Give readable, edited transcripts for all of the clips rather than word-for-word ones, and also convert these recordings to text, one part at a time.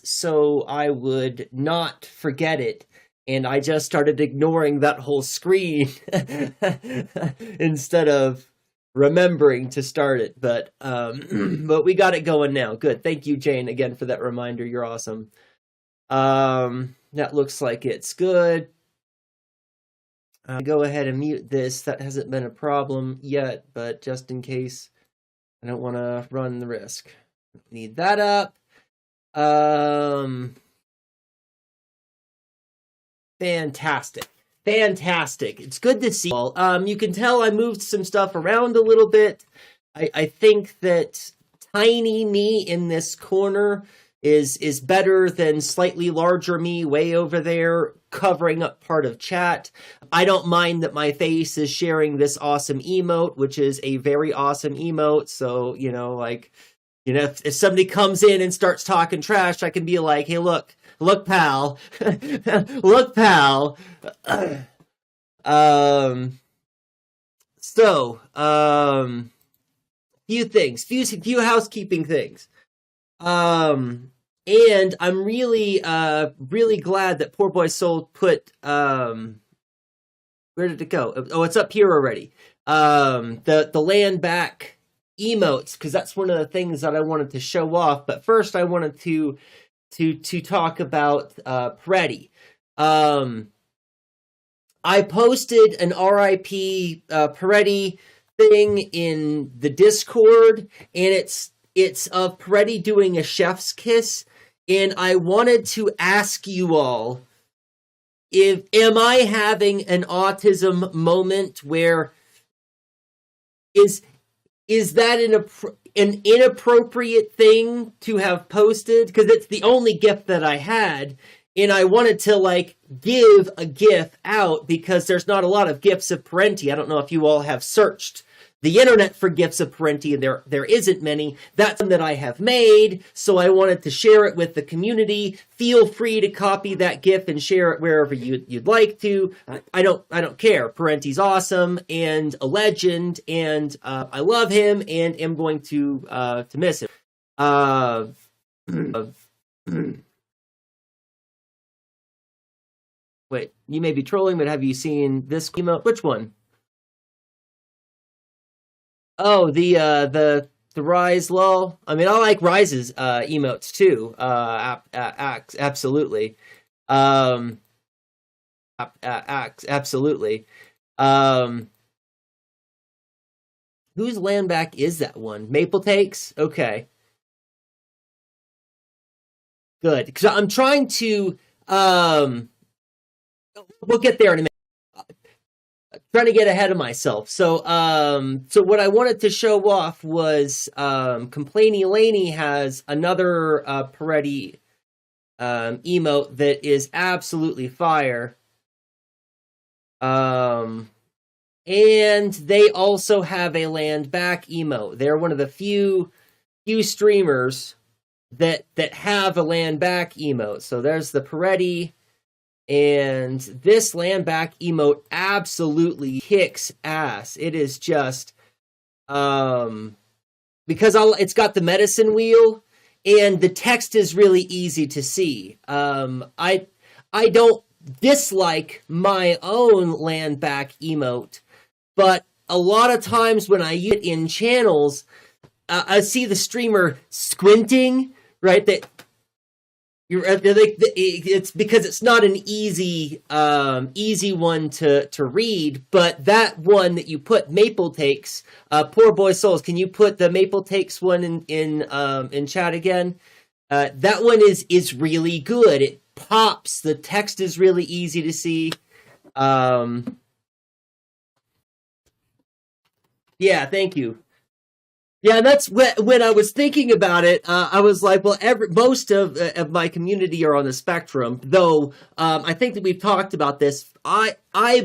so I would not forget it. And I just started ignoring that whole screen instead of remembering to start it. But but we got it going now. Good. Thank you, Jane, again for that reminder. You're awesome. That looks like it's good. Go ahead and mute this. That hasn't been a problem yet, but just in case, I don't want to run the risk. Need that up. Fantastic. Fantastic. It's good to see you all. You can tell I moved some stuff around a little bit. I think that tiny me in this corner is better than slightly larger me way over there covering up part of chat. I don't mind that my face is sharing this awesome emote, which is a very awesome emote. So, if somebody comes in and starts talking trash, I can be like, hey, look, pal, look, pal. Few housekeeping things. And I'm really glad that Poor Boy Soul put, where did it go? Oh, it's up here already. The LandBack emotes, because that's one of the things that I wanted to show off. But first, I wanted to talk about Peretti. I posted an RIP Peretti thing in the Discord, and it's of Peretti doing a chef's kiss, and I wanted to ask you all, am I having an autism moment where is that an inappropriate thing to have posted? Because it's the only gift that I had, and I wanted to give a GIF out because there's not a lot of GIFs of Parenti. I don't know if you all have searched the internet for GIFs of Parenti, and there isn't many. That's one that I have made, so I wanted to share it with the community. Feel free to copy that GIF and share it wherever you'd like to. I don't care. Parenti's awesome and a legend, and I love him and am going to miss him. Wait, you may be trolling, but have you seen this emote? Which one? Oh, the Rise lol. I mean, I like Rise's emotes too. Absolutely. Absolutely. Whose LandBack is that one? Maple Takes? Okay. Good. Because I'm trying to we'll get there in a minute. Trying to get ahead of myself. So what I wanted to show off was Complainy Laney has another Peretti emote that is absolutely fire. And they also have a LandBack emote. They're one of the few streamers that have a LandBack emote. So there's the Peretti. And this LandBack emote absolutely kicks ass. It is just because it's got the medicine wheel and the text is really easy to see. I don't dislike my own LandBack emote, but a lot of times when I use it in channels, I see the streamer squinting, right? It's because it's not an easy one to read, but that one that you put, Maple Takes, Poor Boy Souls, can you put the Maple Takes one in chat again? That one is really good. It pops. The text is really easy to see. Yeah, thank you. Yeah, that's when I was thinking about it. I was like, well, most of my community are on the spectrum, though. I think that we've talked about this. I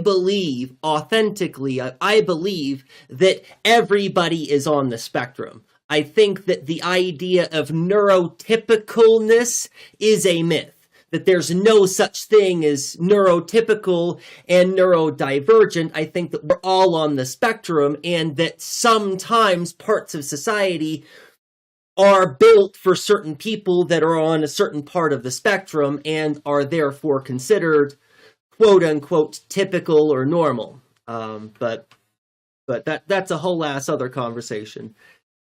believe authentically. I believe that everybody is on the spectrum. I think that the idea of neurotypicalness is a myth. That there's no such thing as neurotypical and neurodivergent. I think that we're all on the spectrum, and that sometimes parts of society are built for certain people that are on a certain part of the spectrum and are therefore considered quote unquote typical or normal. But that's a whole ass other conversation.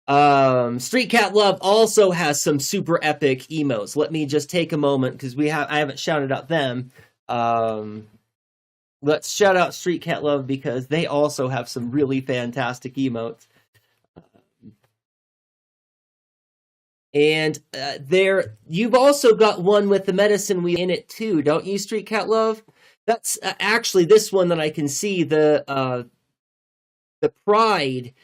Street Cat Love also has some super epic emotes. Let me just take a moment because I haven't shouted out them. Let's shout out Street Cat Love because they also have some really fantastic emotes. And you've also got one with the medicine wheel in it too, don't you, Street Cat Love? That's actually this one that I can see the pride.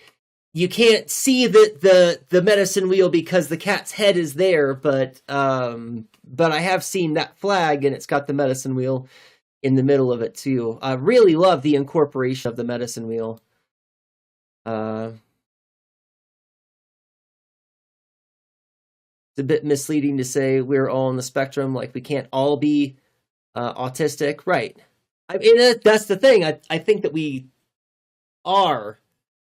You can't see the medicine wheel because the cat's head is there, but I have seen that flag and it's got the medicine wheel in the middle of it too. I really love the incorporation of the medicine wheel. It's a bit misleading to say we're all on the spectrum, like we can't all be autistic, right? I mean, that's the thing. I think that we are,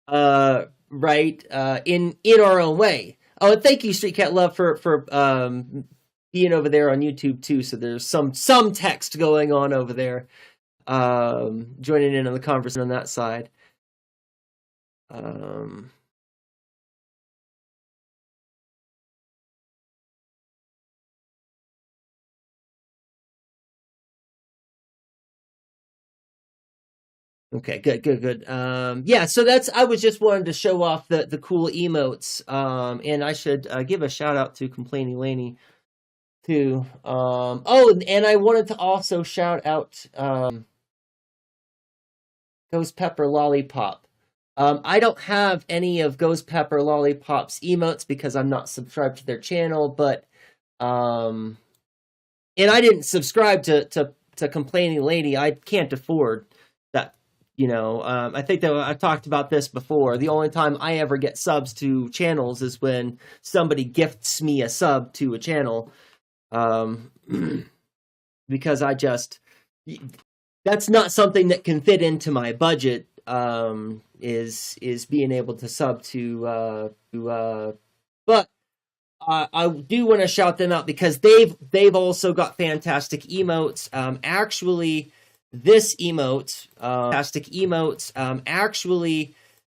right, in our own way. Oh, and thank you, Street Cat Love, for being over there on YouTube too. So there's some text going on over there, joining in on the conversation on that side. Okay, good. Yeah, so I was just wanted to show off the cool emotes. And I should give a shout out to Complaining Laney too. Oh, and I wanted to also shout out Ghost Pepper Lollipop. I don't have any of Ghost Pepper Lollipop's emotes because I'm not subscribed to their channel, but and I didn't subscribe to Complaining Lady. I can't afford that. I think that I've talked about this before. The only time I ever get subs to channels is when somebody gifts me a sub to a channel. Because that's not something that can fit into my budget, is being able to sub to, but I do want to shout them out because they've also got fantastic emotes. Actually, this emote,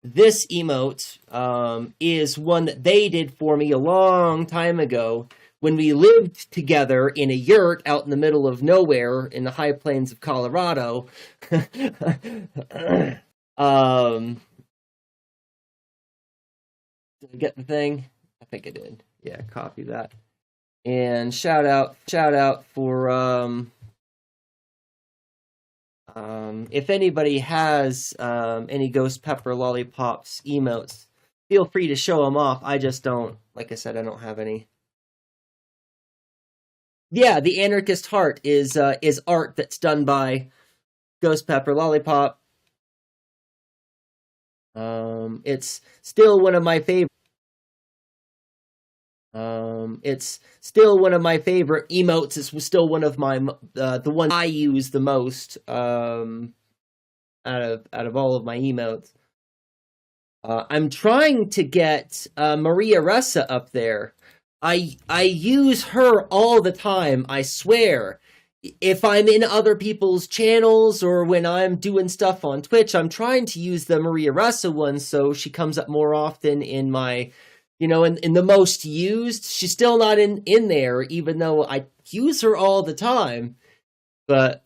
this emote is one that they did for me a long time ago when we lived together in a yurt out in the middle of nowhere in the high plains of Colorado. Did I get the thing? I think I did. Yeah, copy that. And shout out for if anybody has any Ghost Pepper Lollipops emotes, feel free to show them off. I just don't, like I said, I don't have any. Yeah, the Anarchist Heart is art that's done by Ghost Pepper Lollipop. It's still one of my favorite. It's still one of my favorite emotes. It's still one of my the one I use the most out of all of my emotes. I'm trying to get Maria Ressa up there. I use her all the time, I swear. If I'm in other people's channels or when I'm doing stuff on Twitch, I'm trying to use the Maria Ressa one so she comes up more often in my, in the most used. She's still not in there, even though I use her all the time. But,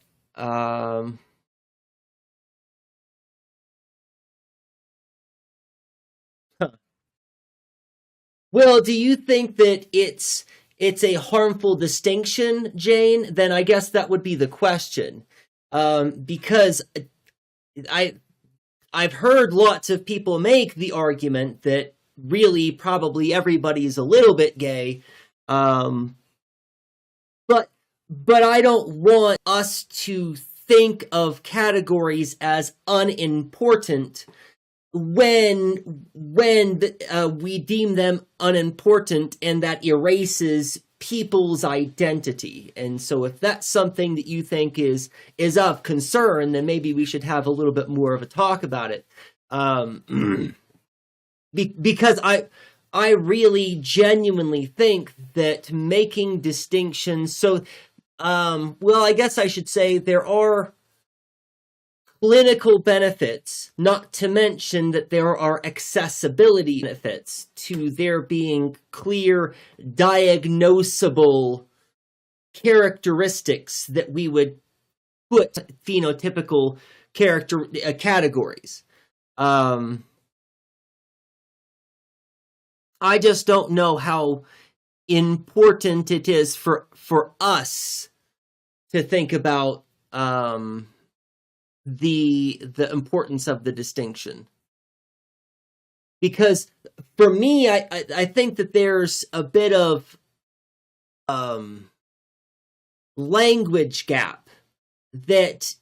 Well, do you think that it's a harmful distinction, Jane? Then I guess that would be the question. Because I've heard lots of people make the argument that really probably everybody's a little bit gay. But I don't want us to think of categories as unimportant when we deem them unimportant, and that erases people's identity. And so if that's something that you think is of concern, then maybe we should have a little bit more of a talk about it. Because I really genuinely think that making distinctions, well, I guess I should say there are clinical benefits, not to mention that there are accessibility benefits to there being clear, diagnosable characteristics that we would put phenotypical categories. I just don't know how important it is for us to think about the importance of the distinction. Because for me, I think that there's a bit of language gap, that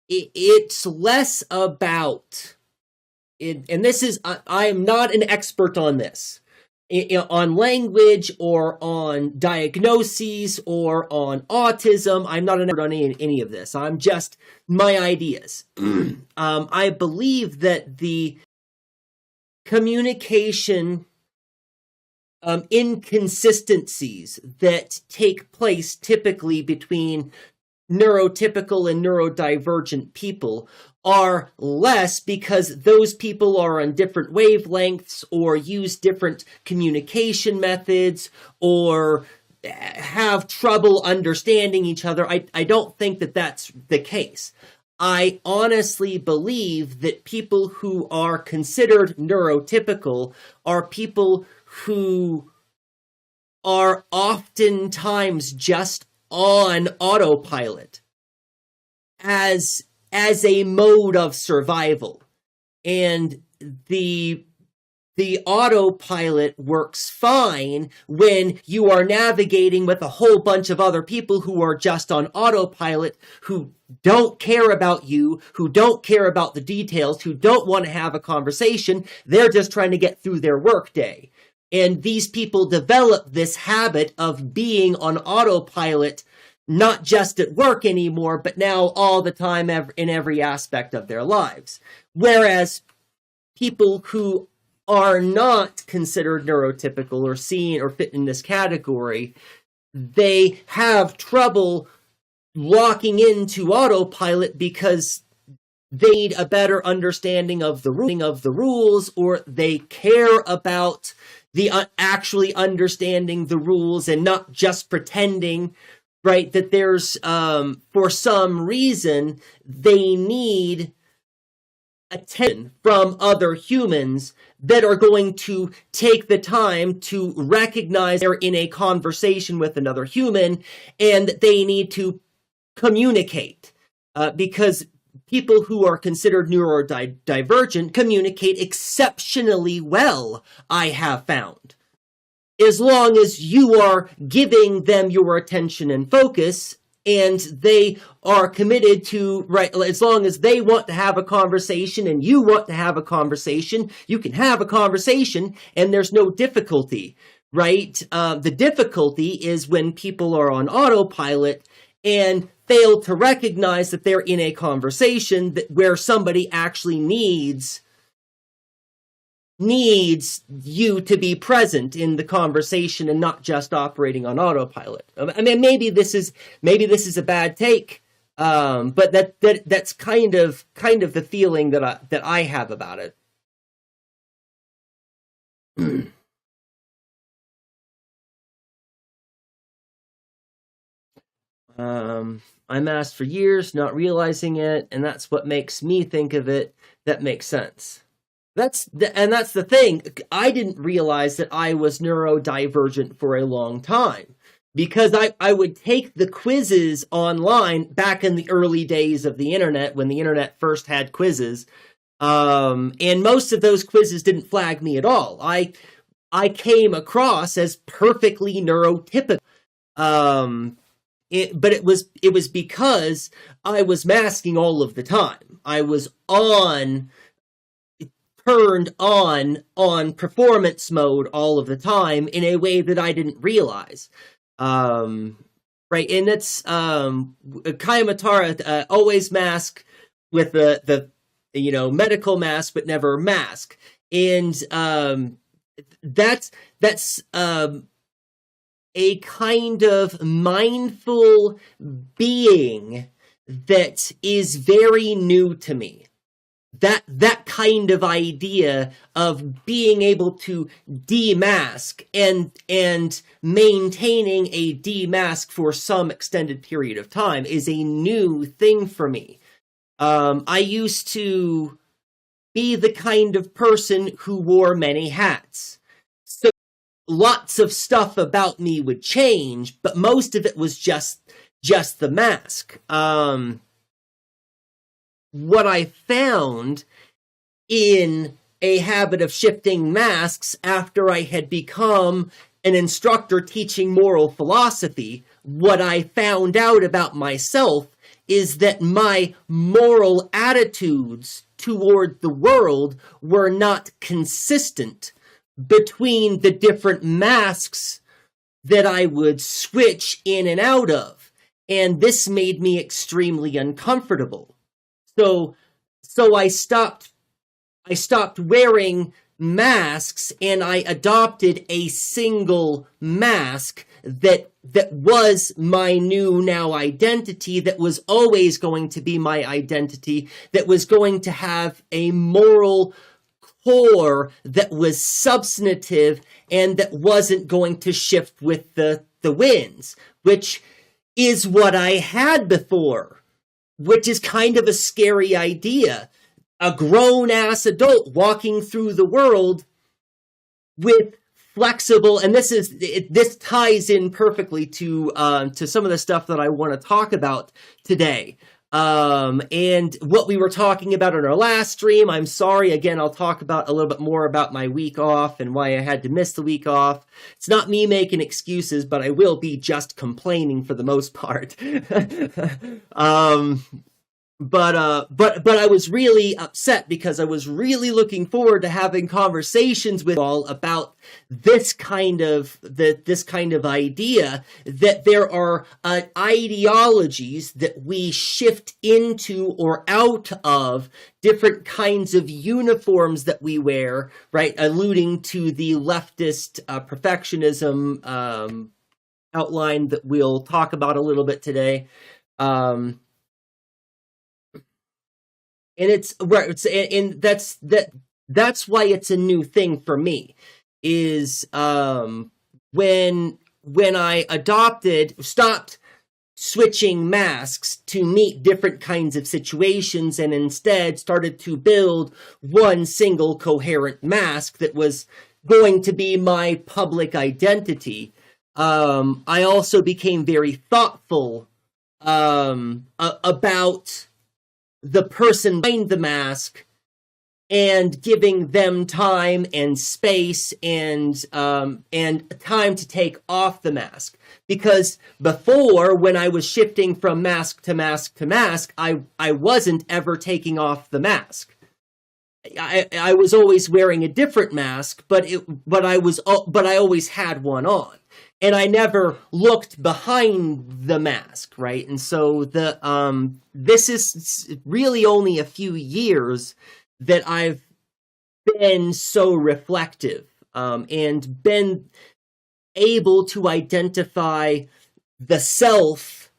it's less about it, and this is, I am not an expert on this, on language or on diagnoses or on autism. I'm not an expert on any of this. I'm just my ideas. I believe that the communication inconsistencies that take place typically between neurotypical and neurodivergent people are less because those people are on different wavelengths or use different communication methods or have trouble understanding each other. I don't think that that's the case. I honestly believe that people who are considered neurotypical are people who are oftentimes just on autopilot as a mode of survival. And the autopilot works fine when you are navigating with a whole bunch of other people who are just on autopilot, who don't care about you, who don't care about the details, who don't want to have a conversation. They're just trying to get through their workday. And these people develop this habit of being on autopilot, not just at work anymore, but now all the time in every aspect of their lives. Whereas people who are not considered neurotypical or seen or fit in this category, they have trouble locking into autopilot because they need a better understanding of the rules, or they care about the actually understanding the rules and not just pretending, right, that there's, for some reason, they need attention from other humans that are going to take the time to recognize they're in a conversation with another human and they need to communicate, because people who are considered neurodivergent communicate exceptionally well, I have found. As long as you are giving them your attention and focus, and they are committed to, right, as long as they want to have a conversation and you want to have a conversation, you can have a conversation and there's no difficulty, right? The difficulty is when people are on autopilot and fail to recognize that they're in a conversation where somebody actually needs you to be present in the conversation and not just operating on autopilot. I mean, maybe this is a bad take, but that's kind of the feeling that I have about it. I'm asked for years, not realizing it, and that's what makes me think of it. That makes sense. That's the thing. I didn't realize that I was neurodivergent for a long time because I would take the quizzes online back in the early days of the internet when the internet first had quizzes, and most of those quizzes didn't flag me at all. I came across as perfectly neurotypical. But it was because I was masking all of the time. I was turned on performance mode all of the time in a way that I didn't realize. Right, and it's Kayamatara, always mask with the medical mask, but never mask. And that's a kind of mindful being that is very new to me. That kind of idea of being able to demask and maintaining a demask for some extended period of time is a new thing for me. I used to be the kind of person who wore many hats. So lots of stuff about me would change, but most of it was just the mask. What I found in a habit of shifting masks after I had become an instructor teaching moral philosophy, what I found out about myself is that my moral attitudes toward the world were not consistent between the different masks that I would switch in and out of. And this made me extremely uncomfortable. So I stopped wearing masks and I adopted a single mask that was my new now identity, that was always going to be my identity, that was going to have a moral core that was substantive and that wasn't going to shift with the winds, which is what I had before, which is kind of a scary idea. A grown-ass adult walking through the world with flexible, and this ties in perfectly to some of the stuff that I want to talk about today. And what we were talking about in our last stream, I'm sorry, again, I'll talk about a little bit more about my week off and why I had to miss the week off. It's not me making excuses, but I will be just complaining for the most part. But I was really upset because I was really looking forward to having conversations with all about this kind of idea that there are ideologies that we shift into or out of, different kinds of uniforms that we wear, right? Alluding to the leftist perfectionism outline that we'll talk about a little bit today. And that's why it's a new thing for me, is when I stopped switching masks to meet different kinds of situations and instead started to build one single coherent mask that was going to be my public identity. I also became very thoughtful about the person behind the mask and giving them time and space and time to take off the mask. Because before, when I was shifting from mask to mask to mask, I wasn't ever taking off the mask. I was always wearing a different mask, but I always had one on. And I never looked behind the mask, right? And so this is really only a few years that I've been so reflective and been able to identify the self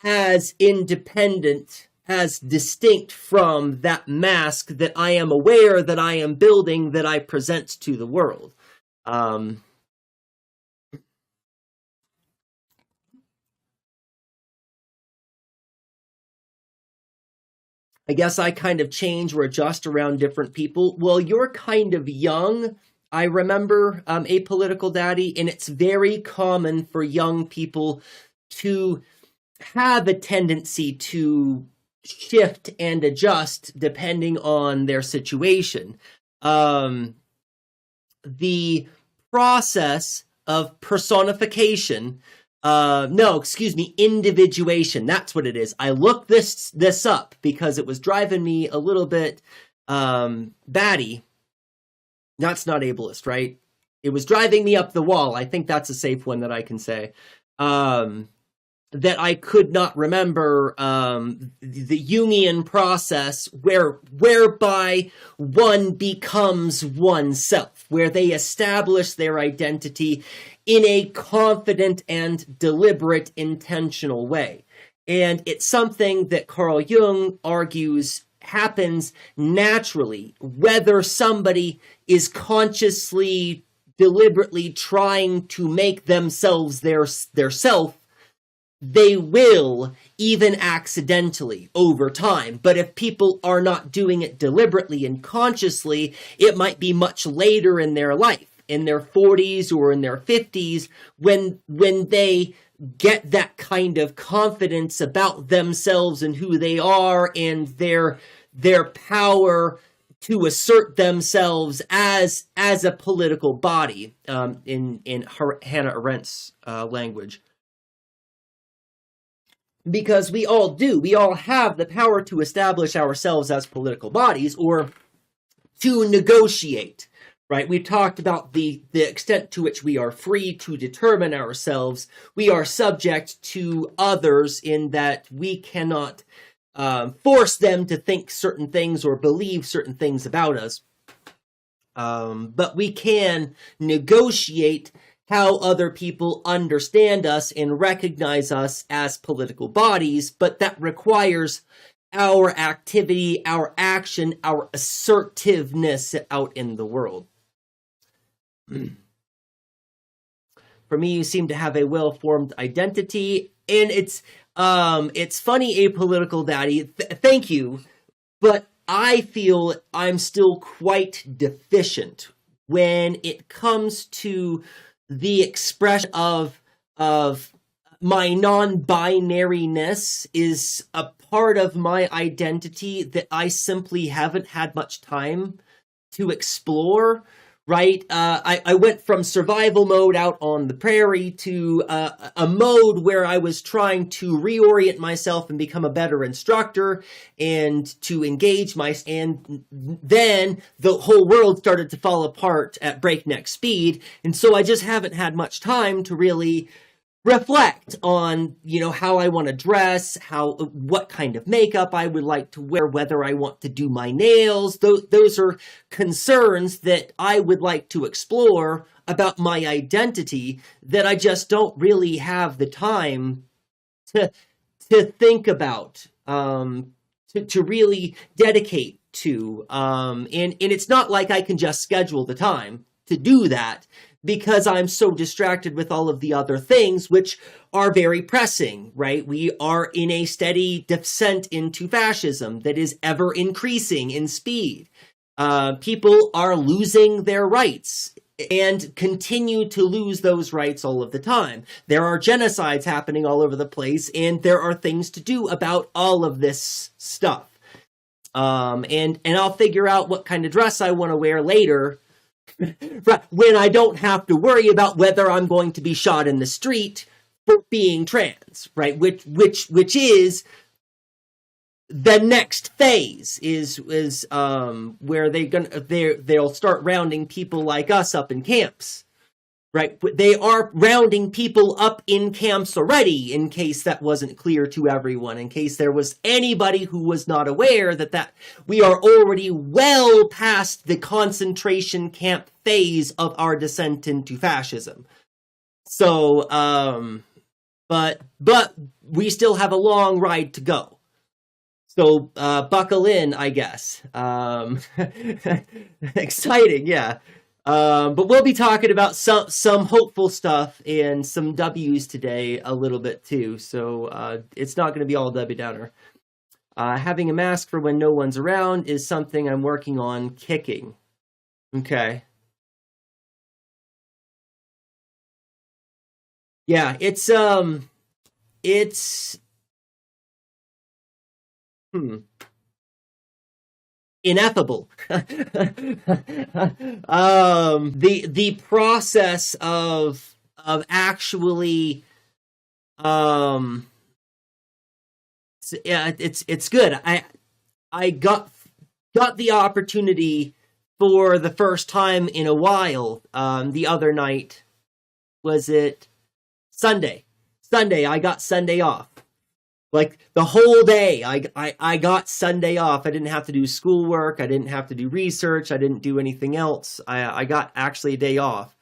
as independent, as distinct from that mask that I am aware that I am building, that I present to the world. I guess I kind of change or adjust around different people. Well, you're kind of young. I remember Apolitical Daddy, and it's very common for young people to have a tendency to shift and adjust depending on their situation. The process of personification, individuation. That's what it is. I looked this up because it was driving me a little bit batty. That's not ableist, right? It was driving me up the wall. I think that's a safe one that I can say. that I could not remember the Jungian process whereby one becomes oneself, where they establish their identity in a confident and deliberate, intentional way. And it's something that Carl Jung argues happens naturally, whether somebody is consciously, deliberately trying to make themselves their self. They will, even accidentally, over time. But if people are not doing it deliberately and consciously, it might be much later in their life, in their 40s or in their 50s, when they get that kind of confidence about themselves and who they are and their power to assert themselves as a political body, in Hannah Arendt's language. Because we all have the power to establish ourselves as political bodies or to negotiate, right? We've talked about the extent to which we are free to determine ourselves. We are subject to others in that we cannot force them to think certain things or believe certain things about us. But we can negotiate how other people understand us and recognize us as political bodies, but that requires our activity, our action, our assertiveness out in the world. For me, you seem to have a well-formed identity, and it's funny, Apolitical Daddy, thank you, but I feel I'm still quite deficient when it comes to the expression of my non-binariness is a part of my identity that I simply haven't had much time to explore, right? I went from survival mode out on the prairie to a mode where I was trying to reorient myself and become a better instructor and to engage and then the whole world started to fall apart at breakneck speed. And so I just haven't had much time to really reflect on, how I want to dress, what kind of makeup I would like to wear, whether I want to do my nails. Those are concerns that I would like to explore about my identity that I just don't really have the time to think about, to really dedicate to. And it's not like I can just schedule the time to do that, because I'm so distracted with all of the other things, which are very pressing, right? We are in a steady descent into fascism that is ever increasing in speed. People are losing their rights and continue to lose those rights all of the time. There are genocides happening all over the place, and there are things to do about all of this stuff. And I'll figure out what kind of dress I want to wear later, when I don't have to worry about whether I'm going to be shot in the street for being trans, right? Which is the next phase is where they'll start rounding people like us up in camps, right? They are rounding people up in camps already, in case that wasn't clear to everyone, in case there was anybody who was not aware that we are already well past the concentration camp phase of our descent into fascism. So, but we still have a long ride to go. So, buckle in, I guess. Exciting, yeah. But we'll be talking about some hopeful stuff and some W's today a little bit too. So it's not going to be all Debbie Downer. Having a mask for when no one's around is something I'm working on kicking. Okay. Yeah, it's ineffable. The process of actually it's good. I got the opportunity for the first time in a while the other night. Was it Sunday Sunday, I got Sunday off. Like the whole day, I got Sunday off. I didn't have to do schoolwork. I didn't have to do research. I didn't do anything else. I got actually a day off.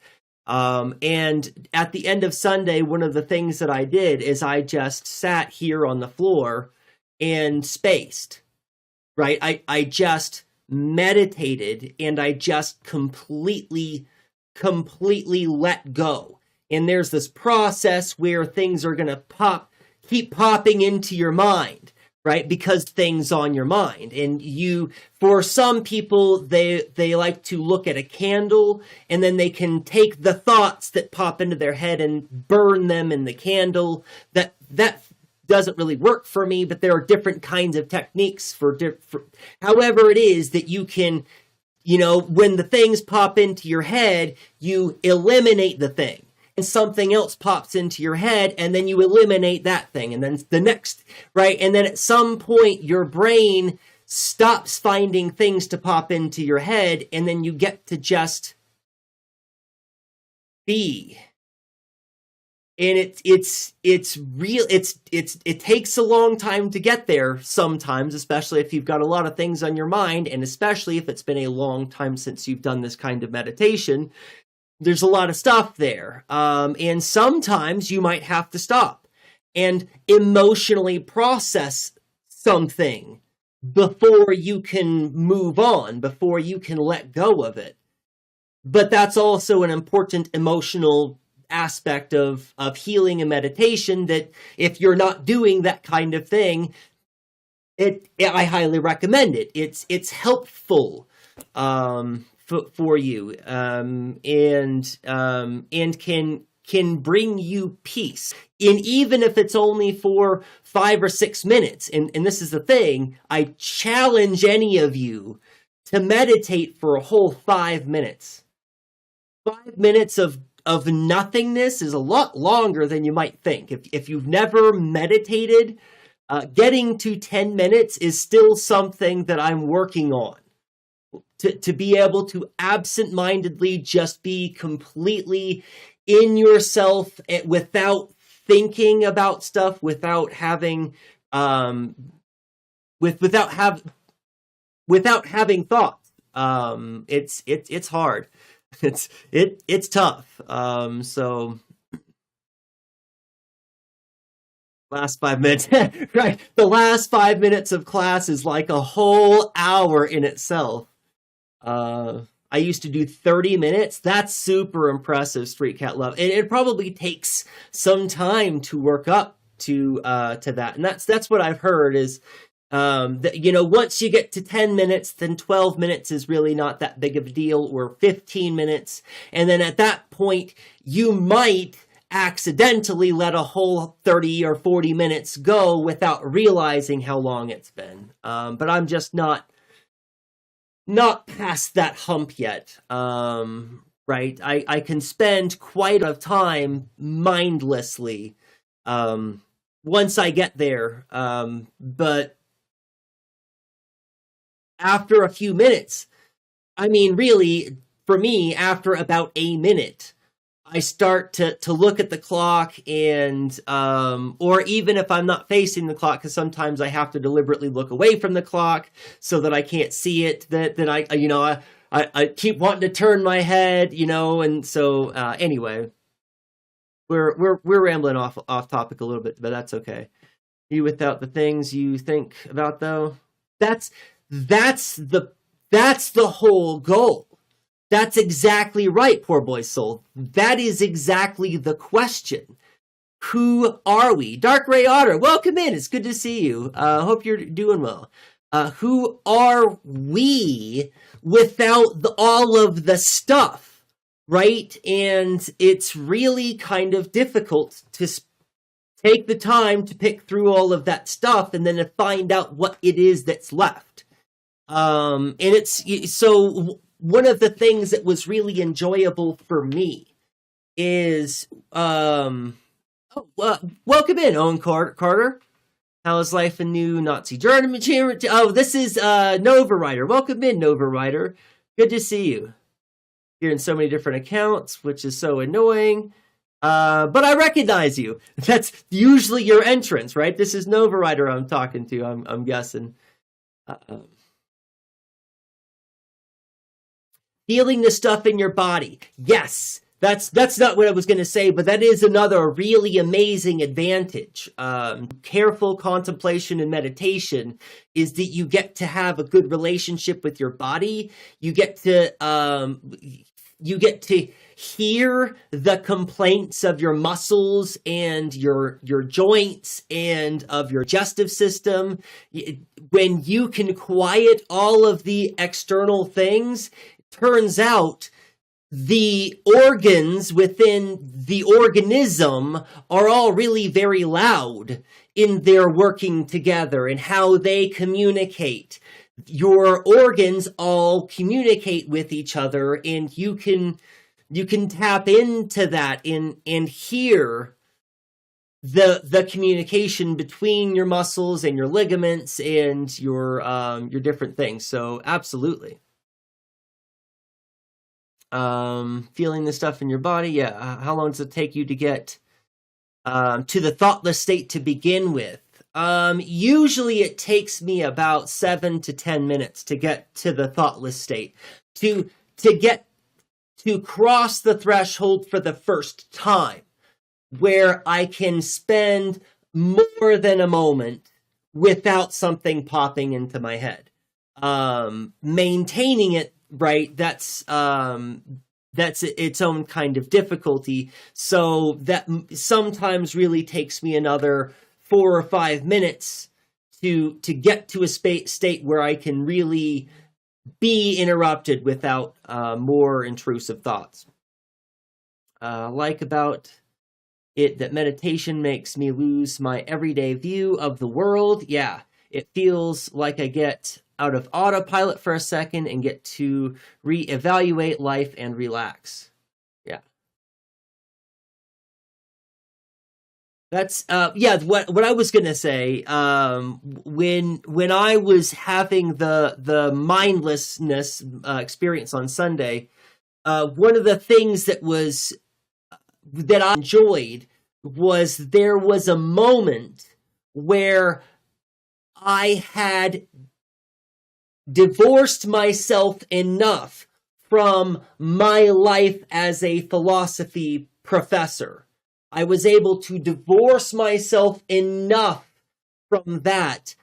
And at the end of Sunday, one of the things that I did is I just sat here on the floor and spaced, right? I just meditated and I just completely let go. And there's this process where things are going to keep popping into your mind, right? Because things on your mind. And for some people, they like to look at a candle and then they can take the thoughts that pop into their head and burn them in the candle. That doesn't really work for me, but there are different kinds of techniques for however it is that you can, when the things pop into your head, you eliminate the thing. And something else pops into your head, and then you eliminate that thing, and then the next, right? And then at some point, your brain stops finding things to pop into your head, and then you get to just be. And it's real. It takes a long time to get there sometimes, especially if you've got a lot of things on your mind, and especially if it's been a long time since you've done this kind of meditation. There's a lot of stuff there. And sometimes you might have to stop and emotionally process something before you can move on, before you can let go of it. But that's also an important emotional aspect of healing and meditation, that if you're not doing that kind of thing, I highly recommend it. It's helpful. For you, and can bring you peace. And even if it's only for 5 or 6 minutes, and this is the thing, I challenge any of you to meditate for a whole 5 minutes. 5 minutes of nothingness is a lot longer than you might think. If you've never meditated, getting to 10 minutes is still something that I'm working on. To be able to absent-mindedly just be completely in yourself without thinking about stuff, without having without having thoughts. It's hard. It's tough. So last 5 minutes, right? The last 5 minutes of class is like a whole hour in itself. I used to do 30 minutes. That's super impressive, Street Cat Love. And it probably takes some time to work up to that. And that's what I've heard is, that, once you get to 10 minutes, then 12 minutes is really not that big of a deal, or 15 minutes. And then at that point, you might accidentally let a whole 30 or 40 minutes go without realizing how long it's been. But I'm just not past that hump yet, right? I can spend quite a time mindlessly once I get there, but after a few minutes, I mean, really, for me, after about a minute, I start to look at the clock, and or even if I'm not facing the clock, because sometimes I have to deliberately look away from the clock so that I can't see it, that I keep wanting to turn my head, and so anyway, we're rambling off topic a little bit, but that's okay. You without the things you think about, though, that's the whole goal. That's exactly right, poor boy soul. That is exactly the question. Who are we? Dark Ray Otter, welcome in. It's good to see you. Hope you're doing well. Who are we without all of the stuff, right? And it's really kind of difficult to take the time to pick through all of that stuff and then to find out what it is that's left. And it's so... One of the things that was really enjoyable for me is, welcome in, Owen Carter. How is life in New Nazi Germany? Oh, this is Nova Rider. Welcome in, Nova Rider. Good to see you. You're in so many different accounts, which is so annoying. But I recognize you. That's usually your entrance, right? This is Nova Rider I'm talking to, I'm guessing. Feeling the stuff in your body. Yes, that's not what I was going to say, but that is another really amazing advantage. Careful contemplation and meditation is that you get to have a good relationship with your body. You get to hear the complaints of your muscles and your joints and of your digestive system. When you can quiet all of the external things, turns out the organs within the organism are all really very loud in their working together and how they communicate. Your organs all communicate with each other, and you can tap into that and hear the communication between your muscles and your ligaments and your different things. So absolutely. Feeling the stuff in your body. Yeah. How long does it take you to get to the thoughtless state to begin with? Usually it takes me about 7 to 10 minutes to get to the thoughtless state, to cross the threshold for the first time, where I can spend more than a moment without something popping into my head. Maintaining it, right, that's its own kind of difficulty. So that sometimes really takes me another 4 or 5 minutes to get to a state where I can really be interrupted without more intrusive thoughts. Like about it that meditation makes me lose my everyday view of the world. Yeah, it feels like I get out of autopilot for a second and get to reevaluate life and relax. Yeah. That's what I was gonna say. When I was having the mindlessness experience on Sunday, one of the things that I enjoyed was there was a moment where I had divorced myself enough from my life as a philosophy professor. I was able to divorce myself enough from that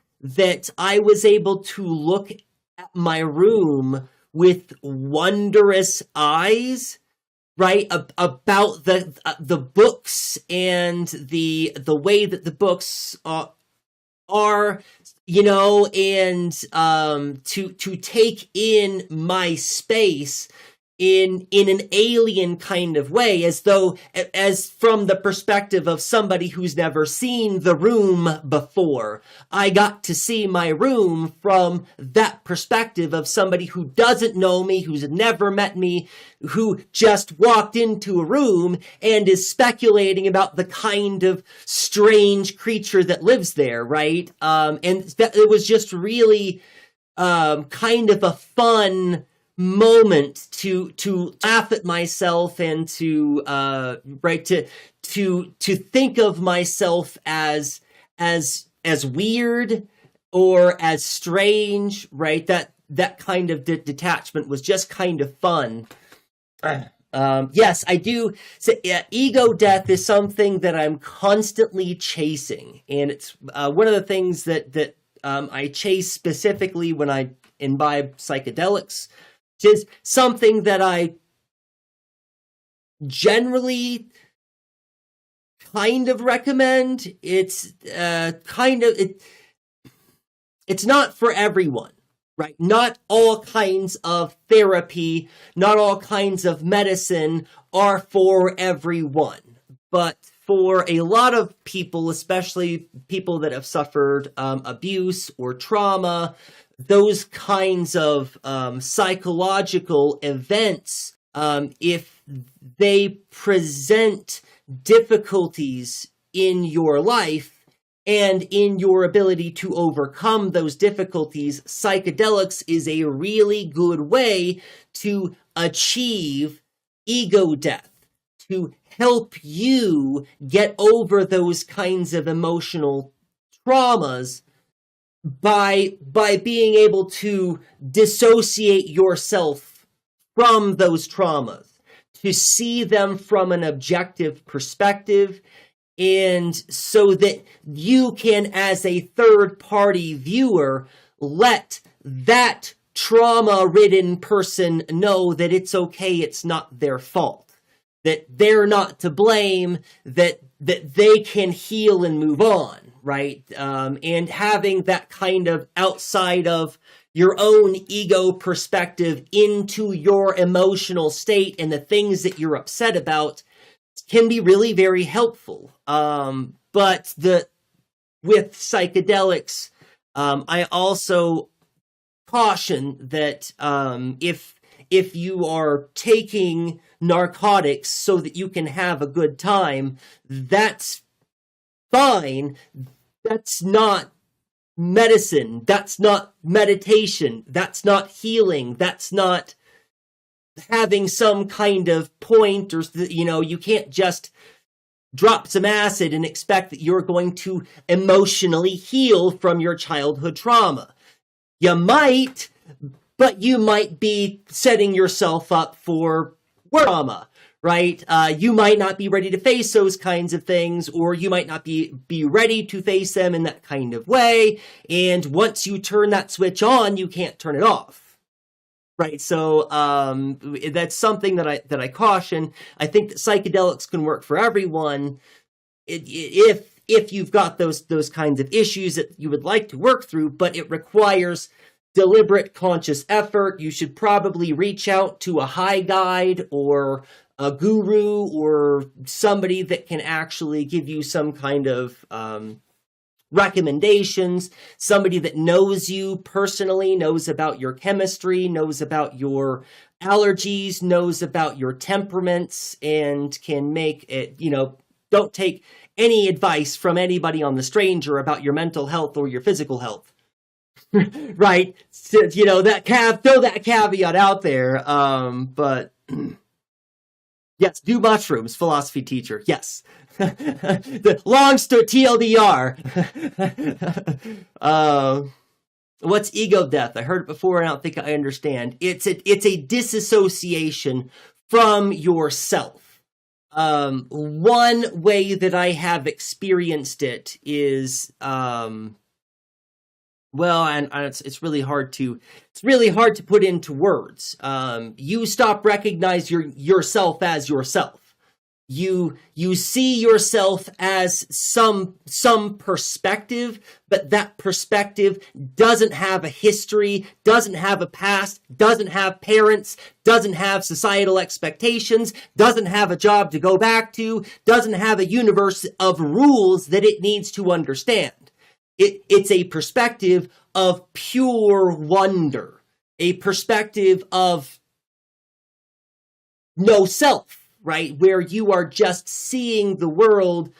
I was able to look at my room with wondrous eyes, right? About the books and the way that the books are, and to take in my space in an alien kind of way, as from the perspective of somebody who's never seen the room before. I got to see my room from that perspective of somebody who doesn't know me, who's never met me, who just walked into a room and is speculating about the kind of strange creature that lives there, right? And it was just really kind of a fun moment to laugh at myself and to think of myself as weird or as strange, right? That kind of detachment was just kind of fun. Yes, I do. So, ego death is something that I'm constantly chasing, and it's one of the things that I chase specifically when I imbibe psychedelics, which is something that I generally kind of recommend. It's it's not for everyone, right? Not all kinds of therapy, not all kinds of medicine are for everyone. But for a lot of people, especially people that have suffered abuse or trauma, those kinds of psychological events, if they present difficulties in your life and in your ability to overcome those difficulties, psychedelics is a really good way to achieve ego death, to help you get over those kinds of emotional traumas by being able to dissociate yourself from those traumas, to see them from an objective perspective, and so that you can, as a third-party viewer, let that trauma-ridden person know that it's okay, it's not their fault, that they're not to blame, that they can heal and move on, right? And having that kind of outside of your own ego perspective into your emotional state and the things that you're upset about can be really very helpful. But with psychedelics, I also caution that if you are taking narcotics so that you can have a good time, that's fine. That's not medicine. That's not meditation. That's not healing. That's not having some kind of point, or, you can't just drop some acid and expect that you're going to emotionally heal from your childhood trauma. You might, but you might be setting yourself up for trauma, right? You might not be ready to face those kinds of things, or you might not be ready to face them in that kind of way. And once you turn that switch on, you can't turn it off. Right, so that's something that I caution. I think that psychedelics can work for everyone if you've got those kinds of issues that you would like to work through, but it requires deliberate, conscious effort. You should probably reach out to a high guide or a guru or somebody that can actually give you some kind of recommendations, somebody that knows you personally, knows about your chemistry, knows about your allergies, knows about your temperaments, and can make it, don't take any advice from anybody on the stranger about your mental health or your physical health. Right? So, throw that caveat out there. But yes, do mushrooms, philosophy teacher. Yes. The long story TLDR. What's ego death? I heard it before and I don't think I understand. It's a disassociation from yourself. One way that I have experienced it is it's really hard to put into words. You stop recognizing yourself as yourself. You see yourself as some perspective, but that perspective doesn't have a history, doesn't have a past, doesn't have parents, doesn't have societal expectations, doesn't have a job to go back to, doesn't have a universe of rules that it needs to understand. It's a perspective of pure wonder, a perspective of no self. Right, where you are just seeing the world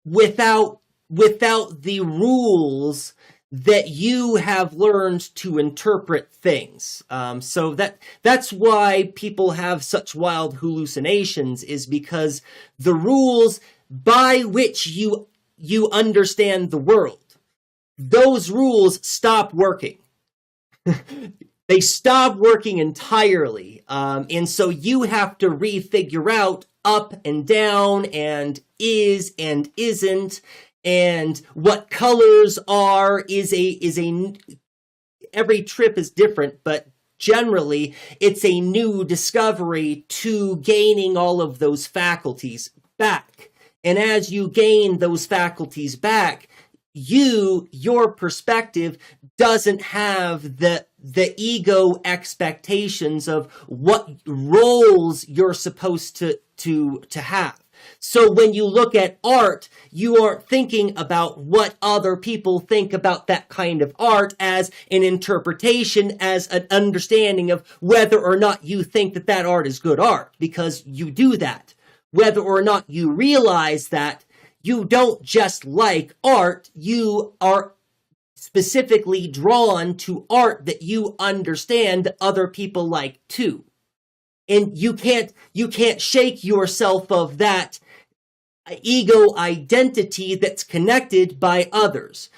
without the rules that you have learned to interpret things. So that's why people have such wild hallucinations, is because the rules by which you understand the world, those rules stop working. They stop working entirely, and so you have to refigure out up and down, and is and isn't, and what colors are. Every trip is different, but generally it's a new discovery to gaining all of those faculties back. And as you gain those faculties back, your perspective doesn't have the ego expectations of what roles you're supposed to have. So when you look at art, you aren't thinking about what other people think about that kind of art as an interpretation, as an understanding of whether or not you think that art is good art, because you do that. Whether or not you realize that you don't just like art, you are specifically drawn to art that you understand that other people like too. And you can't shake yourself of that ego identity that's connected by others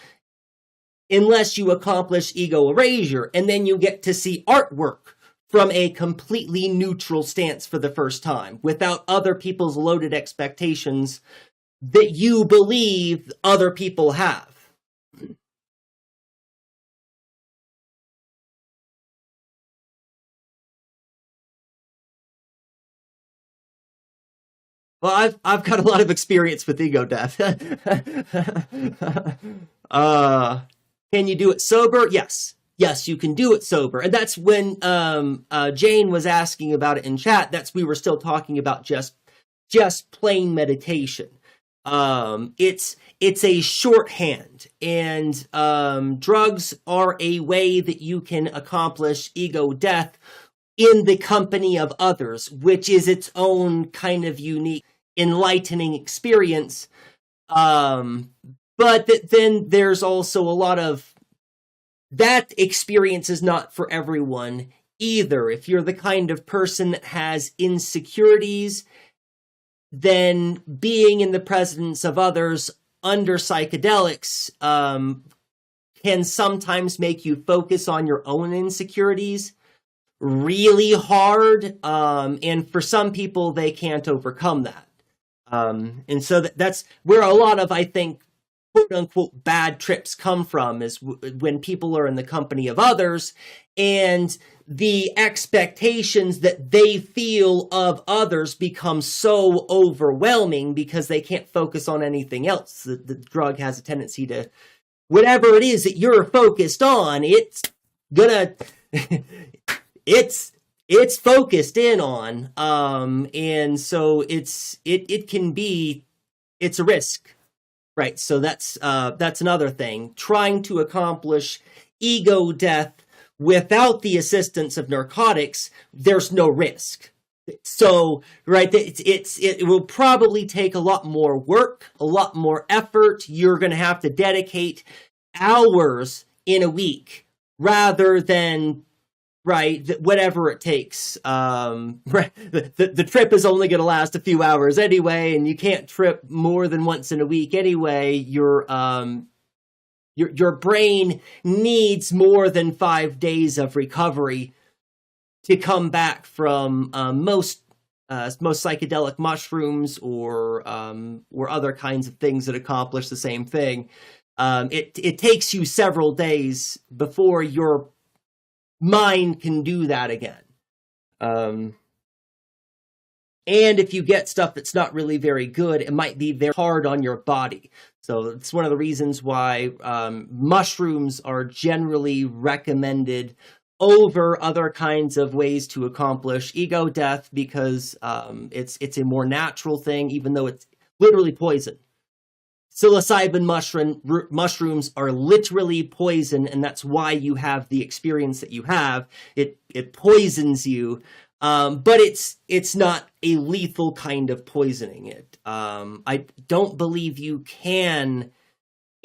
unless you accomplish ego erasure, and then you get to see artwork from a completely neutral stance for the first time without other people's loaded expectations that you believe other people have. Well, I've got a lot of experience with ego death. Can you do it sober? Yes. Yes, you can do it sober. And that's when Jane was asking about it in chat. We were still talking about just plain meditation. It's a shorthand, and drugs are a way that you can accomplish ego death in the company of others, which is its own kind of unique, enlightening experience. But then there's also a lot of that experience is not for everyone either. If you're the kind of person that has insecurities, then being in the presence of others under psychedelics can sometimes make you focus on your own insecurities really hard. And for some people, they can't overcome that. And so that's where a lot of, I think, quote unquote bad trips come from, is when people are in the company of others and the expectations that they feel of others become so overwhelming because they can't focus on anything else. The drug has a tendency to, whatever it is that you're focused on, it's gonna, it's focused in on. And so it can be, it's a risk. Right, so that's another thing. Trying to accomplish ego death without the assistance of narcotics, there's no risk. So, right, it will probably take a lot more work, a lot more effort. You're going to have to dedicate hours in a week rather than, right, whatever it takes. Right, the trip is only going to last a few hours anyway, and you can't trip more than once in a week anyway. Your brain needs more than 5 days of recovery to come back from most psychedelic mushrooms or other kinds of things that accomplish the same thing. It takes you several days before your mind can do that again. And if you get stuff that's not really very good, it might be very hard on your body. So it's one of the reasons why mushrooms are generally recommended over other kinds of ways to accomplish ego death, because it's a more natural thing, even though it's literally poison. Psilocybin mushrooms are literally poison, and that's why you have the experience that you have. It poisons you, but it's not a lethal kind of poisoning. I don't believe you can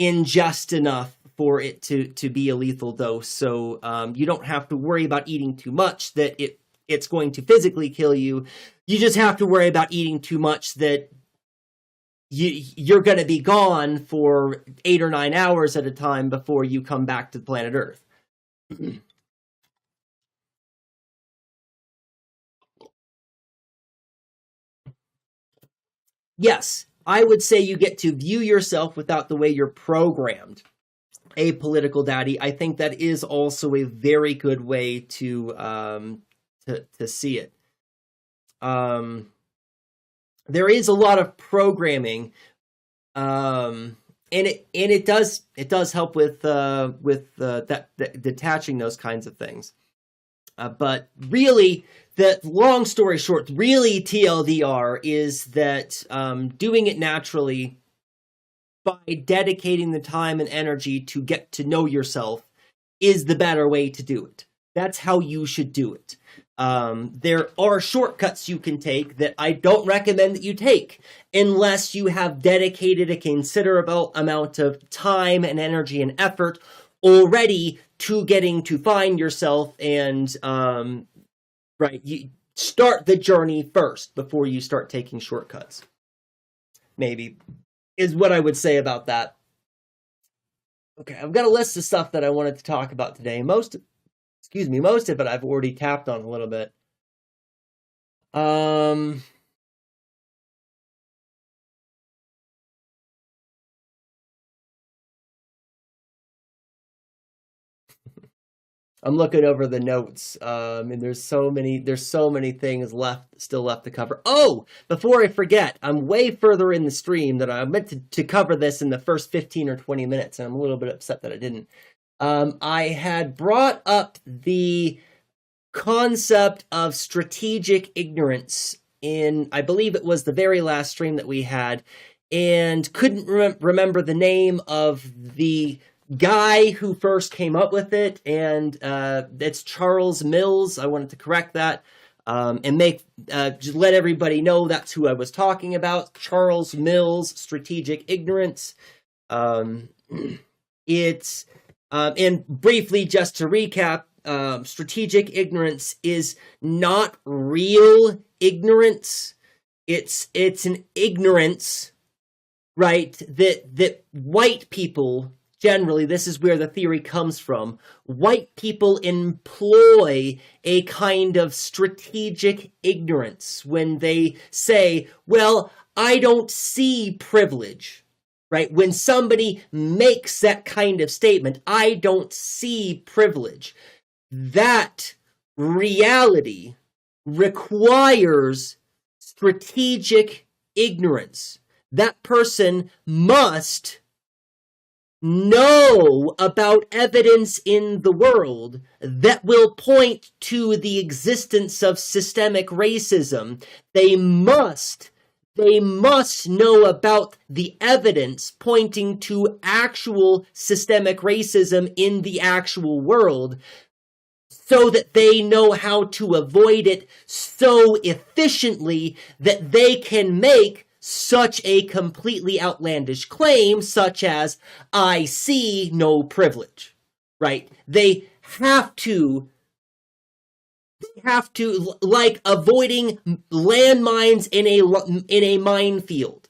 ingest enough for it to be a lethal dose. So you don't have to worry about eating too much that it's going to physically kill you. You just have to worry about eating too much that you're going to be gone for 8 or 9 hours at a time before you come back to planet Earth. Yes, I would say you get to view yourself without the way you're programmed. A political daddy. I think that is also a very good way to see it. There is a lot of programming, and it does help with that detaching those kinds of things. But really, the long story short, really TLDR is that doing it naturally by dedicating the time and energy to get to know yourself is the better way to do it. That's how you should do it. There are shortcuts you can take that I don't recommend that you take unless you have dedicated a considerable amount of time and energy and effort already to getting to find yourself. And right, start the journey first before you start taking shortcuts. Maybe is what I would say about that. Okay, I've got a list of stuff that I wanted to talk about today. Most of it I've already tapped on a little bit. I'm looking over the notes, and there's so many things still left to cover. Oh, before I forget, I'm way further in the stream that I meant to cover this in the first 15 or 20 minutes, and I'm a little bit upset that I didn't. I had brought up the concept of strategic ignorance in, I believe it was the very last stream that we had, and couldn't remember the name of the guy who first came up with it, and it's Charles Mills. I wanted to correct that and just let everybody know that's who I was talking about. Charles Mills, strategic ignorance. It's and briefly, just to recap, strategic ignorance is not real ignorance. It's an ignorance, right? That white people, generally, this is where the theory comes from. White people employ a kind of strategic ignorance when they say, well, I don't see privilege, right? When somebody makes that kind of statement, I don't see privilege, that reality requires strategic ignorance. That person must know about evidence in the world that will point to the existence of systemic racism. They must know about the evidence pointing to actual systemic racism in the actual world, so that they know how to avoid it so efficiently that they can make such a completely outlandish claim, such as, I see no privilege, right? They have to, like avoiding landmines in a minefield.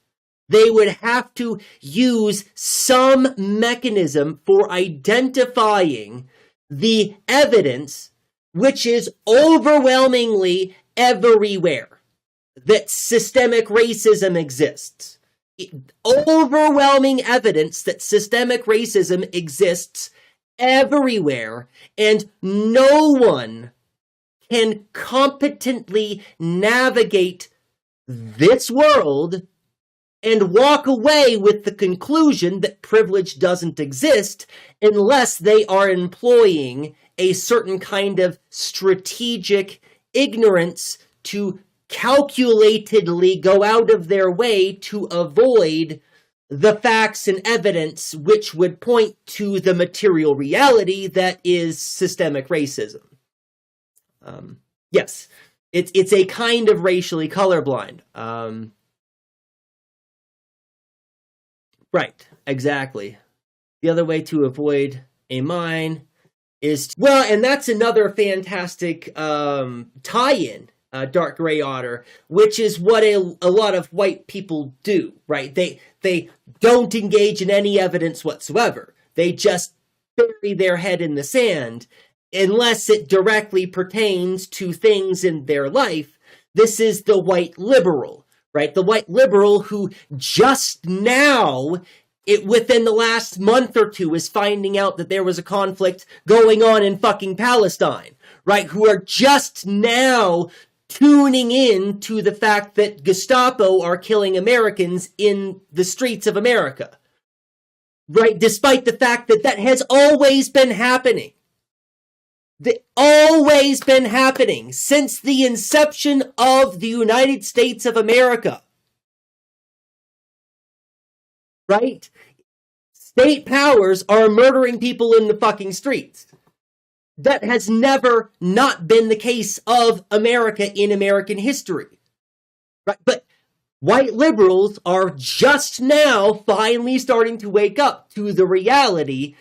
They would have to use some mechanism for identifying the evidence, which is overwhelmingly everywhere, that systemic racism exists. Overwhelming evidence that systemic racism exists everywhere, and no one can competently navigate this world and walk away with the conclusion that privilege doesn't exist unless they are employing a certain kind of strategic ignorance to calculatedly go out of their way to avoid the facts and evidence which would point to the material reality that is systemic racism. Yes, it's a kind of racially colorblind. Right, exactly. The other way to avoid a mine is, well, and that's another fantastic tie-in, Dark Gray Otter, which is what a lot of white people do, right? They don't engage in any evidence whatsoever. They just bury their head in the sand unless it directly pertains to things in their life. This is the white liberal, right? The white liberal who just now, within the last month or two, is finding out that there was a conflict going on in fucking Palestine, right? Who are just now tuning in to the fact that Gestapo are killing Americans in the streets of America, right? Despite the fact that that has always been happening. Always been happening since the inception of the United States of America. Right? State powers are murdering people in the fucking streets. That has never not been the case of America in American history. Right? But white liberals are just now finally starting to wake up to the reality,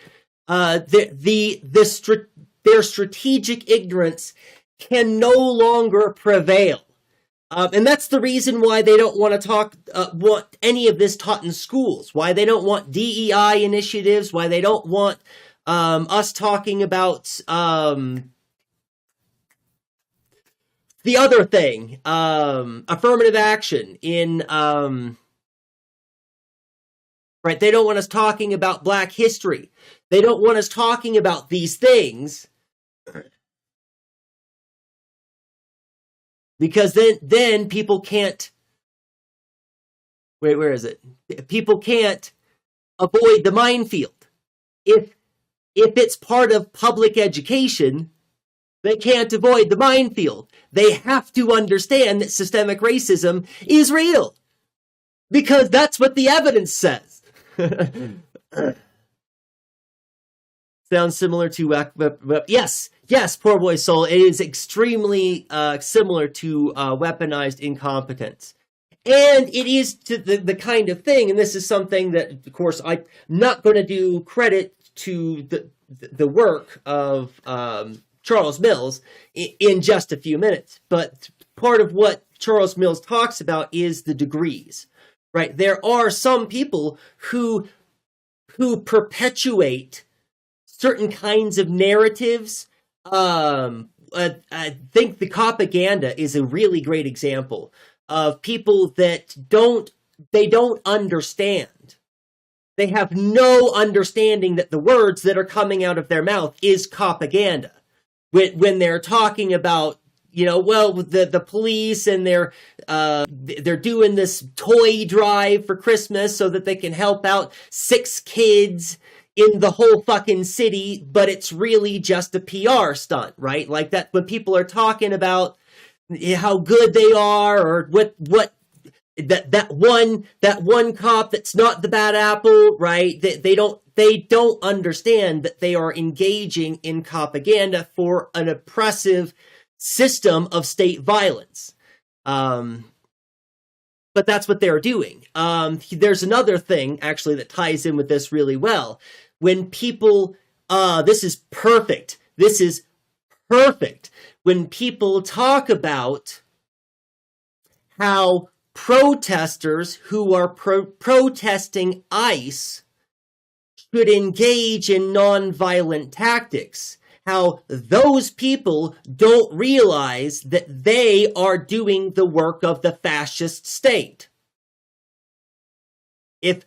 their strategic ignorance can no longer prevail. And that's the reason why they don't want to want any of this taught in schools, why they don't want DEI initiatives, why they don't want us talking about the other thing, affirmative action in, right? They don't want us talking about Black history. They don't want us talking about these things because then people can't, wait, where is it? People can't avoid the minefield. If it's part of public education, they can't avoid the minefield. They have to understand that systemic racism is real because that's what the evidence says. Sounds similar to yes, poor boy soul. It is extremely similar to weaponized incompetence, and it is to the kind of thing. And this is something that, of course, I'm not going to do credit to the work of Charles Mills in just a few minutes. But part of what Charles Mills talks about is the degrees, right? There are some people who perpetuate certain kinds of narratives. I think the propaganda is a really great example of people that don't understand. They have no understanding that the words that are coming out of their mouth is propaganda. When they're talking about, the police and they're doing this toy drive for Christmas so that they can help out 6 kids in the whole fucking city, but it's really just a PR stunt, right? Like that when people are talking about how good they are or what that one cop that's not the bad apple, right? They don't understand that they are engaging in propaganda for an oppressive system of state violence. But that's what they're doing. There's another thing actually that ties in with this really well. When people, this is perfect. When people talk about how protesters who are protesting ICE should engage in nonviolent tactics, how those people don't realize that they are doing the work of the fascist state. If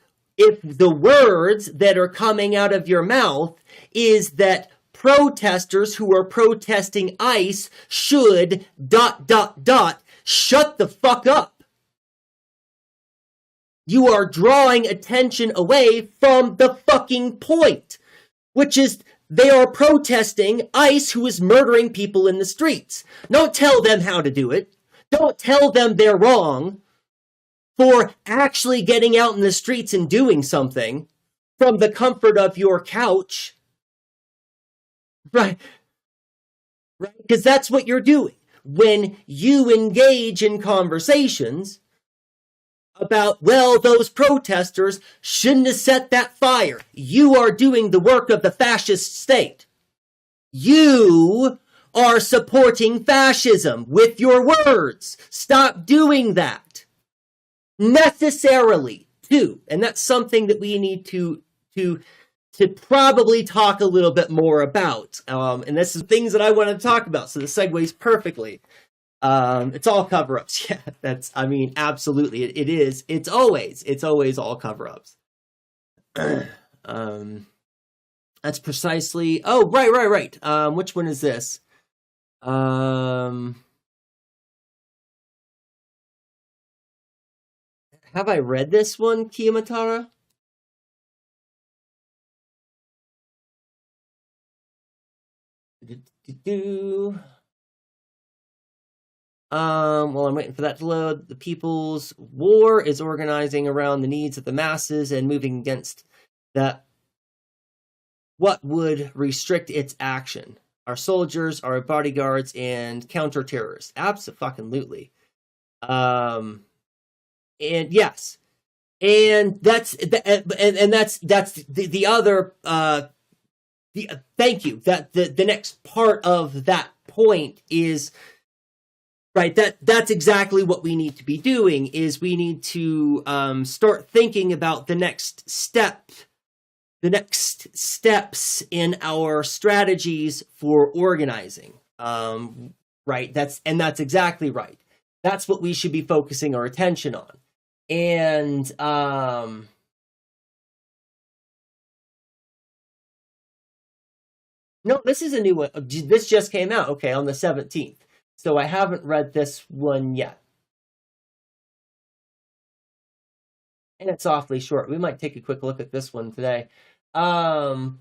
the words that are coming out of your mouth is that protesters who are protesting ICE should ... shut the fuck up. You are drawing attention away from the fucking point, which is they are protesting ICE who is murdering people in the streets. Don't tell them how to do it. Don't tell them they're wrong for actually getting out in the streets and doing something from the comfort of your couch. Right? Because that's what you're doing. When you engage in conversations about, well, those protesters shouldn't have set that fire. You are doing the work of the fascist state. You are supporting fascism with your words. Stop doing that. Necessarily, too. And that's something that we need to probably talk a little bit more about. And this is things that I want to talk about. So this segues perfectly. It's all cover-ups. Yeah, absolutely. It is. It's always all cover-ups. That's precisely, right. Which one is this? Have I read this one, Kiyamatara? While I'm waiting for that to load, the People's War is organizing around the needs of the masses and moving against that. What would restrict its action? Our soldiers, our bodyguards, and counter-terrorists. Absolutely. And yes, and that's the other. Thank you. That the next part of that point is, right, that's exactly what we need to be doing, is we need to start thinking about the next steps in our strategies for organizing. Right, that's exactly right. That's what we should be focusing our attention on. And no, this is a new one. This just came out, okay, on the 17th. So I haven't read this one yet. And it's awfully short. We might take a quick look at this one today. One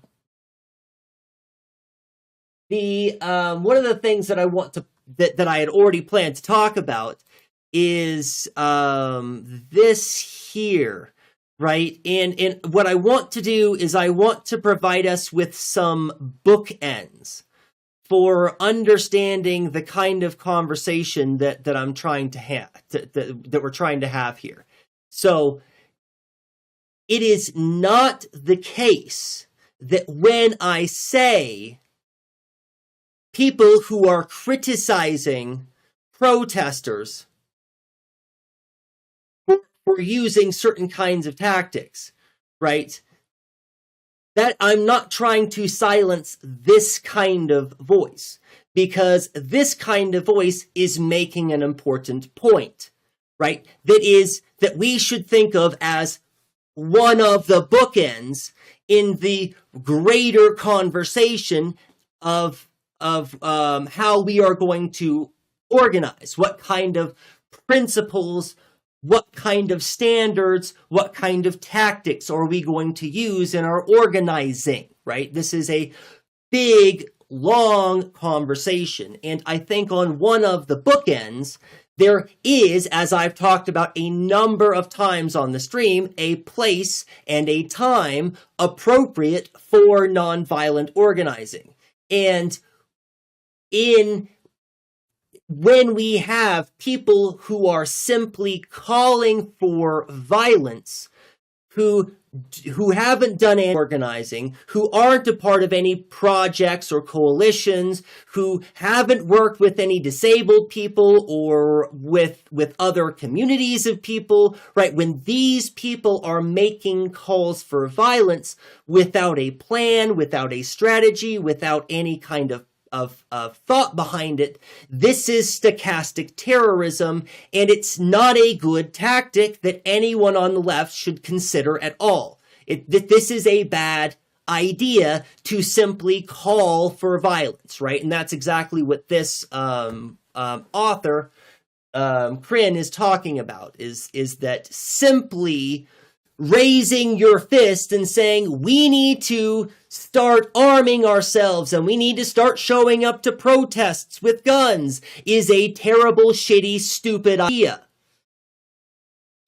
of the things that I want to that I had already planned to talk about is this here, right? And what I want to do is I want to provide us with some bookends for understanding the kind of conversation that I'm trying to have, that we're trying to have here. So it is not the case that when I say people who are criticizing protesters for using certain kinds of tactics, right, that I'm not trying to silence this kind of voice, because this kind of voice is making an important point, right? That we should think of as one of the bookends in the greater conversation of how we are going to organize, what kind of principles, what kind of standards, what kind of tactics are we going to use in our organizing, right? This is a big, long conversation. And I think on one of the bookends, there is, as I've talked about a number of times on the stream, a place and a time appropriate for nonviolent organizing. And when we have people who are simply calling for violence, who haven't done any organizing, who aren't a part of any projects or coalitions, who haven't worked with any disabled people or with other communities of people, right? When these people are making calls for violence without a plan, without a strategy, without any kind of thought behind it, this is stochastic terrorism, and it's not a good tactic that anyone on the left should consider at all. This is a bad idea to simply call for violence, right? And that's exactly what this author, Kryn, is talking about, is that simply raising your fist and saying, we need to start arming ourselves and we need to start showing up to protests with guns is a terrible, shitty, stupid idea.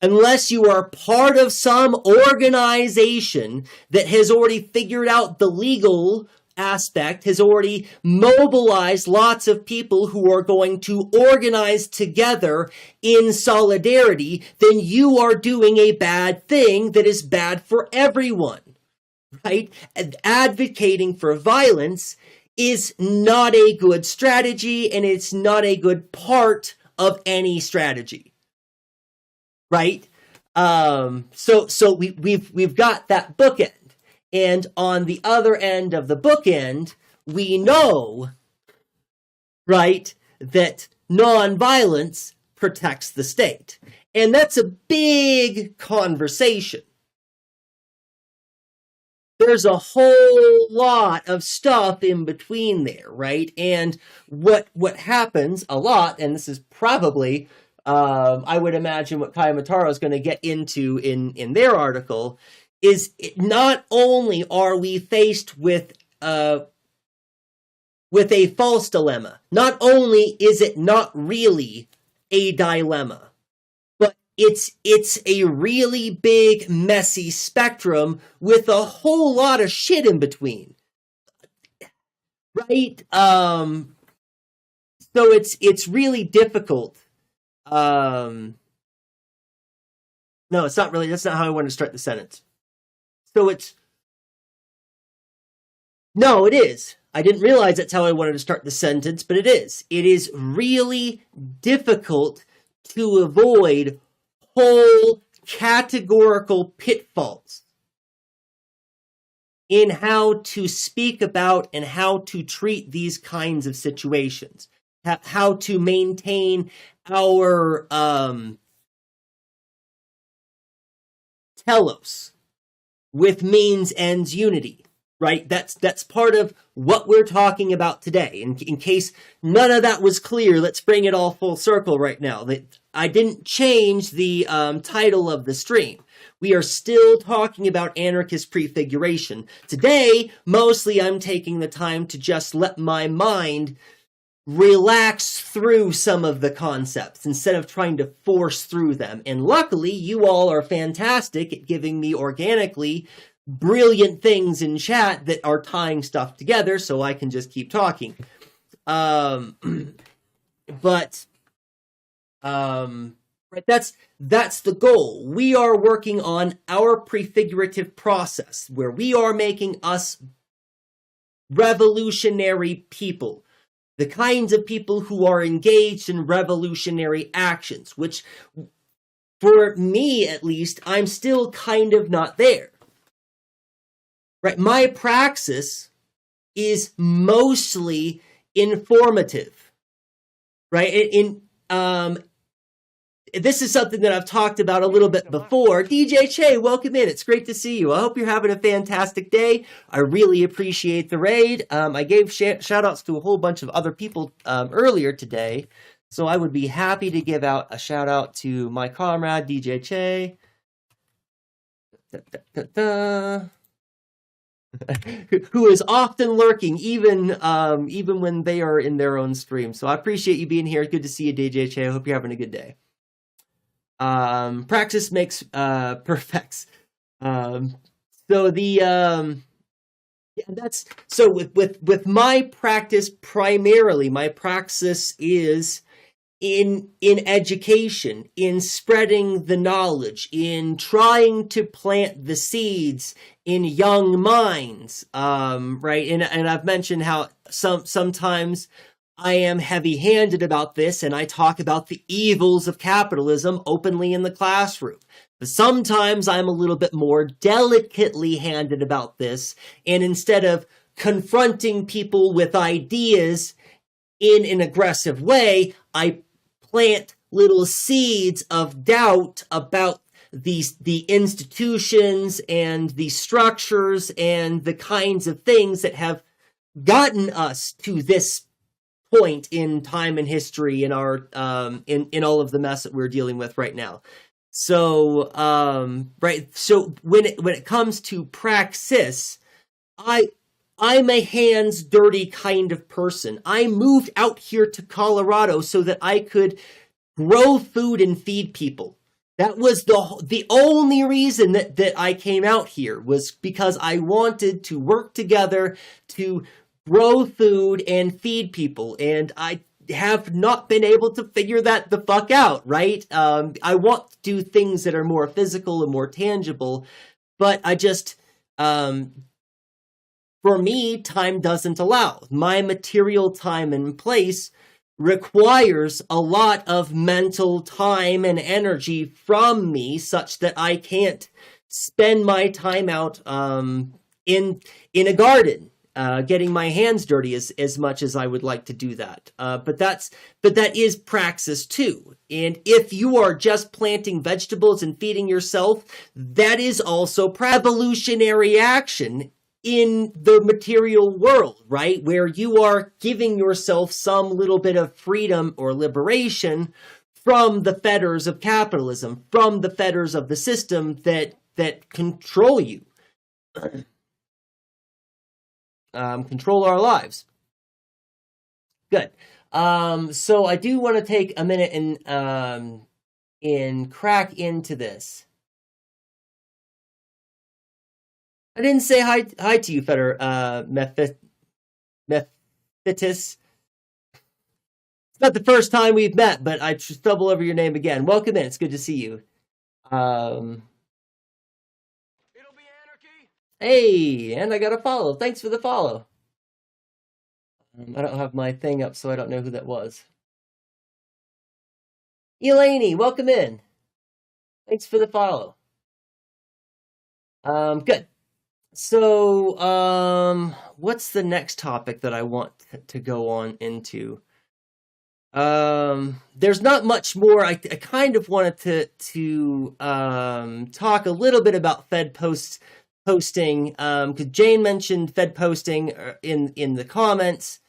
Unless you are part of some organization that has already figured out the legal aspect, has already mobilized lots of people who are going to organize together in solidarity, then you are doing a bad thing that is bad for everyone, right? And advocating for violence is not a good strategy, and it's not a good part of any strategy, right? So we've got that bookend. And on the other end of the bookend, we know, right, that nonviolence protects the state. And that's a big conversation. There's a whole lot of stuff in between there, right? And what happens a lot, and this is probably, I would imagine what Kaya Mataro is going to get into in their article, is not only are we faced with a false dilemma, not only is it not really a dilemma, but it's a really big, messy spectrum with a whole lot of shit in between, right? So it's really difficult. No, it's not really. That's not how I want to start the sentence. So no, it is. I didn't realize that's how I wanted to start the sentence, but it is. It is really difficult to avoid whole categorical pitfalls in how to speak about and how to treat these kinds of situations, how to maintain our telos with means ends unity, right? That's part of what we're talking about today. In case none of that was clear, let's bring it all full circle right now. That I didn't change the title of the stream. We are still talking about anarchist prefiguration. Today, mostly I'm taking the time to just let my mind relax through some of the concepts instead of trying to force through them. And luckily, you all are fantastic at giving me organically brilliant things in chat that are tying stuff together so I can just keep talking. Right, that's the goal. We are working on our prefigurative process where we are making us revolutionary people. The kinds of people who are engaged in revolutionary actions, which, for me at least, I'm still kind of not there. Right? My praxis is mostly informative. Right? This is something that I've talked about a little bit before. DJ Che, welcome in. It's great to see you. I hope you're having a fantastic day. I really appreciate the raid. I gave shout outs to a whole bunch of other people earlier today. So I would be happy to give out a shout out to my comrade, DJ Che. Who is often lurking, even when they are in their own stream. So I appreciate you being here. Good to see you, DJ Che. I hope you're having a good day. Praxis makes perfects. With my practice, primarily my praxis is in education, in spreading the knowledge, in trying to plant the seeds in young minds, right? And I've mentioned how sometimes I am heavy-handed about this, and I talk about the evils of capitalism openly in the classroom. But sometimes I'm a little bit more delicately handed about this, and instead of confronting people with ideas in an aggressive way, I plant little seeds of doubt about the institutions and the structures and the kinds of things that have gotten us to this point in time and history in our in all of the mess that we're dealing with right now. So right, so when it comes to praxis, I'm a hands dirty kind of person. I moved out here to Colorado so that I could grow food and feed people. That was the only reason that I came out here, was because I wanted to work together to grow food and feed people, and I have not been able to figure that the fuck out, right? I want to do things that are more physical and more tangible, but I just, for me, time doesn't allow. My material time and place requires a lot of mental time and energy from me, such that I can't spend my time out in a garden. Getting my hands dirty as much as I would like to do that. But that is praxis too. And if you are just planting vegetables and feeding yourself, that is also revolutionary action in the material world, right? Where you are giving yourself some little bit of freedom or liberation from the fetters of capitalism, from the fetters of the system that control you. Control our lives. Good. So I do want to take a minute and crack into this. I didn't say hi to you, Fetter Mephitis. It's not the first time we've met, but I stumble over your name again. Welcome in. It's good to see you. Hey, and I got a follow. Thanks for the follow. I don't have my thing up, so I don't know who that was. Elaine, welcome in. Thanks for the follow. Good. So, what's the next topic that I want to go on into? There's not much more. I kind of wanted to talk a little bit about Fed posting, because Jane mentioned Fed posting in the comments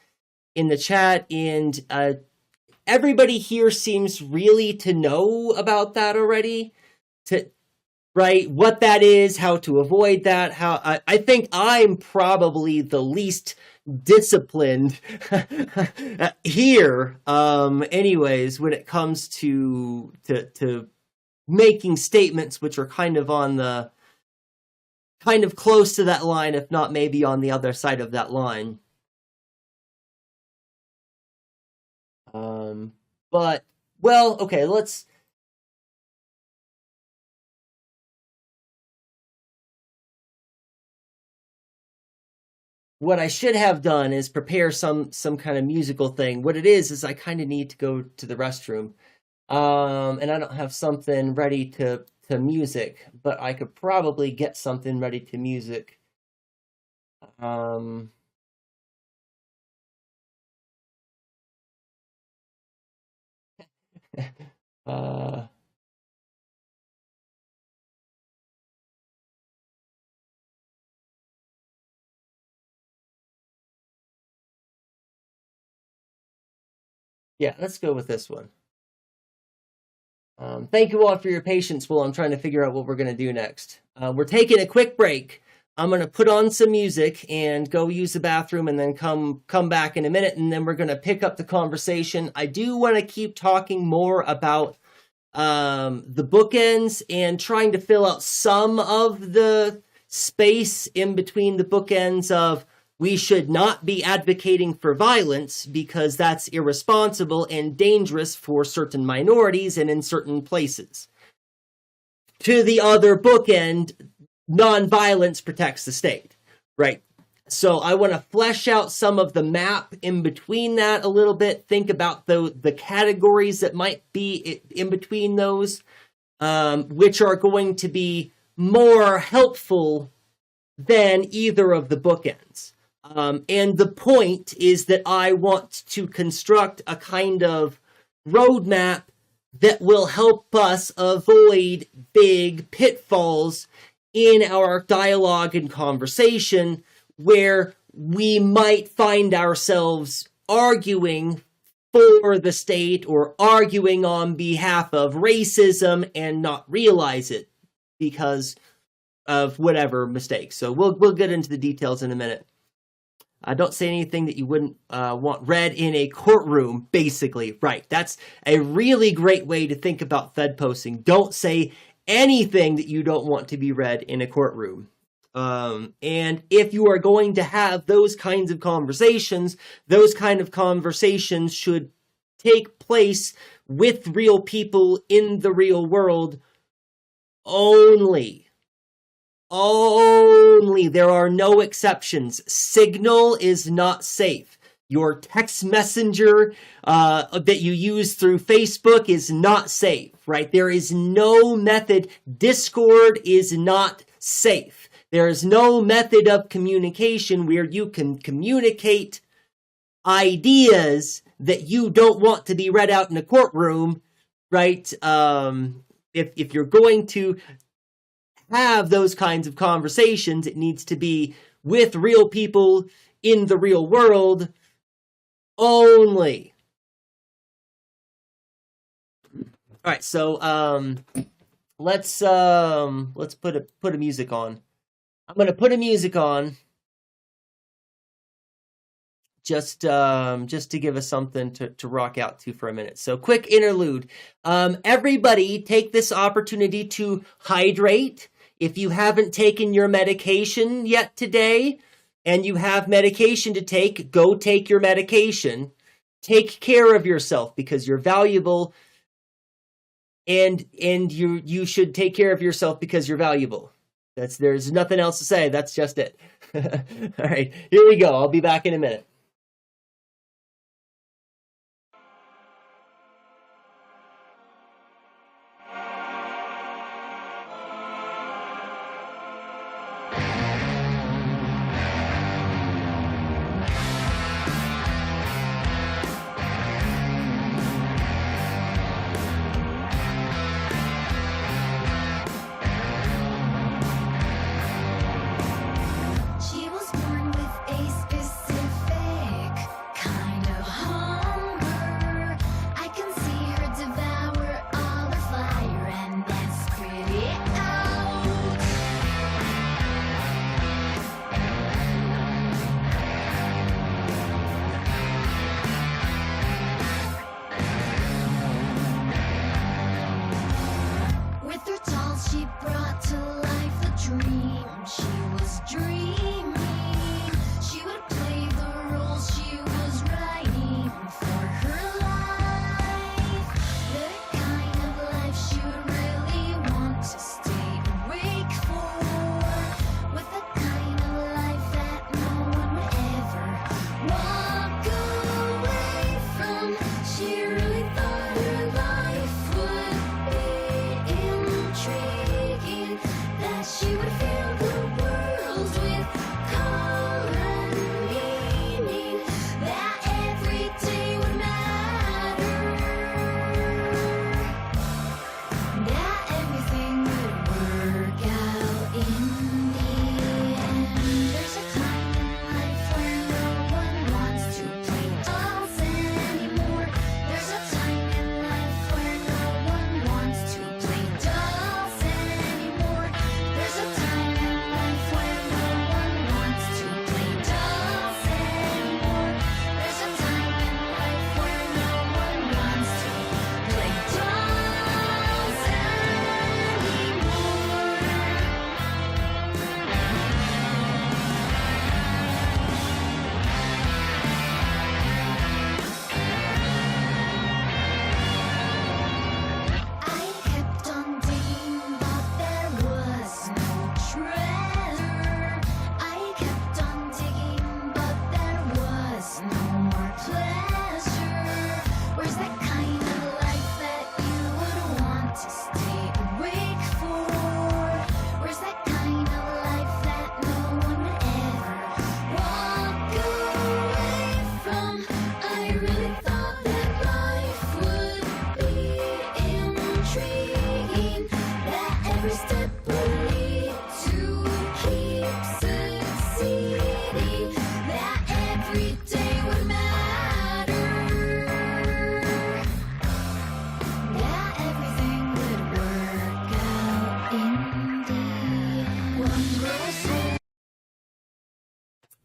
in the chat, and everybody here seems really to know about that already. Right, what that is, how to avoid that. How I think I'm probably the least disciplined here. Anyways, when it comes to making statements which are kind of on the kind of close to that line, if not maybe on the other side of that line. But well, okay, let's. What I should have done is prepare some kind of musical thing. What it is I kind of need to go to the restroom, and I don't have something ready to music, but I could probably get something ready to music. Yeah, let's go with this one. Thank you all for your patience while I'm trying to figure out what we're going to do next. We're taking a quick break. I'm going to put on some music and go use the bathroom, and then come back in a minute, and then we're going to pick up the conversation. I do want to keep talking more about the bookends and trying to fill out some of the space in between the bookends of we should not be advocating for violence because that's irresponsible and dangerous for certain minorities and in certain places. To the other bookend, nonviolence protects the state, right? So I want to flesh out some of the map in between that a little bit. Think about the categories that might be in between those, which are going to be more helpful than either of the bookends. And the point is that I want to construct a kind of roadmap that will help us avoid big pitfalls in our dialogue and conversation, where we might find ourselves arguing for the state or arguing on behalf of racism and not realize it because of whatever mistakes. So we'll get into the details in a minute. Don't say anything that you wouldn't want read in a courtroom, basically. Right. That's a really great way to think about Fed posting. Don't say anything that you don't want to be read in a courtroom. And if you are going to have those kinds of conversations should take place with real people in the real world only. Only. There are no exceptions. Signal is not safe. Your text messenger that you use through Facebook is not safe, right? There is no method. Discord is not safe. There is no method of communication where you can communicate ideas that you don't want to be read out in a courtroom, right? If you're going to have those kinds of conversations, it needs to be with real people in the real world only. All right, so let's put a music on. I'm gonna put a music on just to give us something to rock out to for a minute. So quick interlude. Everybody take this opportunity to hydrate. If you haven't taken your medication yet today, and you have medication to take, go take your medication. Take care of yourself because you're valuable, and you should take care of yourself because you're valuable. There's nothing else to say. That's just it. All right, here we go. I'll be back in a minute.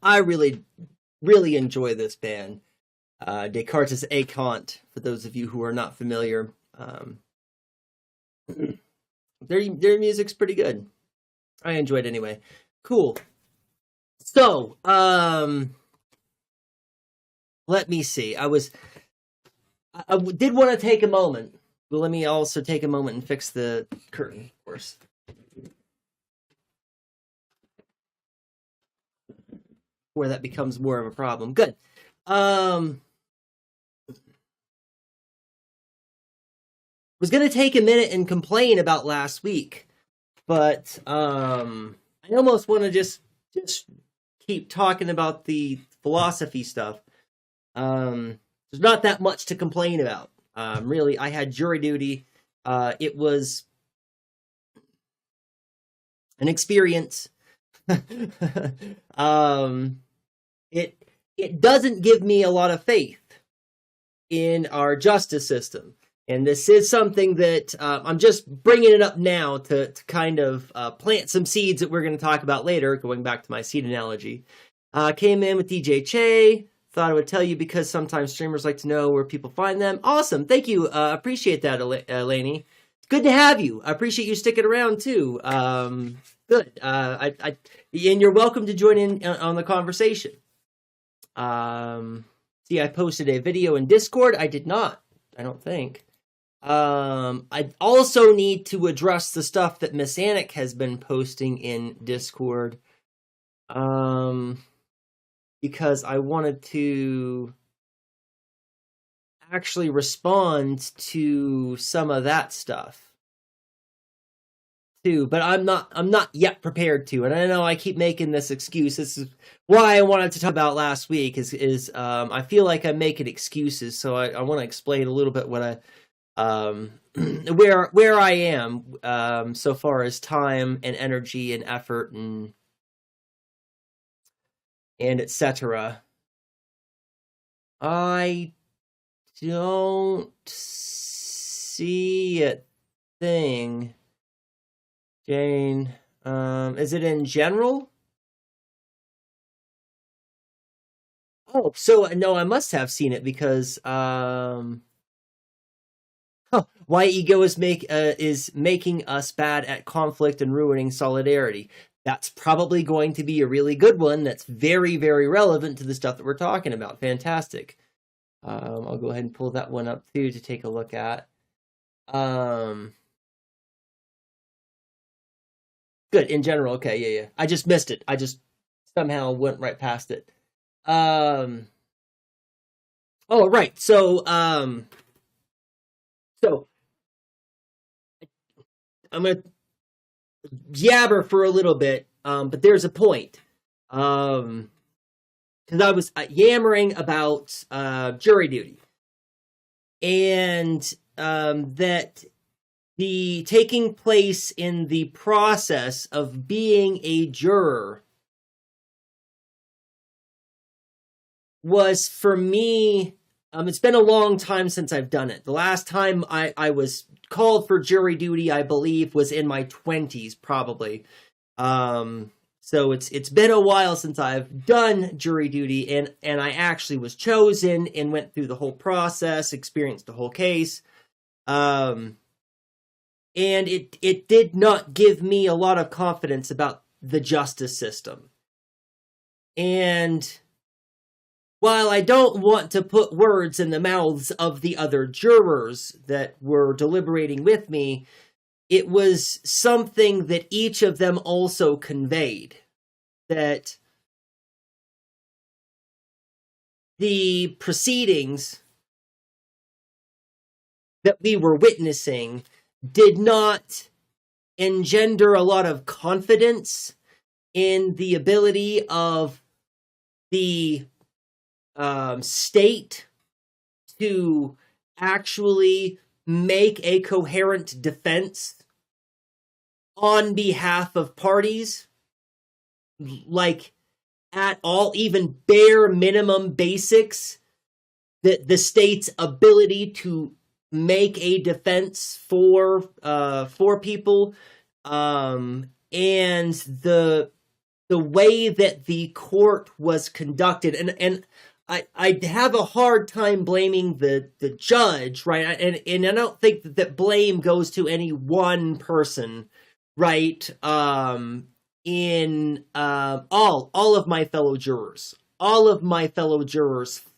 I really, really enjoy this band. Descartes' Écante, for those of you who are not familiar. Their music's pretty good. I enjoy it anyway. Cool. So, let me see. I did want to take a moment. But let me also take a moment and fix the curtain, of course. Where that becomes more of a problem. Good. Was going to take a minute and complain about last week, but I almost want to just keep talking about the philosophy stuff. There's not that much to complain about. Really, I had jury duty. It was an experience. It doesn't give me a lot of faith in our justice system. And this is something that I'm just bringing it up now to kind of plant some seeds that we're going to talk about later, going back to my seed analogy. Came in with DJ Che. Thought I would tell you because sometimes streamers like to know where people find them. Awesome. Thank you. Appreciate that, Elaney. It's good to have you. I appreciate you sticking around, too. Good. And you're welcome to join in on the conversation. See, I posted a video in Discord. I did not. I don't think. I also need to address the stuff that Miss Anik has been posting in Discord. Because I wanted to actually respond to some of that stuff too, but I'm not yet prepared to. And I know I keep making this excuse. This is why I wanted to talk about last week is I feel like I'm making excuses, so I want to explain a little bit what where I am so far as time and energy and effort and etc. I don't see a thing. Jane, is it in general? Oh, so no, I must have seen it because why ego is making us bad at conflict and ruining solidarity. That's probably going to be a really good one. That's very, very relevant to the stuff that we're talking about. Fantastic. I'll go ahead and pull that one up too to take a look at. Good, in general. Okay, yeah. I just missed it. I just somehow went right past it. Oh, right. So I'm going to jabber for a little bit, but there's a point. Because I was yammering about jury duty. And that the taking place in the process of being a juror was, for me, it's been a long time since I've done it. The last time I was called for jury duty, I believe, was in my 20s, probably. So it's been a while since I've done jury duty, and I actually was chosen and went through the whole process, experienced the whole case. And it did not give me a lot of confidence about the justice system. And while I don't want to put words in the mouths of the other jurors that were deliberating with me, it was something that each of them also conveyed. That the proceedings that we were witnessing did not engender a lot of confidence in the ability of the state to actually make a coherent defense on behalf of parties, like at all, even bare minimum basics, that the state's ability to make a defense for people, and the the way that the court was conducted, and I have a hard time blaming the judge, right? And I don't think that blame goes to any one person, right? In all of my fellow jurors,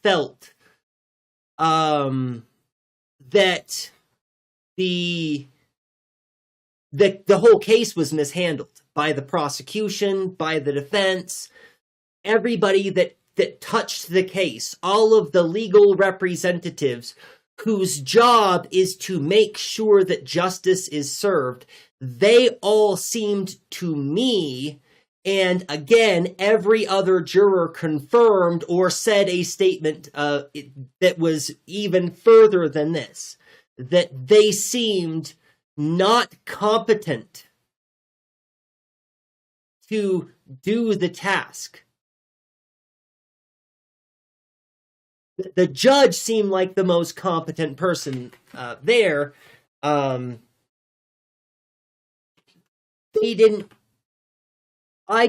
felt that the whole case was mishandled by the prosecution, by the defense, everybody that touched the case, all of the legal representatives whose job is to make sure that justice is served. They all seemed to me, and again, every other juror confirmed or said a statement that was even further than this, that they seemed not competent to do the task. The judge seemed like the most competent person there. I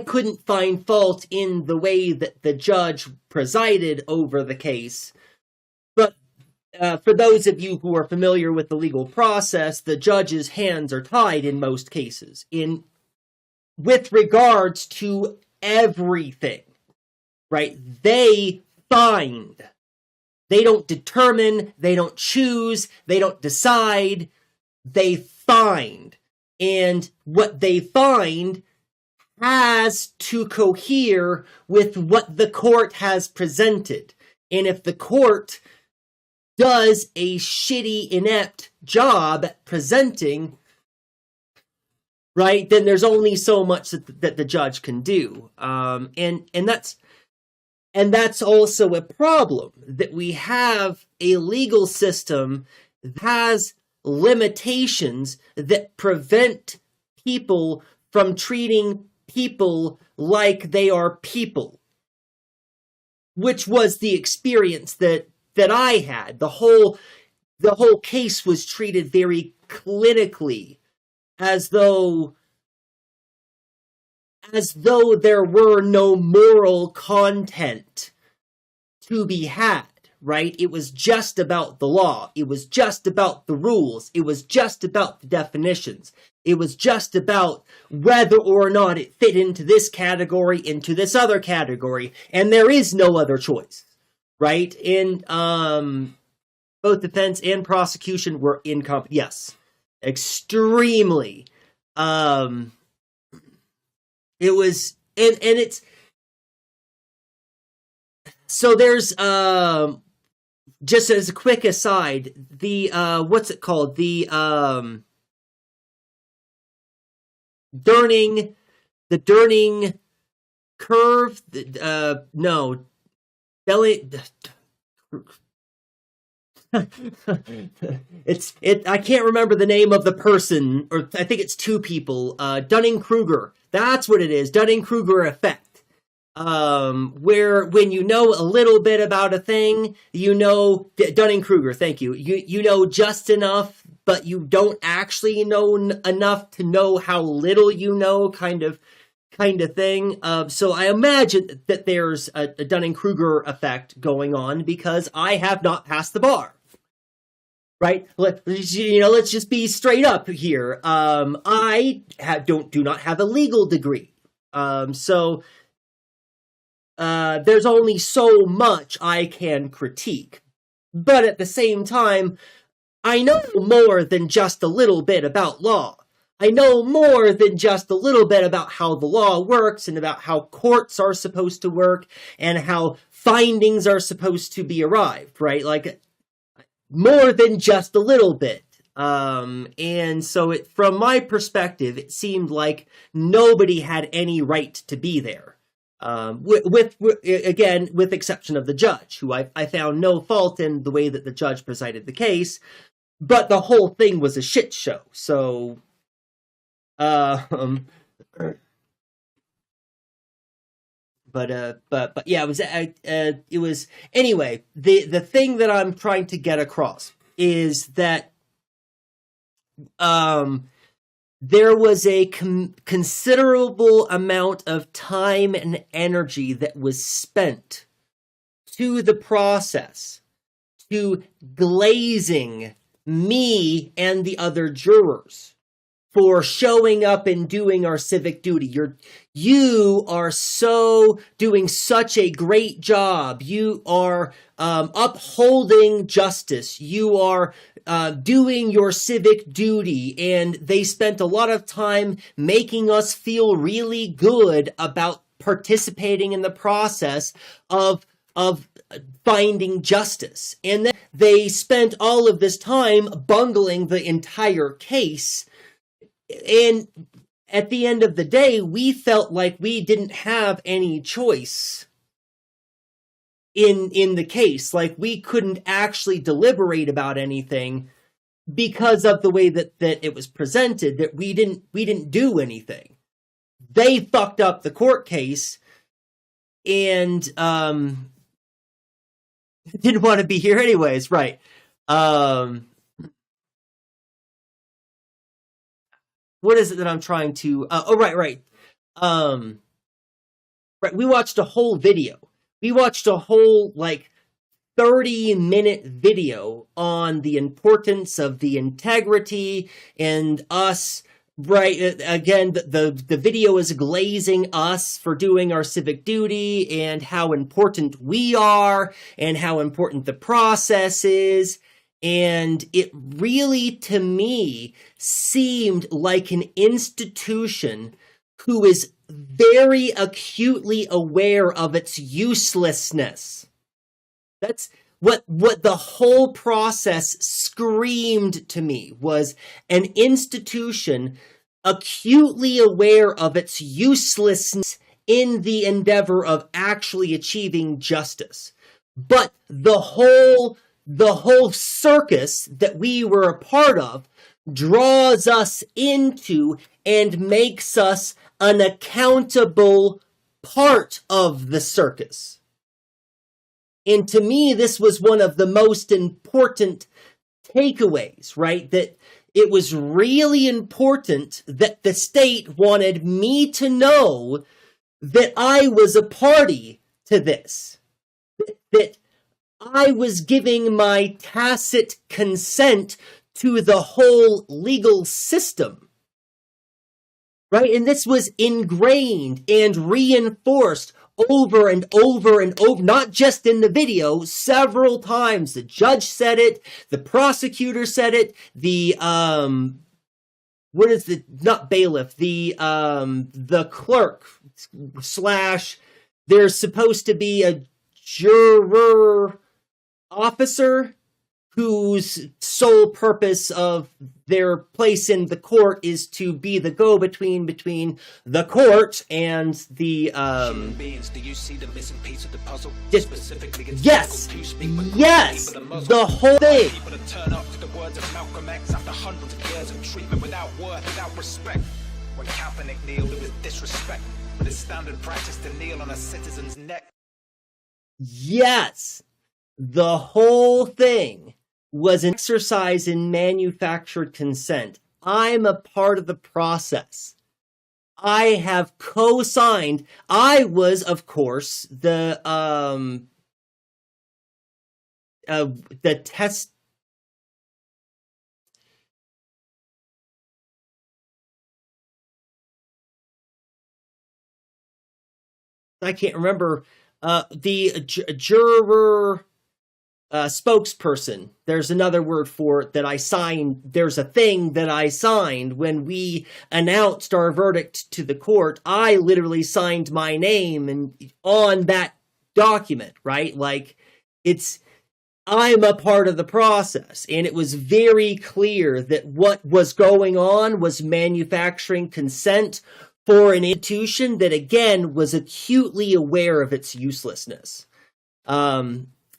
couldn't find fault in the way that the judge presided over the case. But for those of you who are familiar with the legal process, the judge's hands are tied in most cases with regards to everything, right? They find. They don't determine, they don't choose, they don't decide, they find. And what they find has to cohere with what the court has presented. And if the court does a shitty, inept job at presenting, right, then there's only so much that the judge can do. And that's also a problem, that we have a legal system that has limitations that prevent people from treating people like they are people, which was the experience that I had. The whole case was treated very clinically, as though there were no moral content to be had, right? It was just about the law. It was just about the rules. It was just about the definitions. It was just about whether or not it fit into this category, into this other category, and there is no other choice, right? And both defense and prosecution were incompetent. Yes, extremely. It was, and it's, so there's, just as a quick aside, the, what's it called? The, Durning curve, no, belly, I can't remember the name of the person, or I think it's two people, Dunning-Kruger. That's what it is, Dunning-Kruger effect. Where when you know a little bit about a thing, you know, Dunning-Kruger, thank you. You know just enough, but you don't actually know enough to know how little you know, kind of thing. So I imagine that there's a Dunning-Kruger effect going on because I have not passed the bar. Right? Let's just be straight up here. I do not have a legal degree. So there's only so much I can critique. But at the same time, I know more than just a little bit about law. I know more than just a little bit about how the law works and about how courts are supposed to work and how findings are supposed to be arrived, right? Like, more than just a little bit. And so from my perspective, it seemed like nobody had any right to be there. With exception of the judge, who I found no fault in the way that the judge presided the case, but the whole thing was a shit show. So, but yeah, it was anyway. The thing that I'm trying to get across is that there was a considerable amount of time and energy that was spent to the process, to glazing me and the other jurors for showing up and doing our civic duty. You are doing such a great job. You are upholding justice. You are doing your civic duty. And they spent a lot of time making us feel really good about participating in the process of finding justice. And then they spent all of this time bungling the entire case. And at the end of the day, we felt like we didn't have any choice in the case. Like, we couldn't actually deliberate about anything because of the way that it was presented, that we didn't do anything. They fucked up the court case and didn't want to be here anyways, right? What is it that I'm trying to... right. Right, we watched a whole video. We watched a whole, 30-minute video on the importance of the integrity and us... Right, again, the video is glazing us for doing our civic duty and how important we are and how important the process is. And it really, to me, seemed like an institution who is very acutely aware of its uselessness. That's what the whole process screamed to me, was an institution acutely aware of its uselessness in the endeavor of actually achieving justice. But the whole circus that we were a part of draws us into and makes us an accountable part of the circus. And to me, this was one of the most important takeaways, right? That it was really important that the state wanted me to know that I was a party to this. That I was giving my tacit consent to the whole legal system. Right? And this was ingrained and reinforced over and over and over, not just in the video, several times. The judge said it, the prosecutor said it, not bailiff, the clerk / there's supposed to be a juror officer whose sole purpose of their place in the court is to be the go-between between the court and the Do you see the missing piece of the puzzle? Yes, the whole thing. People to turn up to the words of Malcolm X after hundreds of years of treatment without worth, without respect. When Kaepernick kneeled, it was disrespect. But it's standard practice to kneel on a citizen's neck. Yes, the whole thing was an exercise in manufactured consent. I'm a part of the process. I have co-signed. I was, of course, the test. I can't remember the juror. Spokesperson. There's another word for it that I signed. There's a thing that I signed when we announced our verdict to the court. I literally signed my name and on that document, right? Like, I'm a part of the process. And it was very clear that what was going on was manufacturing consent for an institution that, again, was acutely aware of its uselessness.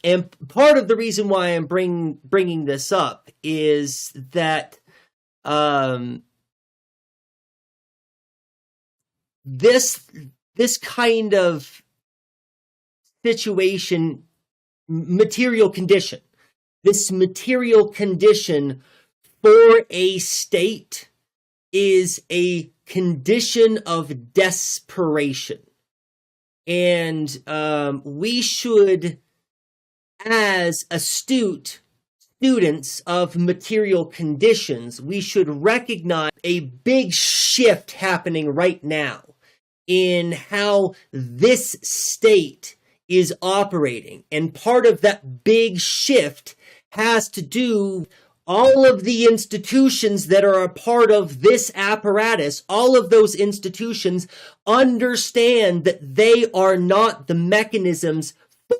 And part of the reason why I'm bringing this up is that this kind of situation, material condition for a state is a condition of desperation. And we should, as astute students of material conditions, we should recognize a big shift happening right now in how this state is operating. And part of that big shift has to do all of the institutions that are a part of this apparatus. All of those institutions understand that they are not the mechanisms for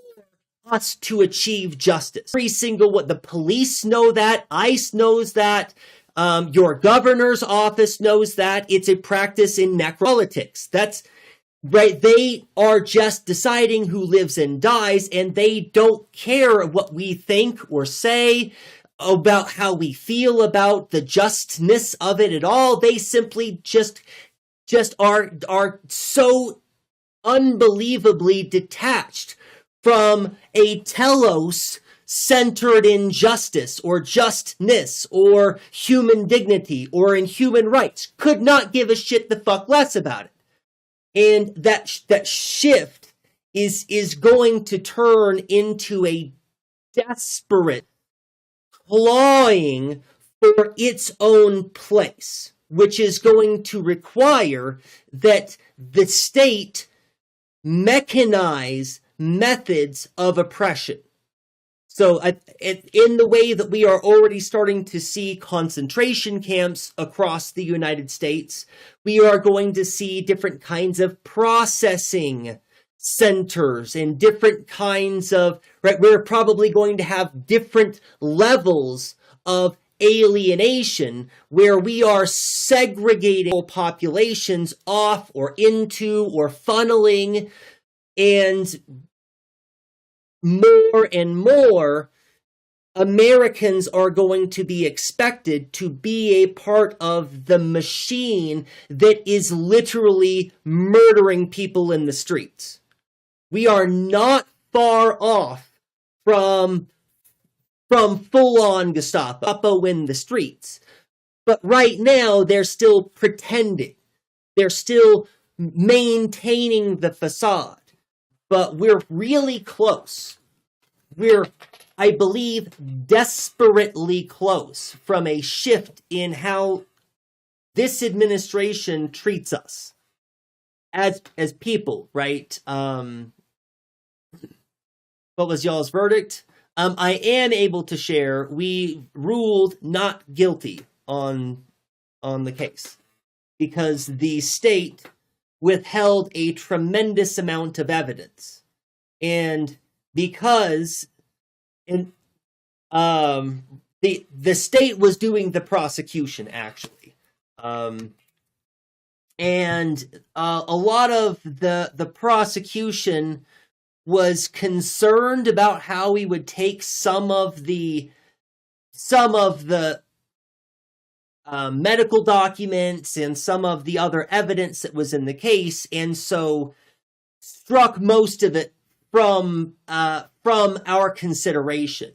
us to achieve justice. Every single one, the police know that, ICE knows that, your governor's office knows that. It's a practice in necropolitics. That's right. They are just deciding who lives and dies, and they don't care what we think or say about how we feel about the justness of it at all. They simply just are so unbelievably detached from a telos centered in justice or justness or human dignity or in human rights. Could not give a shit the fuck less about it. And that shift is going to turn into a desperate clawing for its own place, which is going to require that the state mechanize methods of oppression. So in the way that we are already starting to see concentration camps across the United States, we are going to see different kinds of processing centers and different kinds of, right, we're probably going to have different levels of alienation where we are segregating populations off or into or funneling, and more Americans are going to be expected to be a part of the machine that is literally murdering people in the streets. We are not far off from full-on Gestapo in the streets. But right now, they're still pretending. They're still maintaining the facade. But we're really close. We're, I believe, desperately close from a shift in how this administration treats us as people, right? What was y'all's verdict? I am able to share. We ruled not guilty on the case because the state withheld a tremendous amount of evidence, and because the state was doing the prosecution actually, and a lot of the prosecution was concerned about how we would take some of the medical documents and some of the other evidence that was in the case, and so struck most of it from our consideration,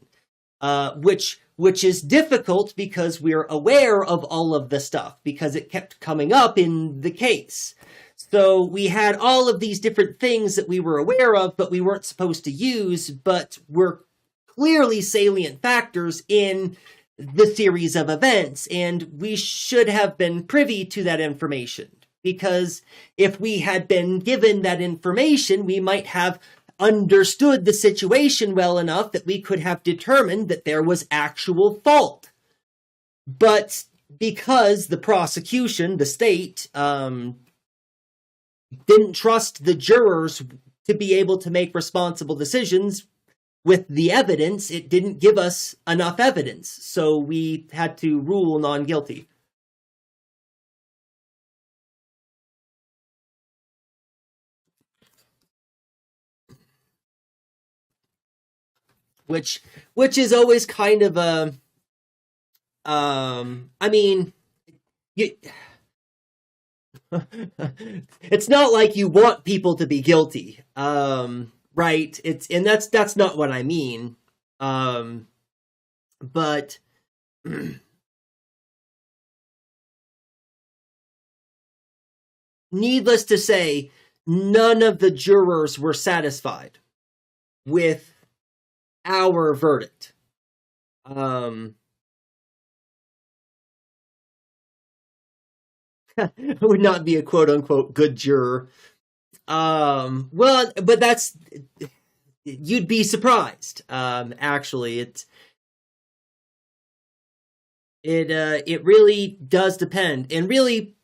which is difficult because we're aware of all of the stuff because it kept coming up in the case. So we had all of these different things that we were aware of, but we weren't supposed to use, but were clearly salient factors in the series of events, and we should have been privy to that information, because if we had been given that information, we might have understood the situation well enough that we could have determined that there was actual fault. But because the prosecution, the state, didn't trust the jurors to be able to make responsible decisions with the evidence, it didn't give us enough evidence, so we had to rule non-guilty. Which is always kind of a, I mean, it's not like you want people to be guilty, right? And that's not what I mean. But needless to say, none of the jurors were satisfied with our verdict. Would not be a quote unquote good juror. Well, but that's, you'd be surprised. Actually, it really does depend. And really,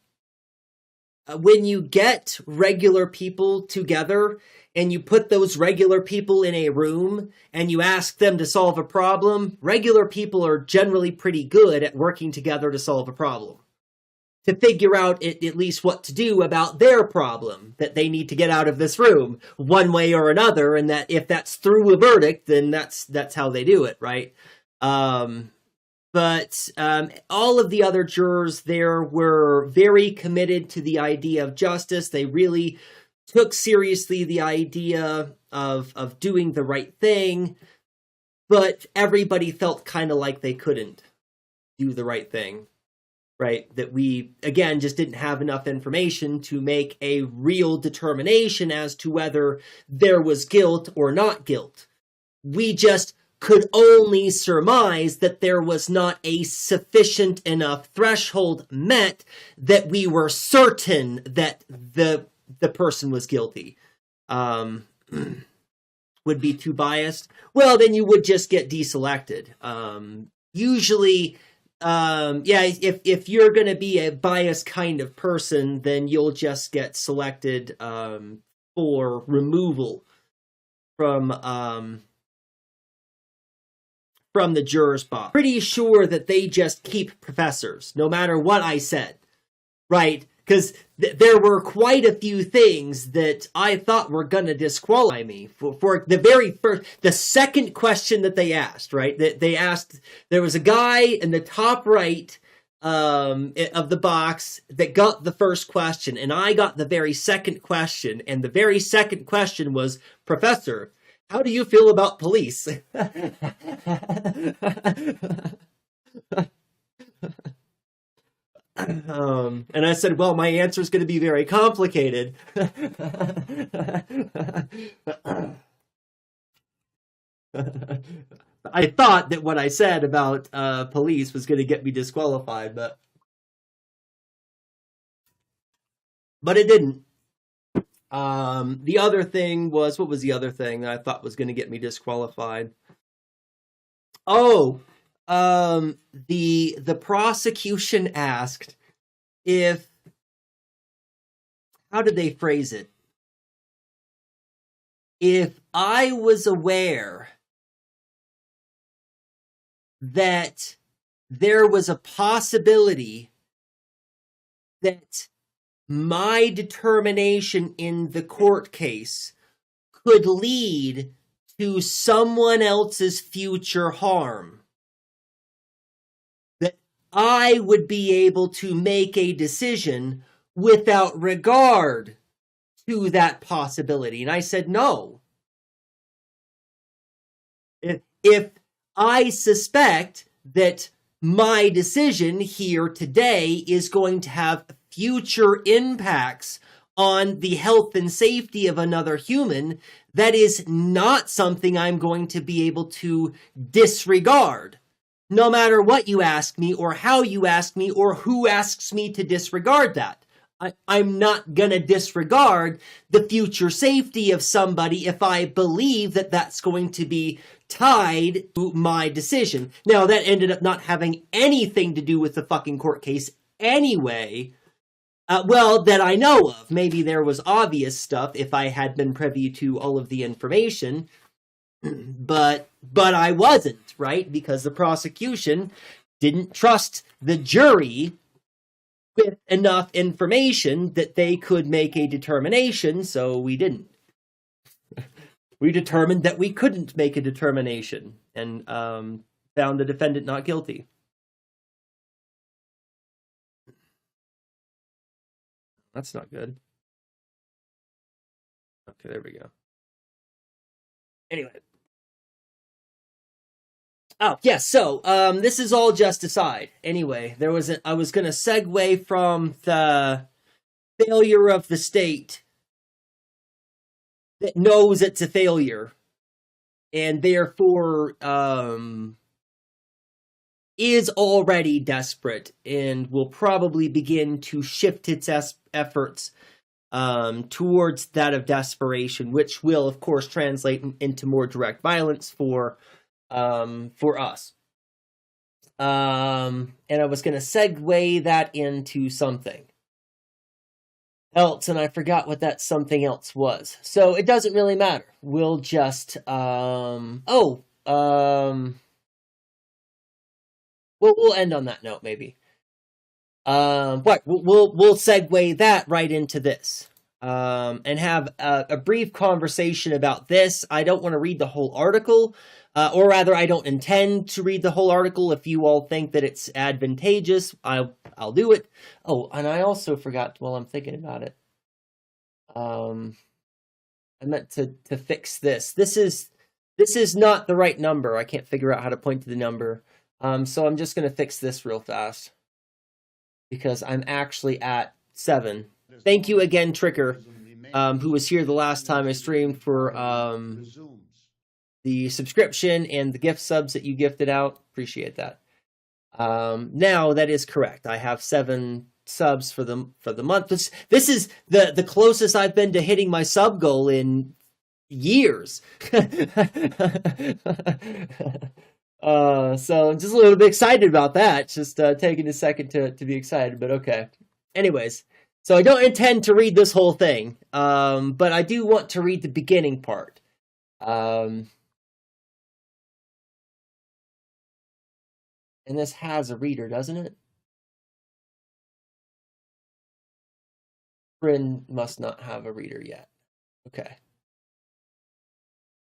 when you get regular people together and you put those regular people in a room and you ask them to solve a problem, regular people are generally pretty good at working together to solve a problem, to figure out at least what to do about their problem that they need to get out of this room one way or another. And that if that's through a verdict, then that's how they do it, right? But all of the other jurors there were very committed to the idea of justice. They really took seriously the idea of doing the right thing, but everybody felt kind of like they couldn't do the right thing, right? That we, again, just didn't have enough information to make a real determination as to whether there was guilt or not guilt. We just could only surmise that there was not a sufficient enough threshold met that we were certain that the person was guilty. Would be too biased? Well, then you would just get deselected. Usually, if you're going to be a biased kind of person, then you'll just get selected for removal from the jurors' box. Pretty sure that they just keep professors, no matter what I said, right? Because there were quite a few things that I thought were going to disqualify me for the very first, the second question that they asked, right? They asked, there was a guy in the top right of the box that got the first question, and I got the very second question, and the very second question was, Professor, how do you feel about police? And I said, well, my answer is going to be very complicated. I thought that what I said about police was going to get me disqualified, but it didn't. The other thing was, what was the other thing that I thought was going to get me disqualified? Oh, the prosecution asked if, how did they phrase it? If I was aware that there was a possibility that my determination in the court case could lead to someone else's future harm, that I would be able to make a decision without regard to that possibility. And I said, no. If I suspect that my decision here today is going to have future impacts on the health and safety of another human, that is not something I'm going to be able to disregard, no matter what you ask me or how you ask me or who asks me to disregard that. I'm not going to disregard the future safety of somebody if I believe that that's going to be tied to my decision. Now, that ended up not having anything to do with the fucking court case anyway. Well, that I know of. Maybe there was obvious stuff if I had been privy to all of the information, but I wasn't, right? Because the prosecution didn't trust the jury with enough information that they could make a determination, so we didn't. We determined that we couldn't make a determination and found the defendant not guilty. That's not good. Okay, there we go. Anyway. Oh, yes, so, this is all just aside. Anyway, I was going to segue from the failure of the state that knows it's a failure and therefore is already desperate and will probably begin to shift its efforts towards that of desperation, which will, of course, translate into more direct violence for us. And I was going to segue that into something else, and I forgot what that something else was. So it doesn't really matter. We'll just we'll end on that note, maybe. But we'll segue that right into this, and have a brief conversation about this. I don't want to read the whole article, or rather, I don't intend to read the whole article. If you all think that it's advantageous, I'll do it. Oh, and I also forgot while I'm thinking about it. I meant to fix this. This is not the right number. I can't figure out how to point to the number. So I'm just going to fix this real fast, because I'm actually at 7. Thank you again, Tricker, who was here the last time I streamed, for the subscription and the gift subs that you gifted out. Appreciate that. Now that is correct. I have 7 subs for the month. This is the closest I've been to hitting my sub goal in years. So I'm just a little bit excited about that. Just taking a second to be excited, but okay. Anyways, so I don't intend to read this whole thing, but I do want to read the beginning part. And this has a reader, doesn't it? Bryn must not have a reader yet. Okay.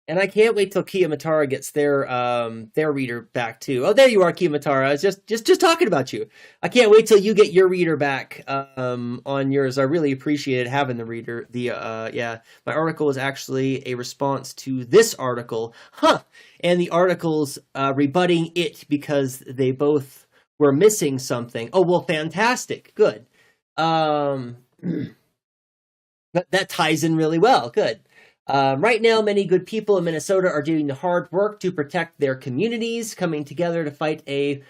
And I can't wait till Kiyomatara gets their reader back too. Oh, there you are, Kiyomatara. I was just talking about you. I can't wait till you get your reader back on yours. I really appreciated having the reader. Yeah, my article was actually a response to this article. And the article's rebutting it because they both were missing something. Oh, well, fantastic. Good. That ties in really well. Good. Right now, many good people in Minnesota are doing the hard work to protect their communities, coming together to fight a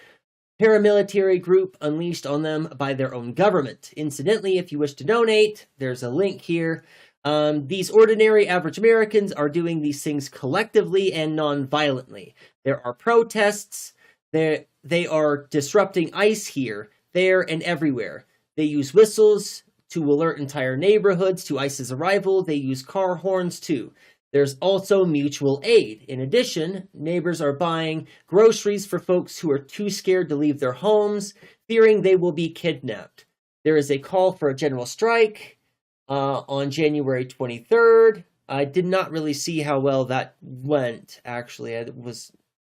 paramilitary group unleashed on them by their own government. Incidentally, if you wish to donate, there's a link here. These ordinary average Americans are doing these things collectively and non-violently. There are protests. They are disrupting ICE here, there, and everywhere. They use whistles to alert entire neighborhoods to ICE's arrival. They use car horns too. There's also mutual aid. In addition, neighbors are buying groceries for folks who are too scared to leave their homes, fearing they will be kidnapped. There is a call for a general strike on January 23rd. I did not really see how well that went, actually. I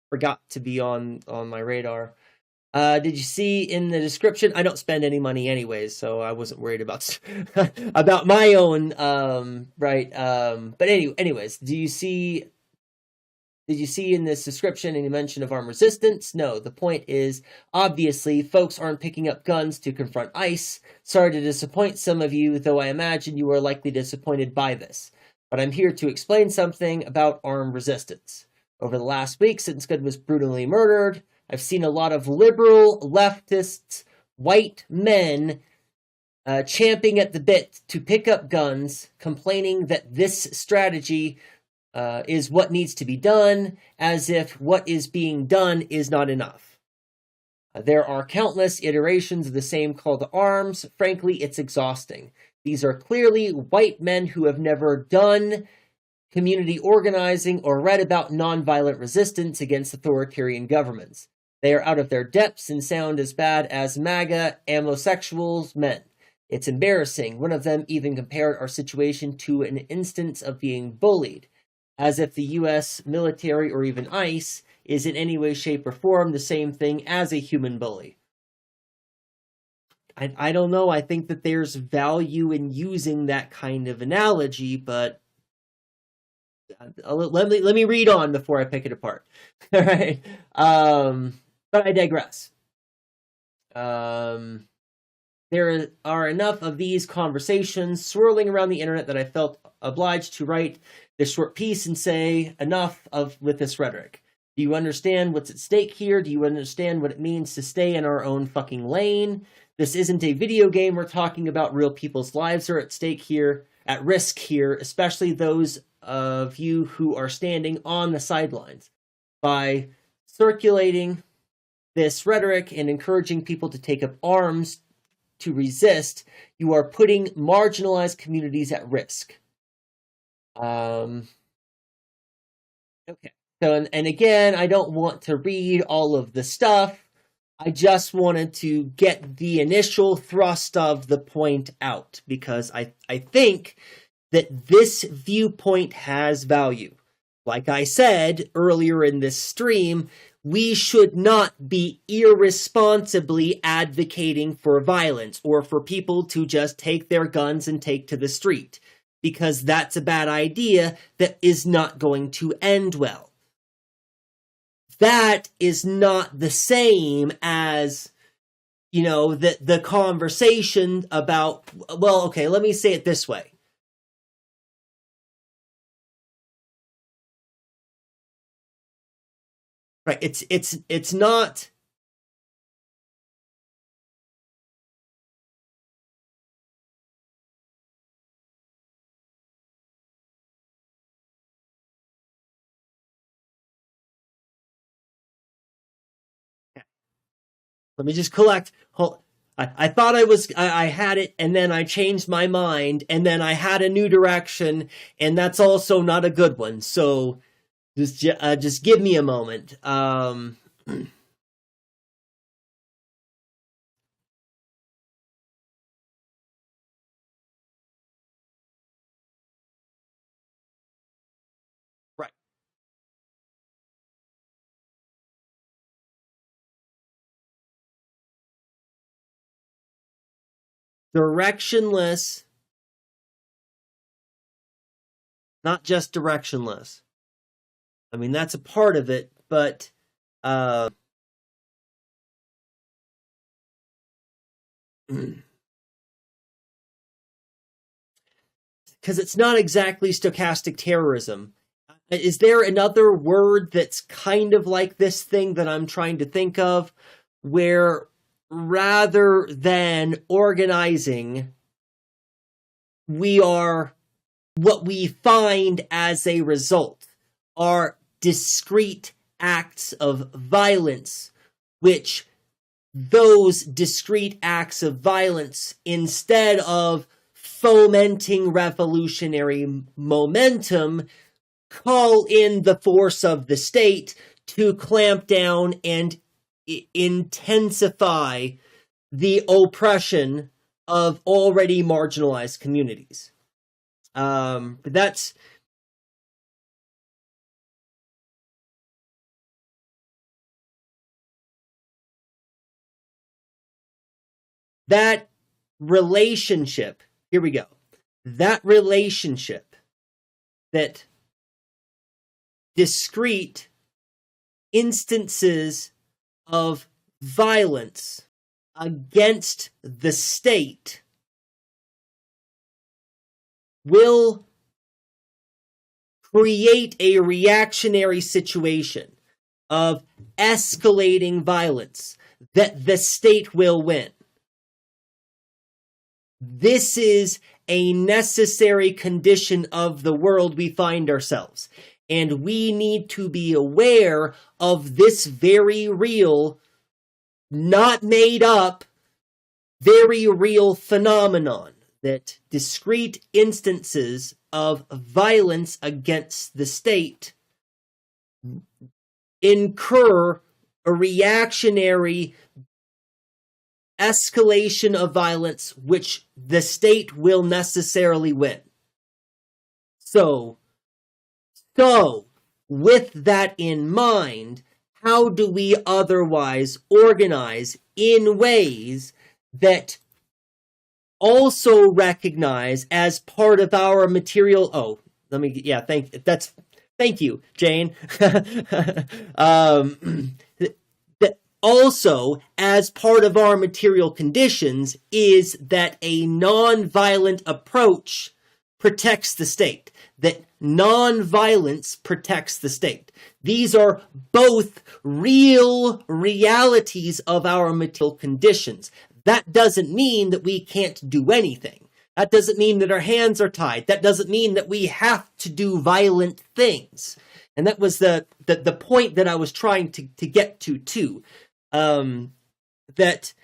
forgot to be on my radar. Did you see in the description? I don't spend any money anyways, so I wasn't worried about about my own right. But anyways, did you see in this description any mention of armed resistance? No. The point is, obviously, folks aren't picking up guns to confront ICE. Sorry to disappoint some of you, though I imagine you are likely disappointed by this. But I'm here to explain something about armed resistance. Over the last week, since Good was brutally murdered, I've seen a lot of liberal, leftists, white men champing at the bit to pick up guns, complaining that this strategy is what needs to be done, as if what is being done is not enough. There are countless iterations of the same call to arms. Frankly, it's exhausting. These are clearly white men who have never done community organizing or read about nonviolent resistance against authoritarian governments. They are out of their depths and sound as bad as MAGA homosexuals men. It's embarrassing. One of them even compared our situation to an instance of being bullied, as if the U.S. military or even ICE is in any way, shape, or form the same thing as a human bully. I don't know. I think that there's value in using that kind of analogy, but let me read on before I pick it apart. All right. But I digress. there are enough of these conversations swirling around the internet that I felt obliged to write this short piece and say enough with this rhetoric. Do you understand what's at stake here? Do you understand what it means to stay in our own fucking lane? This isn't a video game. We're talking about real people's lives are at stake here, at risk here, especially those of you who are standing on the sidelines. By circulating this rhetoric and encouraging people to take up arms to resist, you are putting marginalized communities at risk. Okay. So, and again, I don't want to read all of the stuff. I just wanted to get the initial thrust of the point out because I think that this viewpoint has value. Like I said earlier in this stream, we should not be irresponsibly advocating for violence or for people to just take their guns and take to the street, because that's a bad idea that is not going to end well. That is not the same as, you know, the conversation about, well, okay, let me say it this way. Right, it's not. Let me just collect. I thought I had it, and then I changed my mind, and then I had a new direction, and that's also not a good one. So just give me a moment. Right. Directionless, not just directionless. I mean, that's a part of it, but because it's not exactly stochastic terrorism. Is there another word that's kind of like this thing that I'm trying to think of, where rather than organizing, what we find as a result are discrete acts of violence, which those discrete acts of violence, instead of fomenting revolutionary momentum, call in the force of the state to clamp down and intensify the oppression of already marginalized communities. But that's that relationship. Here we go. That relationship, that discrete instances of violence against the state will create a reactionary situation of escalating violence that the state will win. This is a necessary condition of the world we find ourselves. And we need to be aware of this very real, not made up, very real phenomenon, that discrete instances of violence against the state incur a reactionary escalation of violence which the state will necessarily win. So, with that in mind, how do we otherwise organize in ways that also recognize as part of our material? Thank you, Jane. also, as part of our material conditions, is that a nonviolent approach protects the state, that nonviolence protects the state. These are both real realities of our material conditions. That doesn't mean that we can't do anything. That doesn't mean that our hands are tied. That doesn't mean that we have to do violent things. And that was the point that I was trying to get to too. That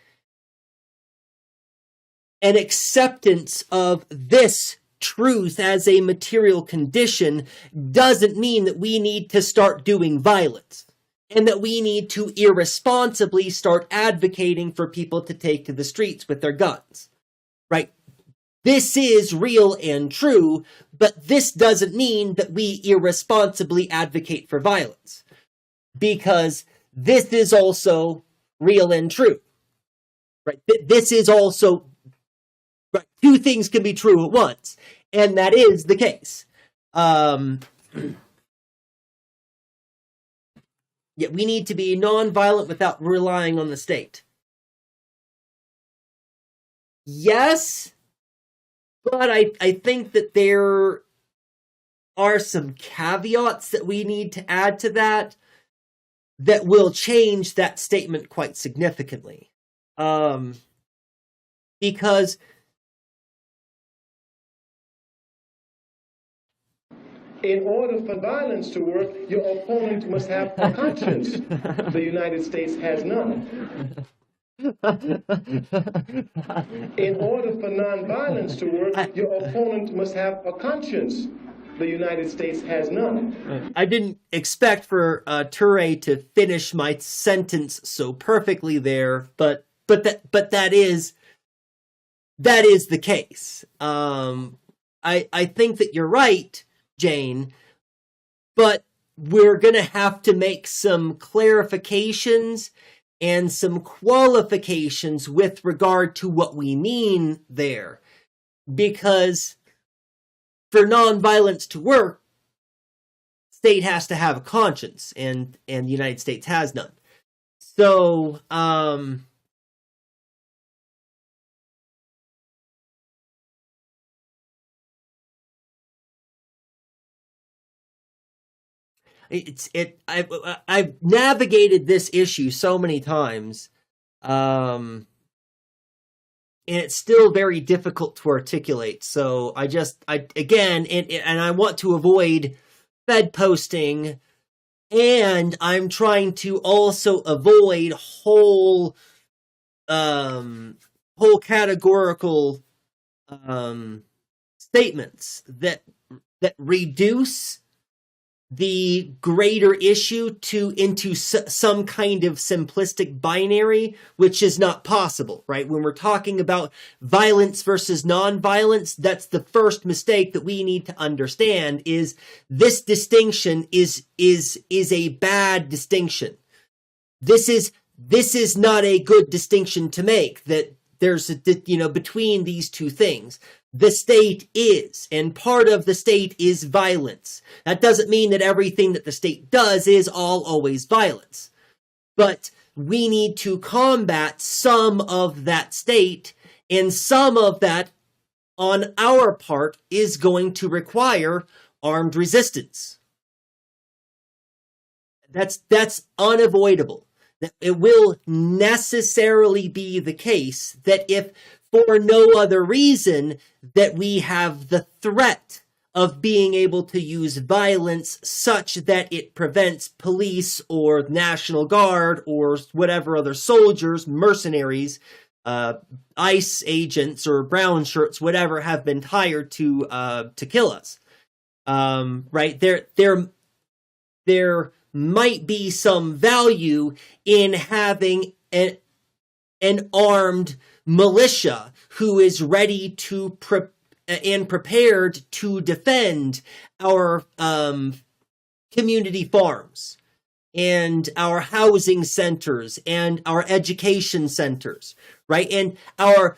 an acceptance of this truth as a material condition doesn't mean that we need to start doing violence and that we need to irresponsibly start advocating for people to take to the streets with their guns, right? This is real and true, but this doesn't mean that we irresponsibly advocate for violence, because this is also real and true, right? This is also, right? Two things can be true at once, and that is the case. Yet we need to be nonviolent without relying on the state. Yes, but I think that there are some caveats that we need to add to that will change that statement quite significantly. Because in order for violence to work, your opponent must have a conscience. The United States has none. In order for nonviolence to work, your opponent must have a conscience. The United States has none. I didn't expect for Toure to finish my sentence so perfectly there, but that is the case. I think that you're right, Jane, but we're going to have to make some clarifications and some qualifications with regard to what we mean there. Because for nonviolence to work, state has to have a conscience, and the United States has none. So, I've navigated this issue so many times, and it's still very difficult to articulate. So I want to avoid Fed posting, and I'm trying to also avoid whole categorical statements that reduce the greater issue into some kind of simplistic binary, which is not possible, right? When we're talking about violence versus nonviolence, that's the first mistake that we need to understand, is this distinction is a bad distinction. This is not a good distinction to make, that there's between these two things. The state is, and part of the state is violence. That doesn't mean that everything that the state does is always violence. But we need to combat some of that state, and some of that on our part is going to require armed resistance. That's unavoidable. It will necessarily be the case that if for no other reason that we have the threat of being able to use violence such that it prevents police or National Guard or whatever other soldiers, mercenaries, ICE agents or brown shirts, whatever, have been hired to kill us. Right? There might be some value in having an armed militia who is ready to and prepared to defend our community farms and our housing centers and our education centers, right? And our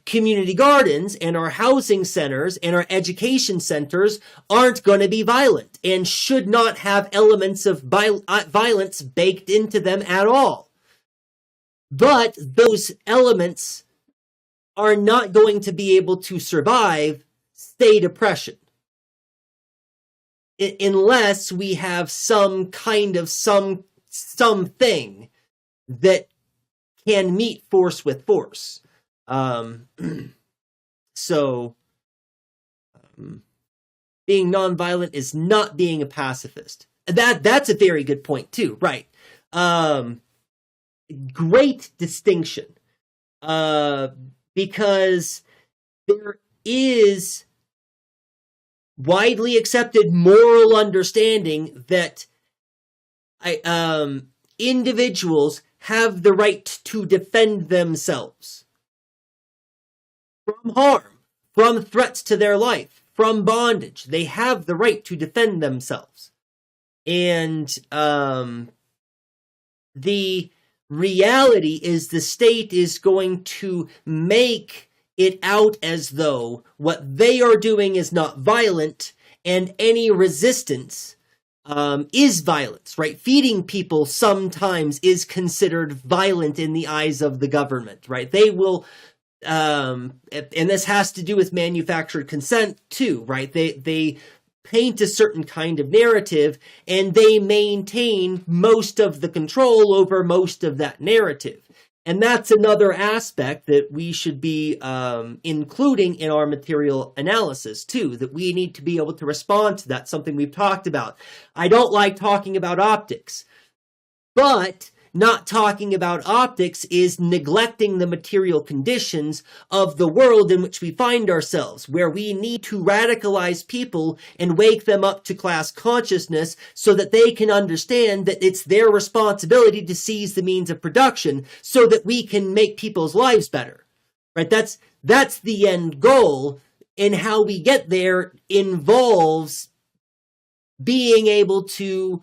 community gardens and our housing centers and our education centers aren't going to be violent and should not have elements of violence baked into them at all. But those elements are not going to be able to survive state oppression unless we have some kind of something that can meet force with force. So being nonviolent is not being a pacifist. That's a very good point too, right? Great distinction, because there is widely accepted moral understanding that individuals have the right to defend themselves from harm, from threats to their life, from bondage. They have the right to defend themselves. And the reality is the state is going to make it out as though what they are doing is not violent, and any resistance is violence, right? Feeding people sometimes is considered violent in the eyes of the government, right? They will, and this has to do with manufactured consent too, right? They paint a certain kind of narrative, and they maintain most of the control over most of that narrative. And that's another aspect that we should be including in our material analysis too, that we need to be able to respond to that, something we've talked about. I don't like talking about optics, but not talking about optics is neglecting the material conditions of the world in which we find ourselves, where we need to radicalize people and wake them up to class consciousness so that they can understand that it's their responsibility to seize the means of production so that we can make people's lives better, right? That's the end goal, and how we get there involves being able to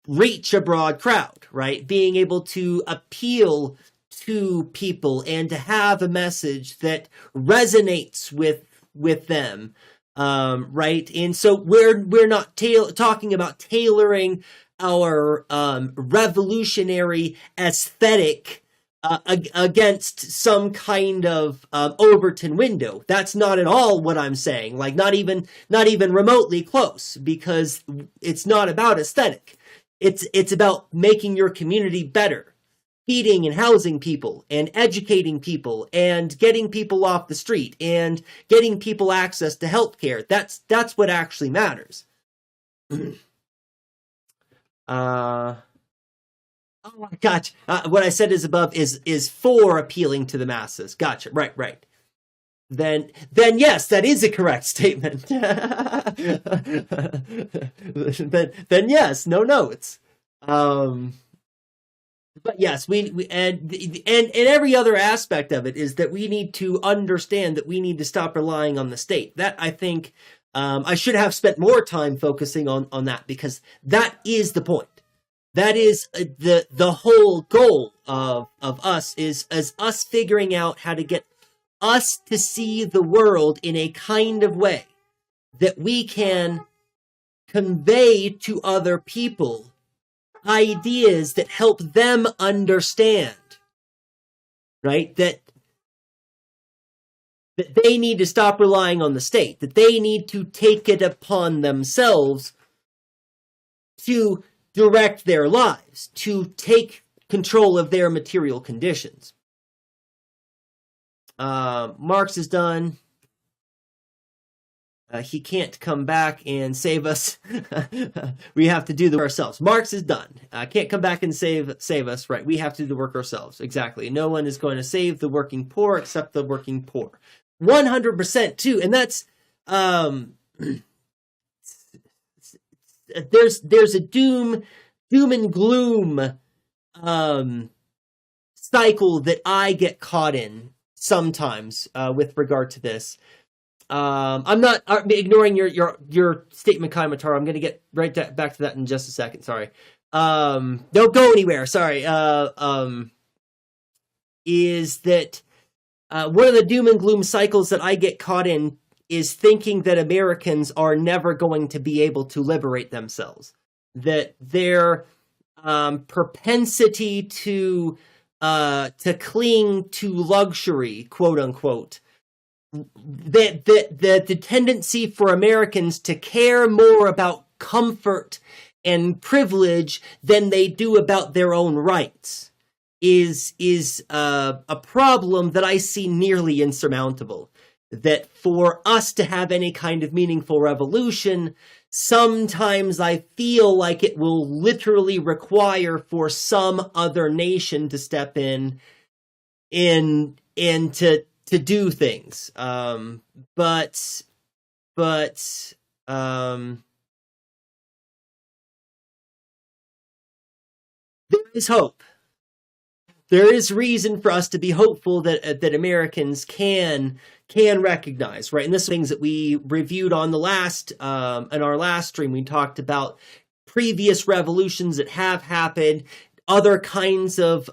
reach a broad crowd, right? Being able to appeal to people and to have a message that resonates with them, right? And so we're not talking about tailoring our revolutionary aesthetic against some kind of Overton window. That's not at all what I'm saying. Like not even remotely close, because it's not about aesthetic. It's about making your community better, feeding and housing people and educating people and getting people off the street and getting people access to healthcare. That's what actually matters. Oh, gotcha. What I said is above is for appealing to the masses. Gotcha. Right. Then yes, that is a correct statement. then yes, no notes. But yes, we and every other aspect of it is that we need to understand that we need to stop relying on the state. That, I think, I should have spent more time focusing on that, because that is the point. That is the whole goal of us is us figuring out how to get us to see the world in a kind of way that we can convey to other people ideas that help them understand, right? That they need to stop relying on the state, that they need to take it upon themselves to direct their lives, to take control of their material conditions. Marx is done. He can't come back and save us. We have to do the work ourselves. Marx is done. Can't come back and save us. Right. We have to do the work ourselves. Exactly. No one is going to save the working poor except the working poor. 100% too. And that's, there's a doom and gloom, cycle that I get caught in sometimes, with regard to this. I'm not ignoring your statement, Kaimataro. I'm going to get right back to that in just a second. Sorry. Don't go anywhere. Sorry. Is that one of the doom and gloom cycles that I get caught in is thinking that Americans are never going to be able to liberate themselves. That their propensity to to cling to luxury, quote unquote. The tendency for Americans to care more about comfort and privilege than they do about their own rights is a problem that I see nearly insurmountable. That for us to have any kind of meaningful revolution, sometimes I feel like it will literally require for some other nation to step in and to do things. But there is hope. There is reason for us to be hopeful that Americans can recognize, right? And this is things that we reviewed on the last in our last stream. We talked about previous revolutions that have happened, other kinds of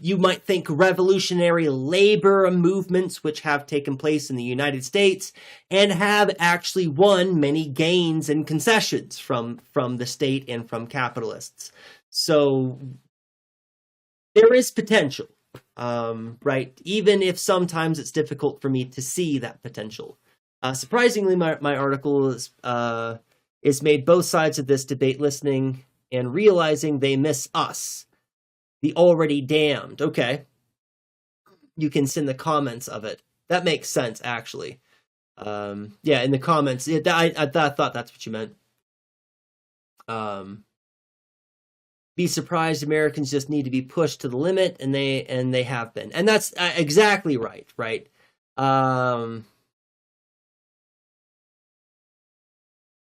you might think revolutionary labor movements which have taken place in the United States and have actually won many gains and concessions from the state and from capitalists. So there is potential, right? Even if sometimes it's difficult for me to see that potential. Surprisingly, my article is made both sides of this debate listening and realizing they miss us, the already damned. Okay. You can send the comments of it. That makes sense, actually. Yeah, in the comments. I thought that's what you meant. Be surprised Americans just need to be pushed to the limit, and they have been. And that's exactly right, right?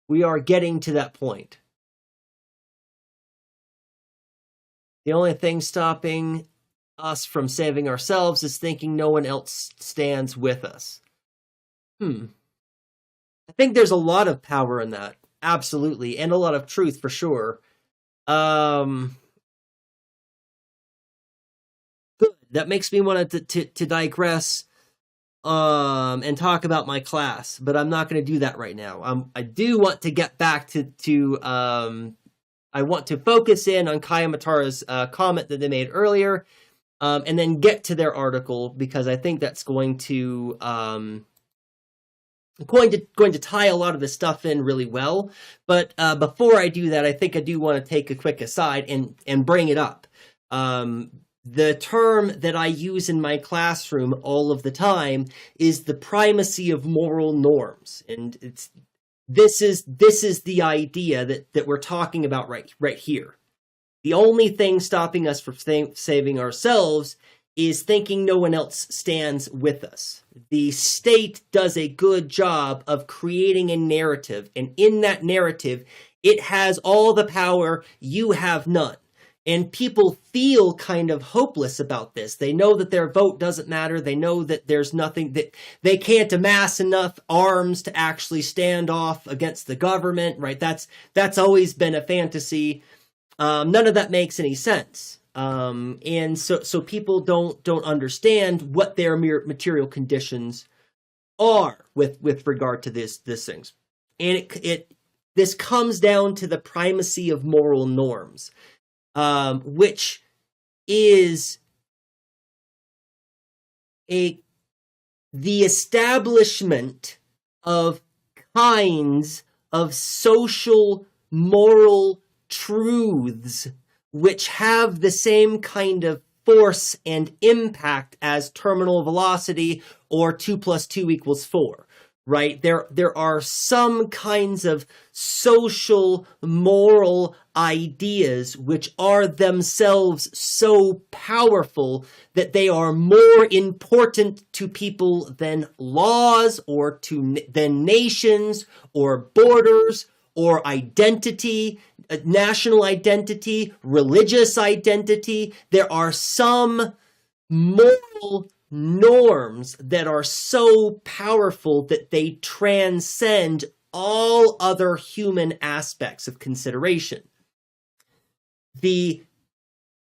We are getting to that point. The only thing stopping us from saving ourselves is thinking no one else stands with us. I think there's a lot of power in that. Absolutely. And a lot of truth for sure. Good. That makes me want to digress and talk about my class, but I'm not going to do that right now. I do want to get back to I want to focus in on Kaya Matara's comment that they made earlier, and then get to their article, because I think that's going to tie a lot of this stuff in really well. But before I do that, I think I do want to take a quick aside and bring it up. The term that I use in my classroom all of the time is the primacy of moral norms, and this is the idea that we're talking about right here. The only thing stopping us from saving ourselves is thinking no one else stands with us. The state does a good job of creating a narrative, and in that narrative, it has all the power, you have none. And people feel kind of hopeless about this. They know that their vote doesn't matter. They know that there's nothing, that they can't amass enough arms to actually stand off against the government, right? That's always been a fantasy. None of that makes any sense. And so people don't understand what their material conditions are with regard to these things. And this comes down to the primacy of moral norms. Which is the establishment of kinds of social moral truths which have the same kind of force and impact as terminal velocity or 2 + 2 = 4. Right? There are some kinds of social moral ideas which are themselves so powerful that they are more important to people than laws or than nations or borders or identity, national identity, religious identity. There are some moral norms that are so powerful that they transcend all other human aspects of consideration. The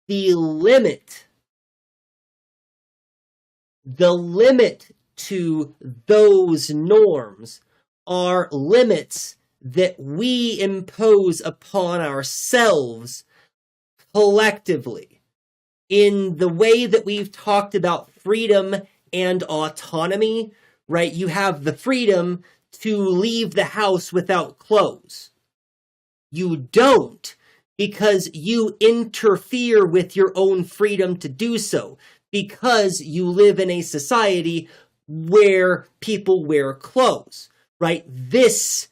limit to those norms are limits that we impose upon ourselves collectively. in the way that we've talked about freedom and autonomy, right? You have the freedom to leave the house without clothes. You don't, because you interfere with your own freedom to do so, because you live in a society where people wear clothes, right? This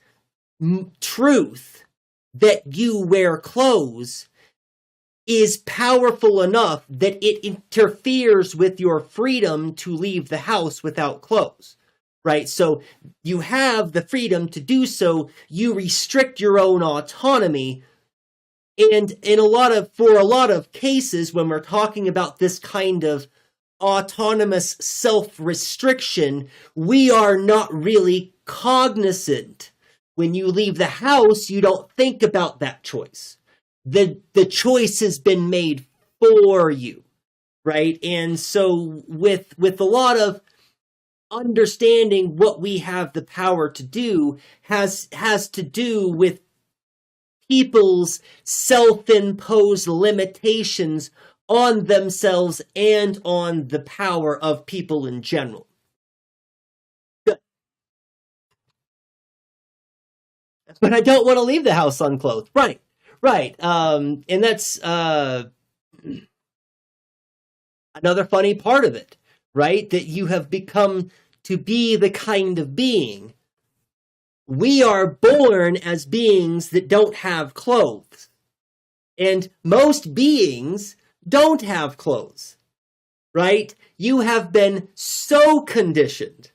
truth that you wear clothes is powerful enough that it interferes with your freedom to leave the house without clothes, right? So you have the freedom to do so, you restrict your own autonomy, and for a lot of cases, when we're talking about this kind of autonomous self-restriction, we are not really cognizant. When you leave the house, you don't think about that choice. The choice has been made for you, right? And so with a lot of understanding what we have the power to do has to do with people's self-imposed limitations on themselves and on the power of people in general. But I don't want to leave the house unclothed. Right. And that's another funny part of it, right? That you have become to be the kind of being. We are born as beings that don't have clothes. And most beings don't have clothes, right? You have been so conditioned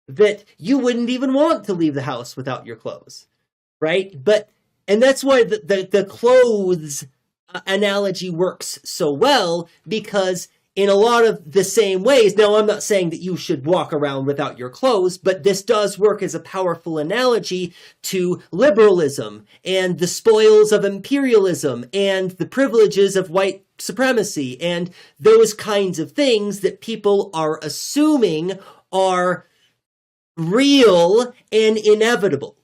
that you wouldn't even want to leave the house without your clothes, right? And that's why the clothes analogy works so well, because in a lot of the same ways, now I'm not saying that you should walk around without your clothes, but this does work as a powerful analogy to liberalism and the spoils of imperialism and the privileges of white supremacy and those kinds of things that people are assuming are real and inevitable.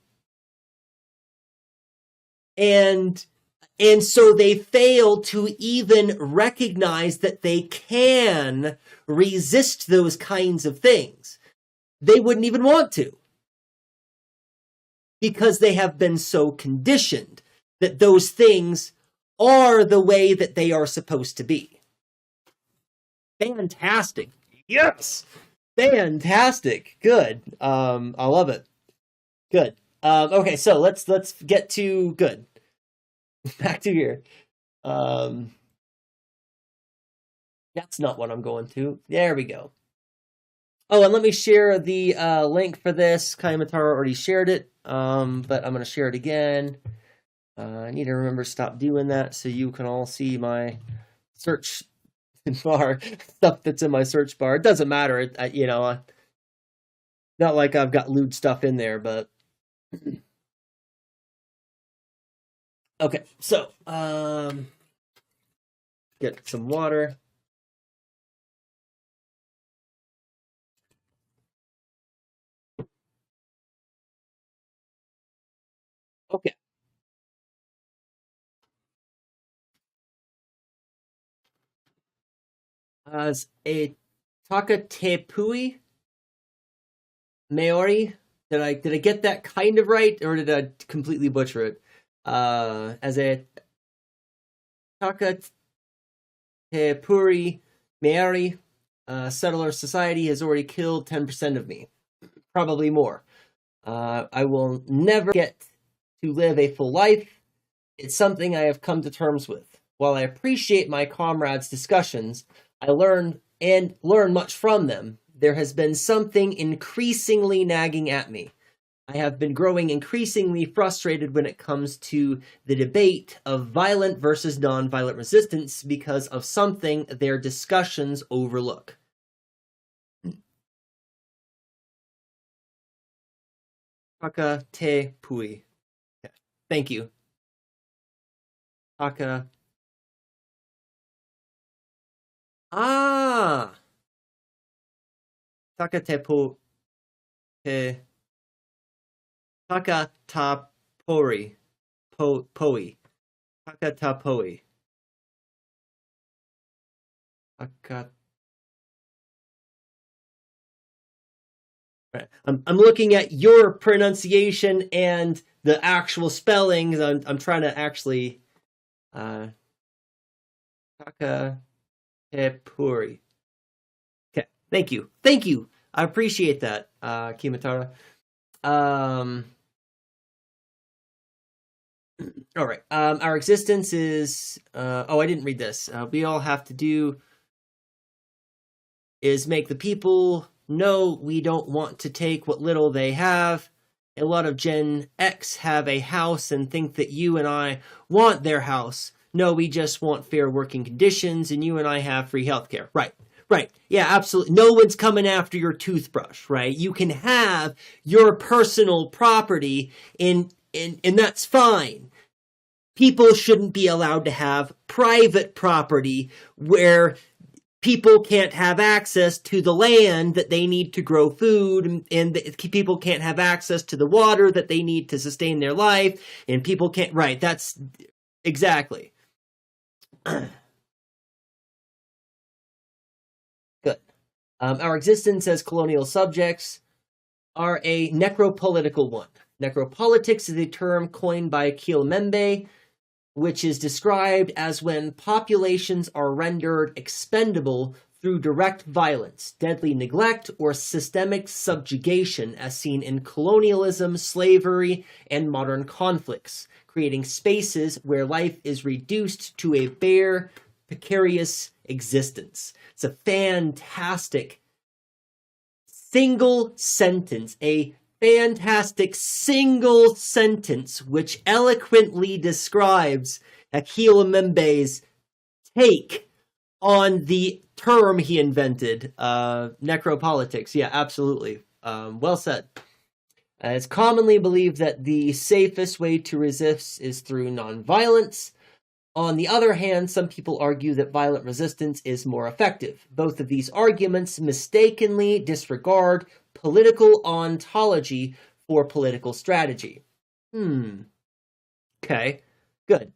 And so they fail to even recognize that they can resist those kinds of things. They wouldn't even want to, because they have been so conditioned that those things are the way that they are supposed to be. Fantastic. Yes. Fantastic. Good. I love it. Good. Okay, so let's get to good. Back to here. That's not what I'm going to. There we go. Oh, and let me share the link for this. Kaimatara already shared it, but I'm going to share it again. I need to remember to stop doing that so you can all see my search bar, stuff that's in my search bar. It doesn't matter, not like I've got lewd stuff in there, but... Okay, so, get some water. Okay. As a Takatepui Maori, did I get that kind of right, or did I completely butcher it? As a Takatepuri Maori, settler society has already killed 10% of me, probably more. I will never get to live a full life. It's something I have come to terms with. While I appreciate my comrades' discussions, I learn much from them. There has been something increasingly nagging at me. I have been growing increasingly frustrated when it comes to the debate of violent versus non-violent resistance because of something their discussions overlook. Taka te pui. Thank you. Taka. Ah! Taka te po. Te. Taka ta pori. Poi. Taka ta poi. Right. I'm looking at your pronunciation and the actual spellings. I'm trying to actually Takapuri. Okay, thank you. I appreciate that, Kimatara. All right. Our existence is. I didn't read this. We all have to do is make the people know we don't want to take what little they have. A lot of Gen X have a house and think that you and I want their house. No, we just want fair working conditions, and you and I have free healthcare. Right. Yeah, absolutely. No one's coming after your toothbrush, right? You can have your personal property, and that's fine. People shouldn't be allowed to have private property where people can't have access to the land that they need to grow food, and people can't have access to the water that they need to sustain their life, and people can't. Right, that's exactly. Good. Our existence as colonial subjects are a necropolitical one. Necropolitics is a term coined by Kielmembe, which is described as when populations are rendered expendable through direct violence, deadly neglect, or systemic subjugation, as seen in colonialism, slavery, and modern conflicts, creating spaces where life is reduced to a bare, precarious existence. It's a fantastic single sentence, which eloquently describes Akilemembe's take on the term he invented, necropolitics. Yeah, absolutely. Well said. It's commonly believed that the safest way to resist is through nonviolence. On the other hand, some people argue that violent resistance is more effective. Both of these arguments mistakenly disregard political ontology for political strategy. Okay, good.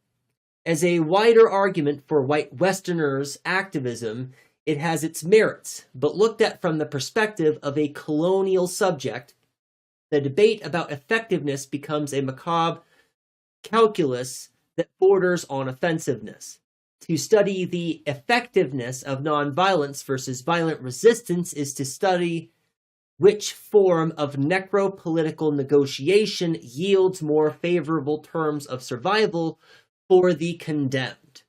As a wider argument for white Westerners' activism, it has its merits, but looked at from the perspective of a colonial subject, the debate about effectiveness becomes a macabre calculus that borders on offensiveness. To study the effectiveness of nonviolence versus violent resistance is to study which form of necropolitical negotiation yields more favorable terms of survival for the condemned.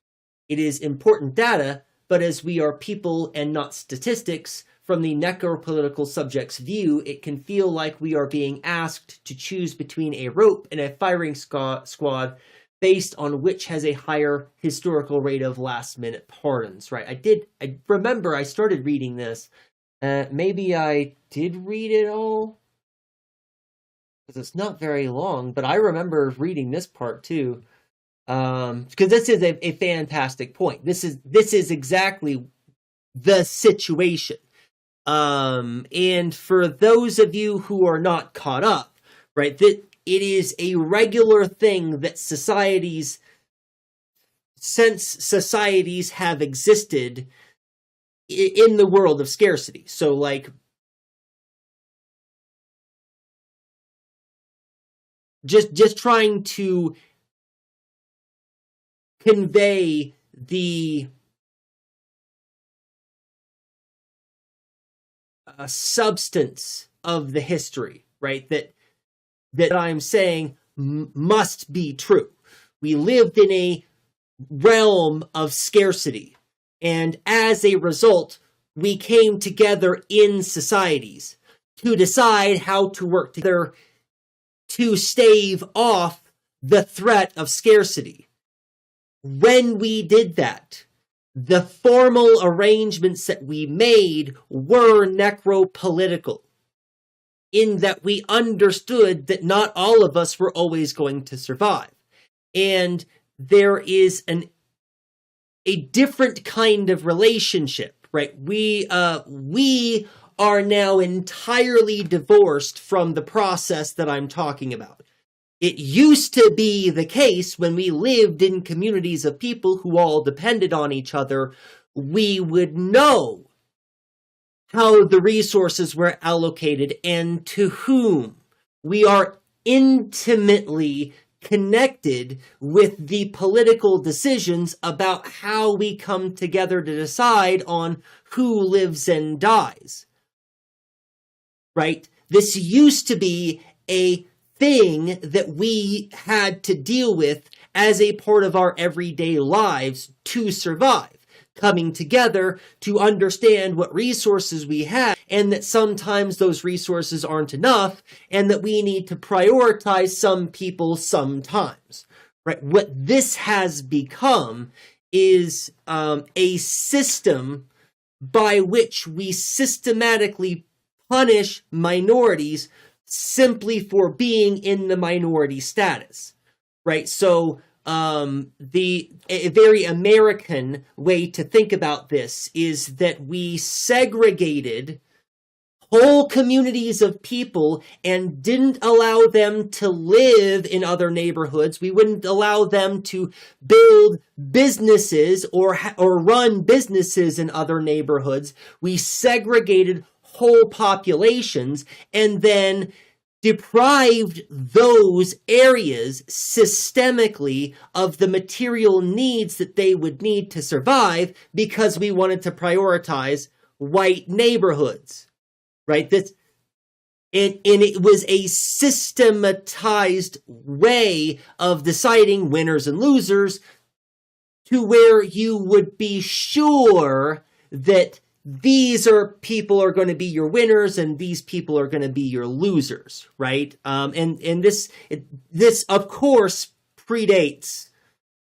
It is important data, but as we are people and not statistics, from the necropolitical subject's view, it can feel like we are being asked to choose between a rope and a firing squad based on which has a higher historical rate of last-minute pardons, right? I remember I started reading this. Maybe I did read it all, because it's not very long, but I remember reading this part too, because this is a fantastic point. This is exactly the situation. And for those of you who are not caught up, right, that it is a regular thing that since societies have existed in the world of scarcity. So, like, just trying to convey the substance of the history, right? That I'm saying must be true. We lived in a realm of scarcity, and as a result, we came together in societies to decide how to work together to stave off the threat of scarcity. When we did that, the formal arrangements that we made were necropolitical, in that we understood that not all of us were always going to survive. And there is a different kind of relationship, right? We are now entirely divorced from the process that I'm talking about. It used to be the case when we lived in communities of people who all depended on each other, we would know how the resources were allocated and to whom. We are intimately connected with the political decisions about how we come together to decide on who lives and dies. Right? This used to be a thing that we had to deal with as a part of our everyday lives to survive. Coming together to understand what resources we have, and that sometimes those resources aren't enough, and that we need to prioritize some people sometimes. Right? What this has become is a system by which we systematically punish minorities simply for being in the minority status. Right? So a very American way to think about this is that we segregated whole communities of people and didn't allow them to live in other neighborhoods. We wouldn't allow them to build businesses or run businesses in other neighborhoods. We segregated whole populations and then deprived those areas systemically of the material needs that they would need to survive because we wanted to prioritize white neighborhoods, right? And it was a systematized way of deciding winners and losers to where you would be sure that these people are going to be your winners and these people are going to be your losers, right? And this of course predates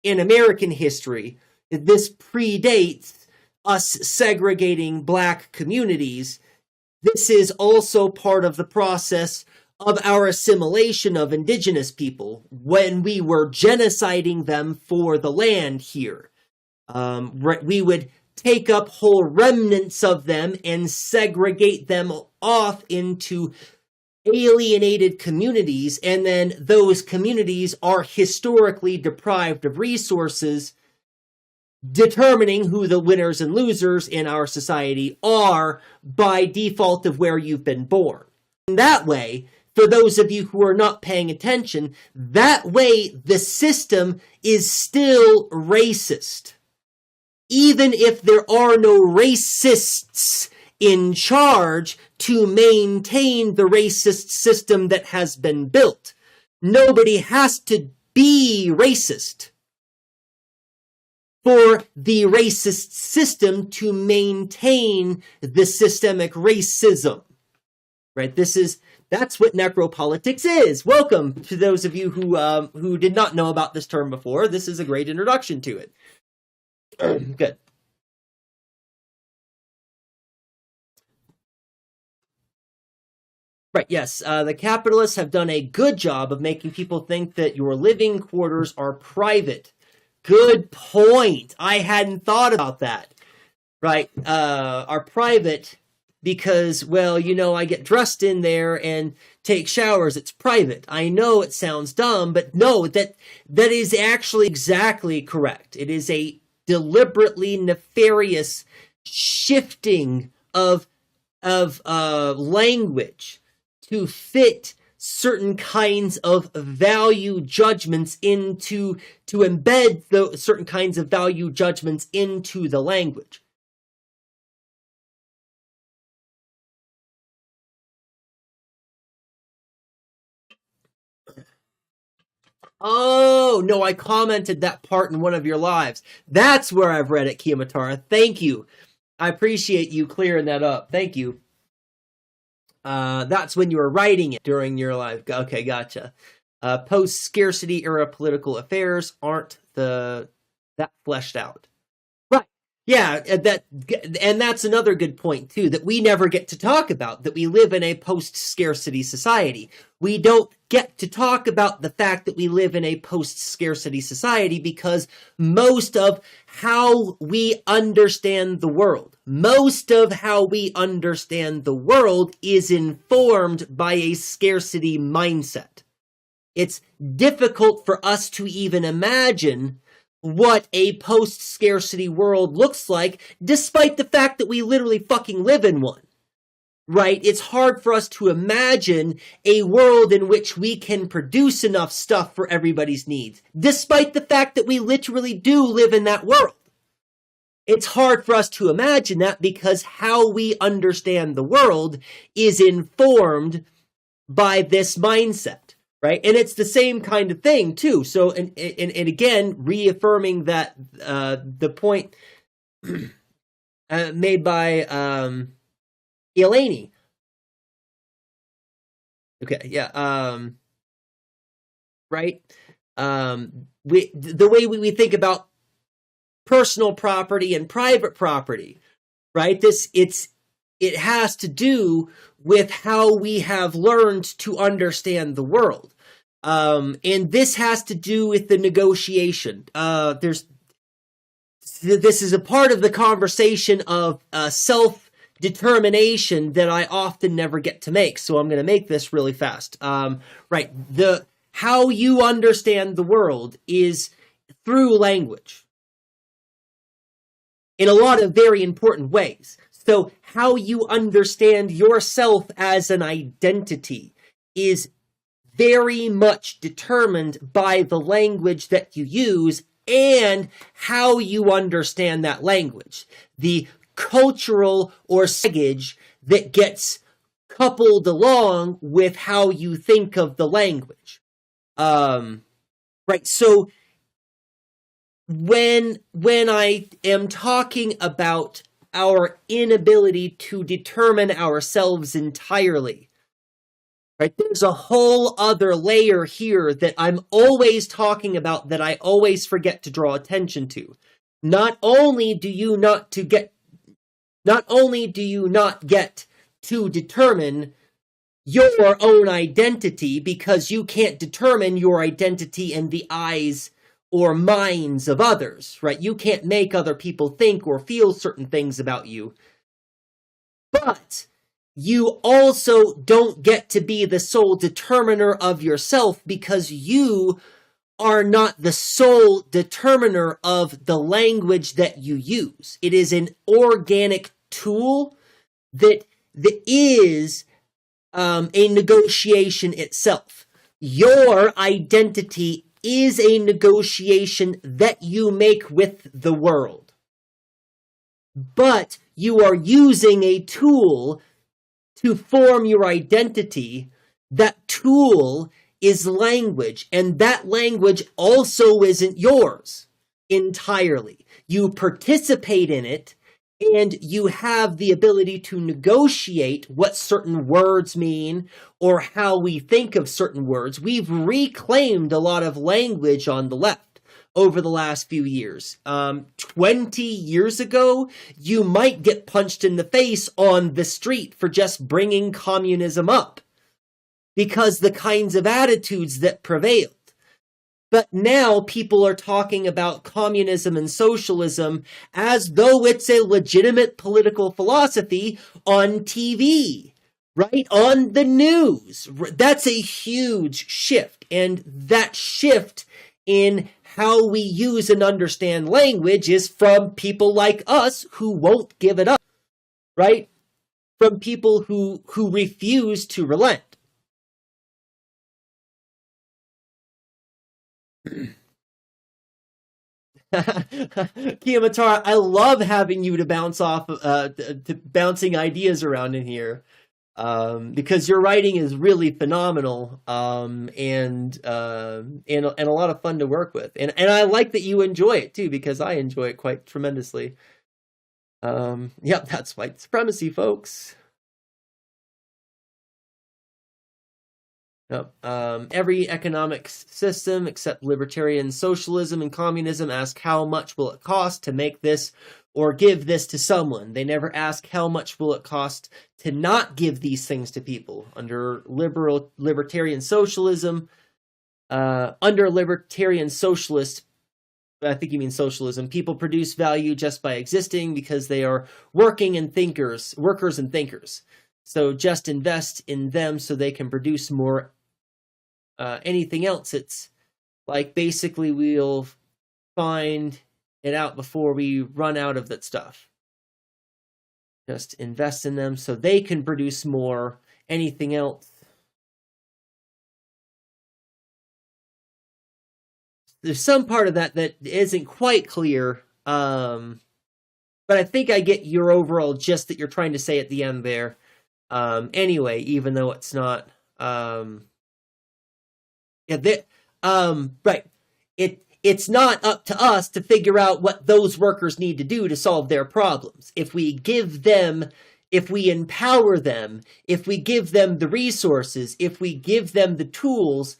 in American history. This predates us segregating black communities. This is also part of the process of our assimilation of indigenous people when we were genociding them for the land here. We would take up whole remnants of them and segregate them off into alienated communities, and then those communities are historically deprived of resources, determining who the winners and losers in our society are by default of where you've been born. In that way, for those of you who are not paying attention, that way the system is still racist. Even if there are no racists in charge to maintain the racist system that has been built. Nobody has to be racist for the racist system to maintain the systemic racism. Right? That's what necropolitics is. Welcome to those of you who did not know about this term before. This is a great introduction to it. Good. Right, yes. The capitalists have done a good job of making people think that your living quarters are private. Good point. I hadn't thought about that. Right, are private because, well, I get dressed in there and take showers. It's private. I know it sounds dumb, but no, that is actually exactly correct. It is a deliberately nefarious shifting of language to fit certain kinds of value judgments to embed certain kinds of value judgments into the language. Oh, no, I commented that part in one of your lives. That's where I've read it, Kiyomatara. Thank you. I appreciate you clearing that up. Thank you. That's when you were writing it during your live. Okay, gotcha. Post-scarcity era political affairs aren't that fleshed out. Right. Yeah, and that's another good point, too, that we never get to talk about, that we live in a post-scarcity society. We don't get to talk about the fact that we live in a post-scarcity society because most of how we understand the world, is informed by a scarcity mindset. It's difficult for us to even imagine what a post-scarcity world looks like, despite the fact that we literally fucking live in one. Right? It's hard for us to imagine a world in which we can produce enough stuff for everybody's needs, despite the fact that we literally do live in that world. It's hard for us to imagine that because how we understand the world is informed by this mindset, right? And it's the same kind of thing too. So, and again, reaffirming that the point made by Eleni. Okay, yeah. Right. The way we think about personal property and private property, right? It has to do with how we have learned to understand the world. And this has to do with the negotiation. This is a part of the conversation of self-determination that I often never get to make. So I'm going to make this really fast. Right. How you understand the world is through language. In a lot of very important ways. So how you understand yourself as an identity is very much determined by the language that you use and how you understand that language. The cultural or baggage that gets coupled along with how you think of the language. Right, so when I am talking about our inability to determine ourselves entirely, right, there's a whole other layer here that I'm always talking about that I always forget to draw attention to. Not only do you not get to determine your own identity because you can't determine your identity in the eyes or minds of others, right? You can't make other people think or feel certain things about you. But you also don't get to be the sole determiner of yourself because you are not the sole determiner of the language that you use. It is an organic tool that is a negotiation itself. Your identity is a negotiation that you make with the world. But you are using a tool to form your identity. That tool is language, and that language also isn't yours entirely. You participate in it, and you have the ability to negotiate what certain words mean or how we think of certain words. We've reclaimed a lot of language on the left over the last few years. 20 years ago, you might get punched in the face on the street for just bringing communism up because the kinds of attitudes that prevailed. But now people are talking about communism and socialism as though it's a legitimate political philosophy on TV, right? On the news. That's a huge shift. And that shift in how we use and understand language is from people like us who won't give it up, right? From people who refuse to relent. Kiyomatara, I love having you to bounce off, to bouncing ideas around in here, because your writing is really phenomenal, and a lot of fun to work with, and I like that you enjoy it too, because I enjoy it quite tremendously. Yep, that's white supremacy, folks. Yep. Every economic system except libertarian socialism and communism ask how much will it cost to make this or give this to someone. They never ask how much will it cost to not give these things to people. Under libertarian socialism, under libertarian socialist, I think you mean socialism, people produce value just by existing because they are workers and thinkers. So just invest in them so they can produce more. Anything else, it's like basically we'll find it out before we run out of that stuff. Just invest in them so they can produce more. Anything else? There's some part of that isn't quite clear. But I think I get your overall gist that you're trying to say at the end there. Anyway, even though it's not, right. It's not up to us to figure out what those workers need to do to solve their problems. If we empower them, if we give them the resources, if we give them the tools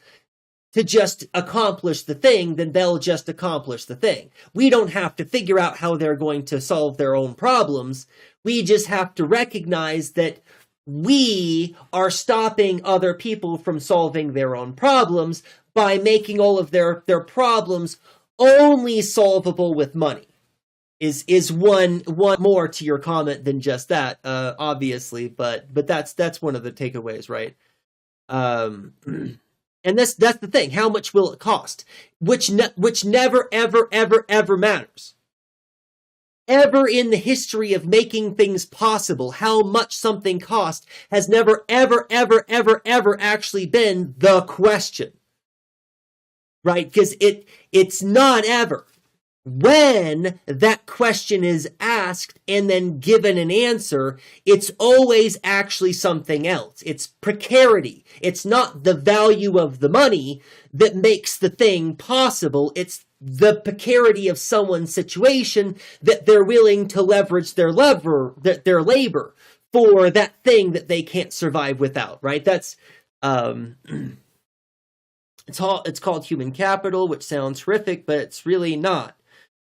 to just accomplish the thing, then they'll just accomplish the thing. We don't have to figure out how they're going to solve their own problems. We just have to recognize that we are stopping other people from solving their own problems by making all of their problems only solvable with money. Is one more to your comment than just that, obviously, but that's one of the takeaways, right? And that's the thing. How much will it cost? Which never, ever, ever, ever matters. Ever in the history of making things possible, how much something cost has never, ever, ever, ever, ever actually been the question. Right? Because it's not ever. When that question is asked and then given an answer, it's always actually something else. It's precarity. It's not the value of the money that makes the thing possible. It's the precarity of someone's situation that they're willing to leverage their labor for that thing that they can't survive without, right? That's it's called human capital, which sounds horrific, but it's really not.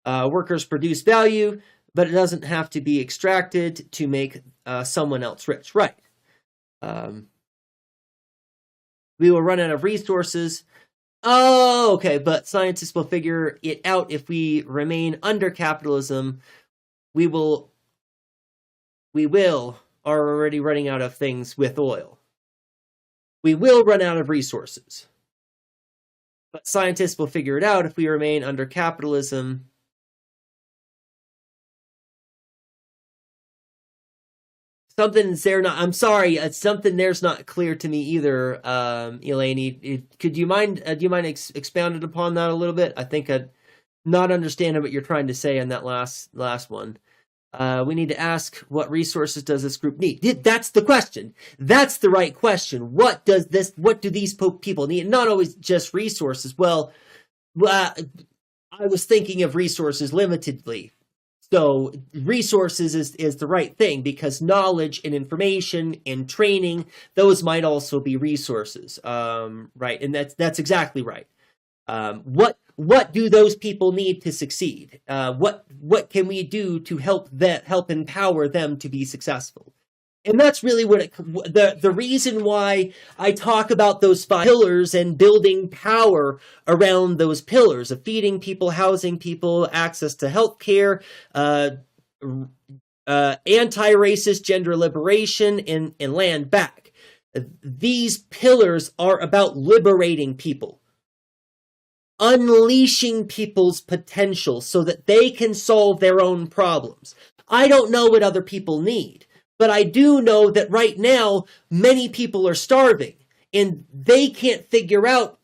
Workers produce value, but it doesn't have to be extracted to make someone else rich. Right. We will run out of resources. Oh, okay. But scientists will figure it out. If we remain under capitalism, we are already running out of things with oil. We will run out of resources. But scientists will figure it out if we remain under capitalism. Something's there not. I'm sorry. Something there's not clear to me either, Elaine. Could you mind? Do you mind expounded upon that a little bit? I think I'm not understanding what you're trying to say in that last one. We need to ask, what resources does this group need? That's the question. That's the right question. What do these people need? Not always just resources. Well, I was thinking of resources limitedly. So resources is the right thing, because knowledge and information and training, those might also be resources, right? And that's exactly right. What do those people need to succeed? What can we do to help empower them to be successful? And that's really what the reason why I talk about those 5 pillars and building power around those pillars of feeding people, housing people, access to healthcare, anti-racist gender liberation, and LandBack. These pillars are about liberating people, unleashing people's potential so that they can solve their own problems. I don't know what other people need. But I do know that right now, many people are starving and they can't figure out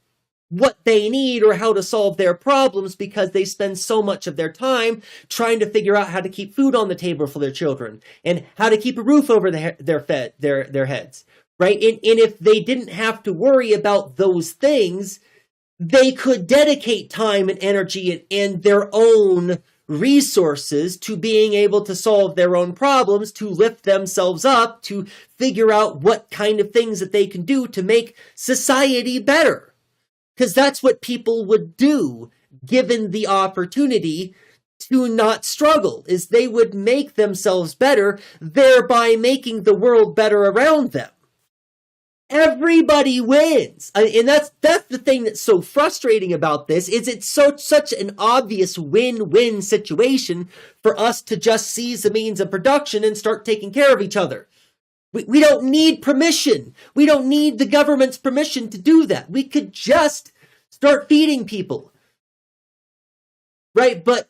what they need or how to solve their problems because they spend so much of their time trying to figure out how to keep food on the table for their children and how to keep a roof over their heads, right? And if they didn't have to worry about those things, they could dedicate time and energy and their own resources to being able to solve their own problems, to lift themselves up, to figure out what kind of things that they can do to make society better. Because that's what people would do given the opportunity to not struggle, is they would make themselves better, thereby making the world better around them. Everybody wins. And that's the thing that's so frustrating about this, is it's such an obvious win-win situation for us to just seize the means of production and start taking care of each other. We don't need permission. We don't need the government's permission to do that. We could just start feeding people. right? But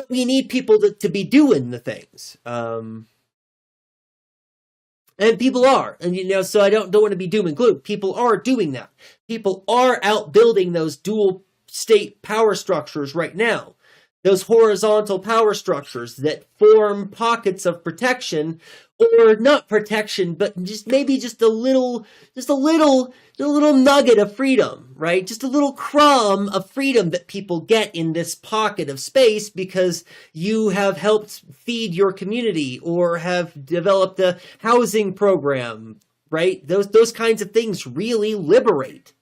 we need people to be doing the things. And people are, and so I don't want to be doom and gloom. People are doing that. People are out building those dual state power structures right now. Those horizontal power structures that form pockets of protection, or not protection, but just maybe just a little nugget of freedom, right? Just a little crumb of freedom that people get in this pocket of space because you have helped feed your community or have developed a housing program, right? Those kinds of things really liberate.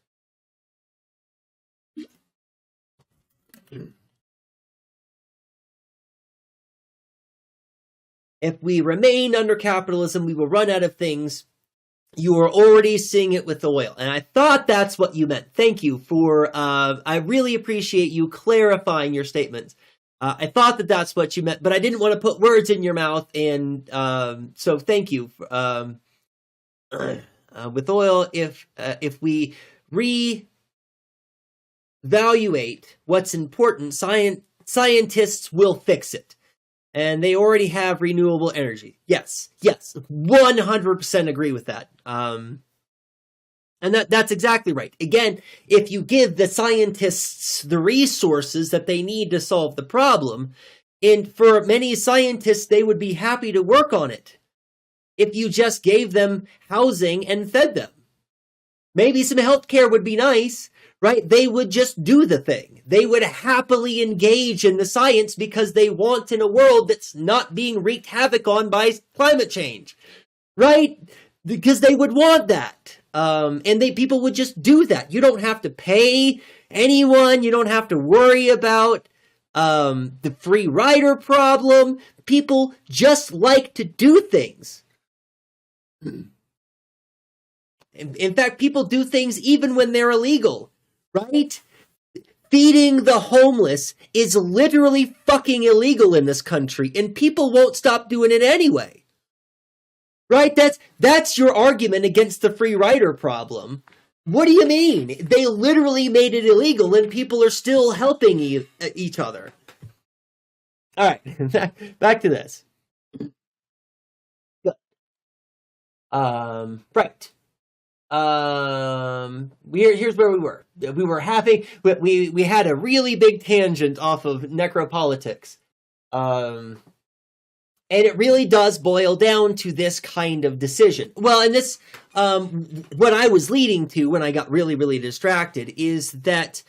If we remain under capitalism, we will run out of things. You are already seeing it with oil. And I thought that's what you meant. Thank you for, I really appreciate you clarifying your statements. I thought that's what you meant, but I didn't want to put words in your mouth. And so thank you. With oil, if we reevaluate what's important, scientists will fix it. And they already have renewable energy. Yes, 100% agree with that. And that's exactly right. Again, if you give the scientists the resources that they need to solve the problem, and for many scientists, they would be happy to work on it if you just gave them housing and fed them. Maybe some healthcare would be nice, right? They would just do the thing. They would happily engage in the science because they want in a world that's not being wreaked havoc on by climate change, right? Because they would want that. And people would just do that. You don't have to pay anyone. You don't have to worry about the free rider problem. People just like to do things. In fact, people do things even when they're illegal, right? Feeding the homeless is literally fucking illegal in this country, and people won't stop doing it anyway. Right? That's your argument against the free rider problem. What do you mean? They literally made it illegal, and people are still helping each other. All right, back to this. Right. Here's where we were. We were we had a really big tangent off of necropolitics. And it really does boil down to this kind of decision. Well, and this, what I was leading to when I got really, really distracted is that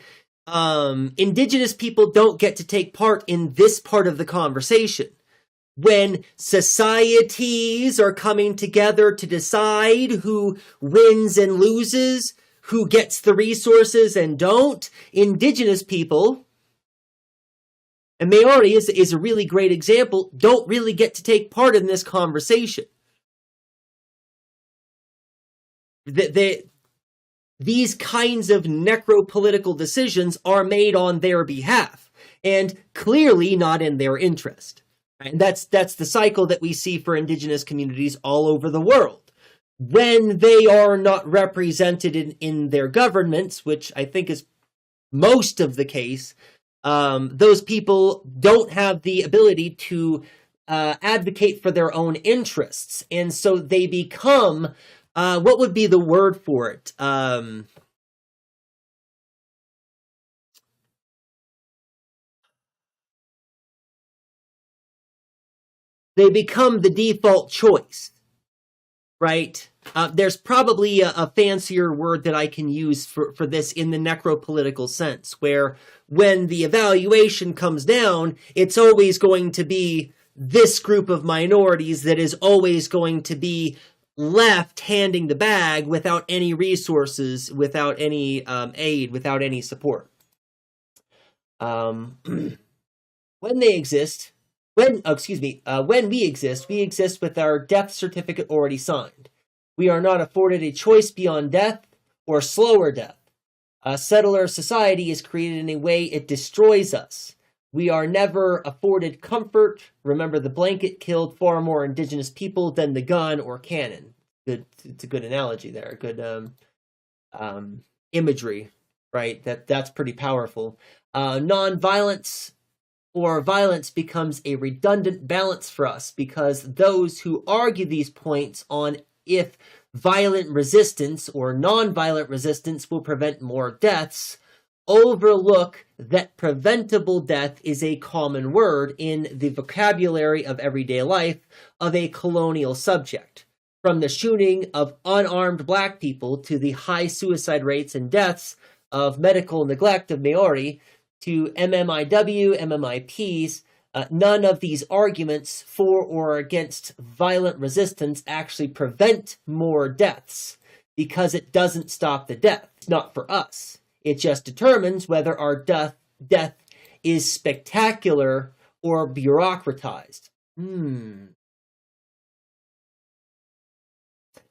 indigenous people don't get to take part in this part of the conversation. When societies are coming together to decide who wins and loses, who gets the resources and don't, indigenous people, and Maori is a really great example, don't really get to take part in this conversation. These kinds of necropolitical decisions are made on their behalf, and clearly not in their interest. And that's the cycle that we see for indigenous communities all over the world. When they are not represented in their governments, which I think is most of the case, those people don't have the ability to advocate for their own interests. And so they become, what would be the word for it? They become the default choice, right? There's probably a fancier word that I can use for this in the necropolitical sense, where when the evaluation comes down, it's always going to be this group of minorities that is always going to be left handing the bag without any resources, without any aid, without any support. When they exist... when we exist with our death certificate already signed. We are not afforded a choice beyond death or slower death. A settler society is created in a way it destroys us. We are never afforded comfort. Remember, the blanket killed far more indigenous people than the gun or cannon. It's a good analogy there. Good imagery. right? That's pretty powerful. Nonviolence or violence becomes a redundant balance for us because those who argue these points on if violent resistance or nonviolent resistance will prevent more deaths overlook that preventable death is a common word in the vocabulary of everyday life of a colonial subject. From the shooting of unarmed black people to the high suicide rates and deaths of medical neglect of Maori to MMIW, MMIPs, none of these arguments for or against violent resistance actually prevent more deaths because it doesn't stop the death. It's not for us. It just determines whether our death is spectacular or bureaucratized.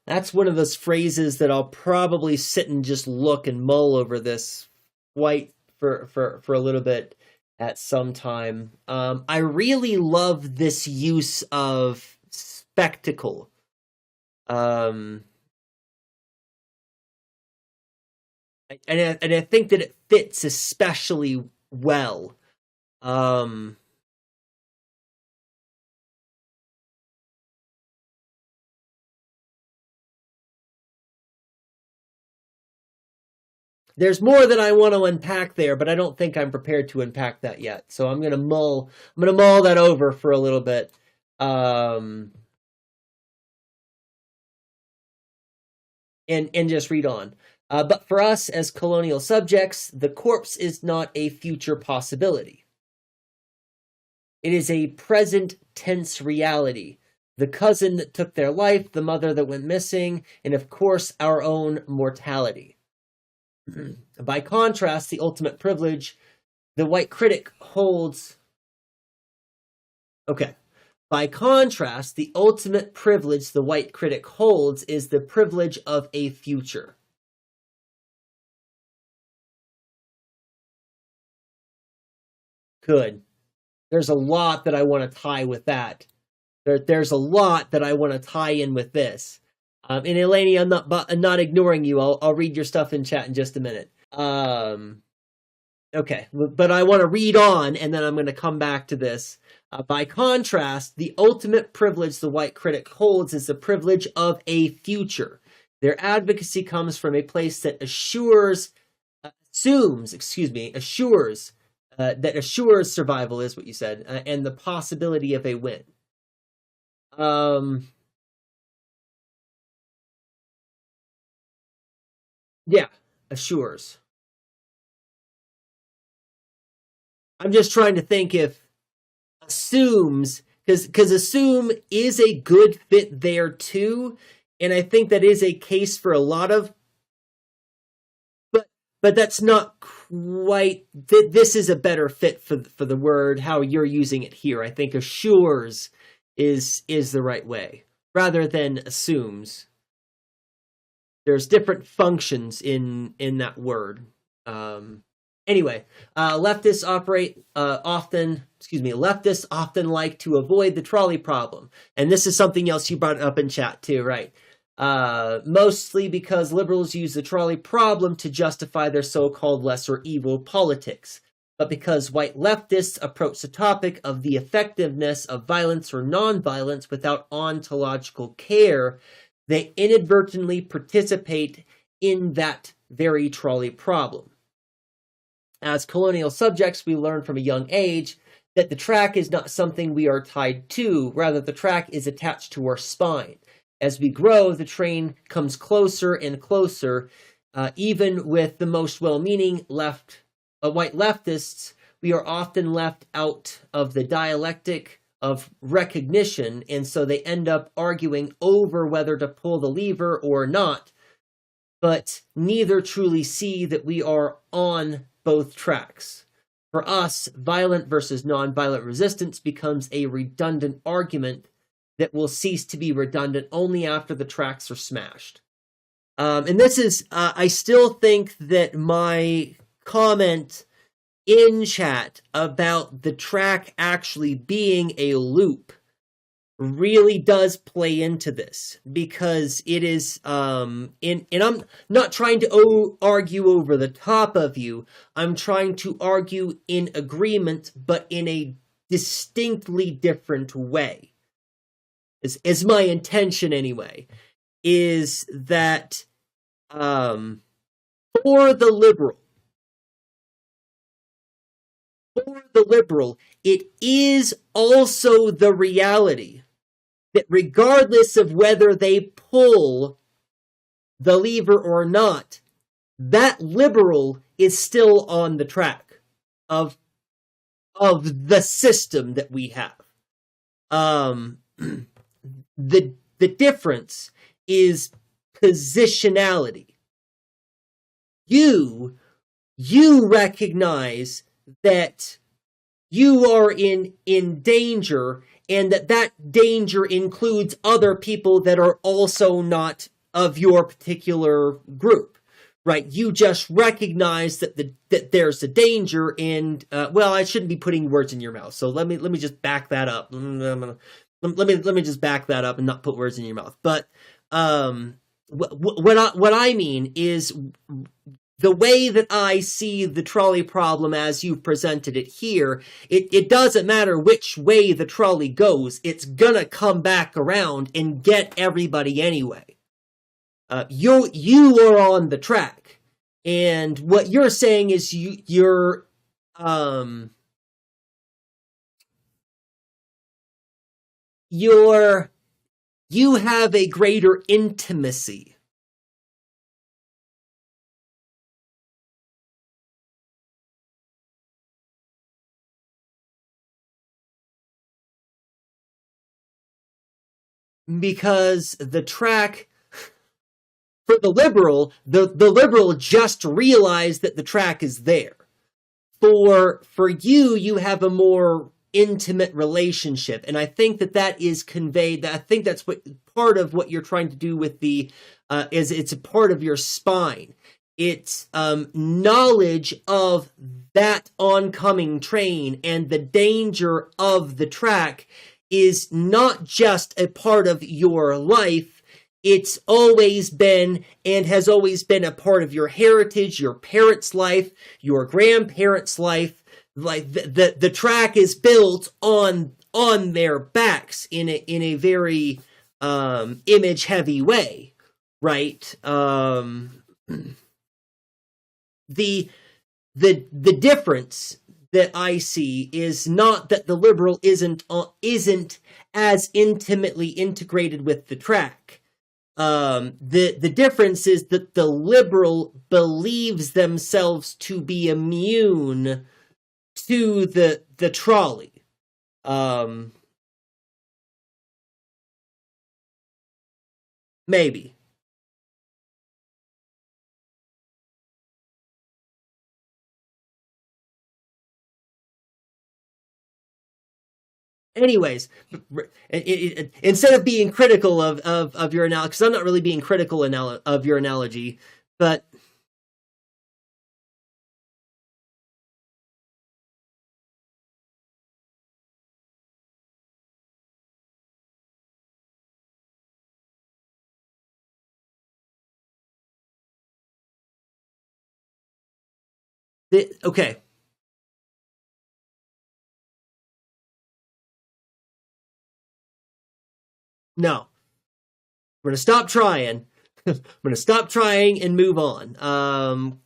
That's one of those phrases that I'll probably sit and just look and mull over this quite for a little bit at some time. I really love this use of spectacle. And I think that it fits especially well. There's more that I want to unpack there, but I don't think I'm prepared to unpack that yet. So I'm gonna mull that over for a little bit. And just read on. But for us as colonial subjects, the corpse is not a future possibility. It is a present tense reality. The cousin that took their life, the mother that went missing, and of course our own mortality. By contrast, the ultimate privilege the white critic holds... Okay. By contrast, the ultimate privilege the white critic holds is the privilege of a future. Good. There's a lot that I want to tie with that. There's a lot that I want to tie in with this. And Eleni, I'm not ignoring you. I'll read your stuff in chat in just a minute. Okay, but I want to read on, and then I'm going to come back to this. By contrast, the ultimate privilege the white critic holds is the privilege of a future. Their advocacy comes from a place that assures survival is what you said, and the possibility of a win. Yeah, assures. I'm just trying to think if assumes, because assume is a good fit there too, and I think that is a case for a lot of, but that's not quite, this is a better fit for the word, how you're using it here. I think assures is the right way, rather than assumes. There's different functions in that word. Anyway, leftists often like to avoid the trolley problem. And this is something else you brought up in chat too, right? Mostly because liberals use the trolley problem to justify their so-called lesser evil politics. But because white leftists approach the topic of the effectiveness of violence or non-violence without ontological care, they inadvertently participate in that very trolley problem. As colonial subjects, we learn from a young age that the track is not something we are tied to, rather the track is attached to our spine. As we grow, the train comes closer and closer. Even with the most well-meaning white leftists, we are often left out of the dialectic of recognition, and so they end up arguing over whether to pull the lever or not, but neither truly see that we are on both tracks. For us, violent versus non-violent resistance becomes a redundant argument that will cease to be redundant only after the tracks are smashed. And this is, I still think that my comment in chat about the track actually being a loop really does play into this, because it is and I'm not trying to argue over the top of you. I'm trying to argue in agreement, but in a distinctly different way. Is my intention anyway, is that for the liberal, it is also the reality that regardless of whether they pull the lever or not, that liberal is still on the track of the system that we have. The difference is positionality. You recognize that you are in danger, and that danger includes other people that are also not of your particular group, right? You just recognize that there's a danger, and well, I shouldn't be putting words in your mouth, so let me just back that up. Let me just back that up and not put words in your mouth. But what I mean is, the way that I see the trolley problem as you've presented it here, it doesn't matter which way the trolley goes, it's gonna come back around and get everybody anyway. You are on the track, and what you're saying is you have a greater intimacy. Because the track, for the liberal just realized that the track is there. For you have a more intimate relationship, and I think that is conveyed. I think that's what part of what you're trying to do with the is it's a part of your spine. It's knowledge of that oncoming train, and the danger of the track is not just a part of your life. It's always been, and has always been, a part of your heritage, your parents' life, your grandparents' life. Like the track is built on their backs in a very image heavy way, right? The difference that I see is not that the liberal isn't as intimately integrated with the track. The difference is that the liberal believes themselves to be immune to the trolley. Maybe. Anyways, instead of being critical of your analogy, because I'm not really being critical of your analogy, but okay. No. We're gonna stop trying. I'm gonna stop trying and move on.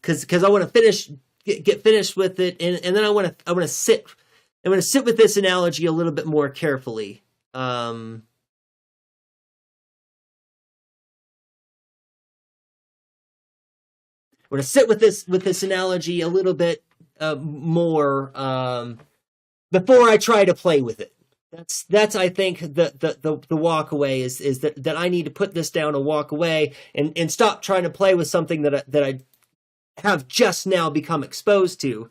Because I want to get finished with it, and then I want to sit. I'm gonna sit with this analogy a little bit more carefully. I'm gonna sit with this analogy a little bit more before I try to play with it. That's I think the walk away is that I need to put this down and walk away and stop trying to play with something that I have just now become exposed to.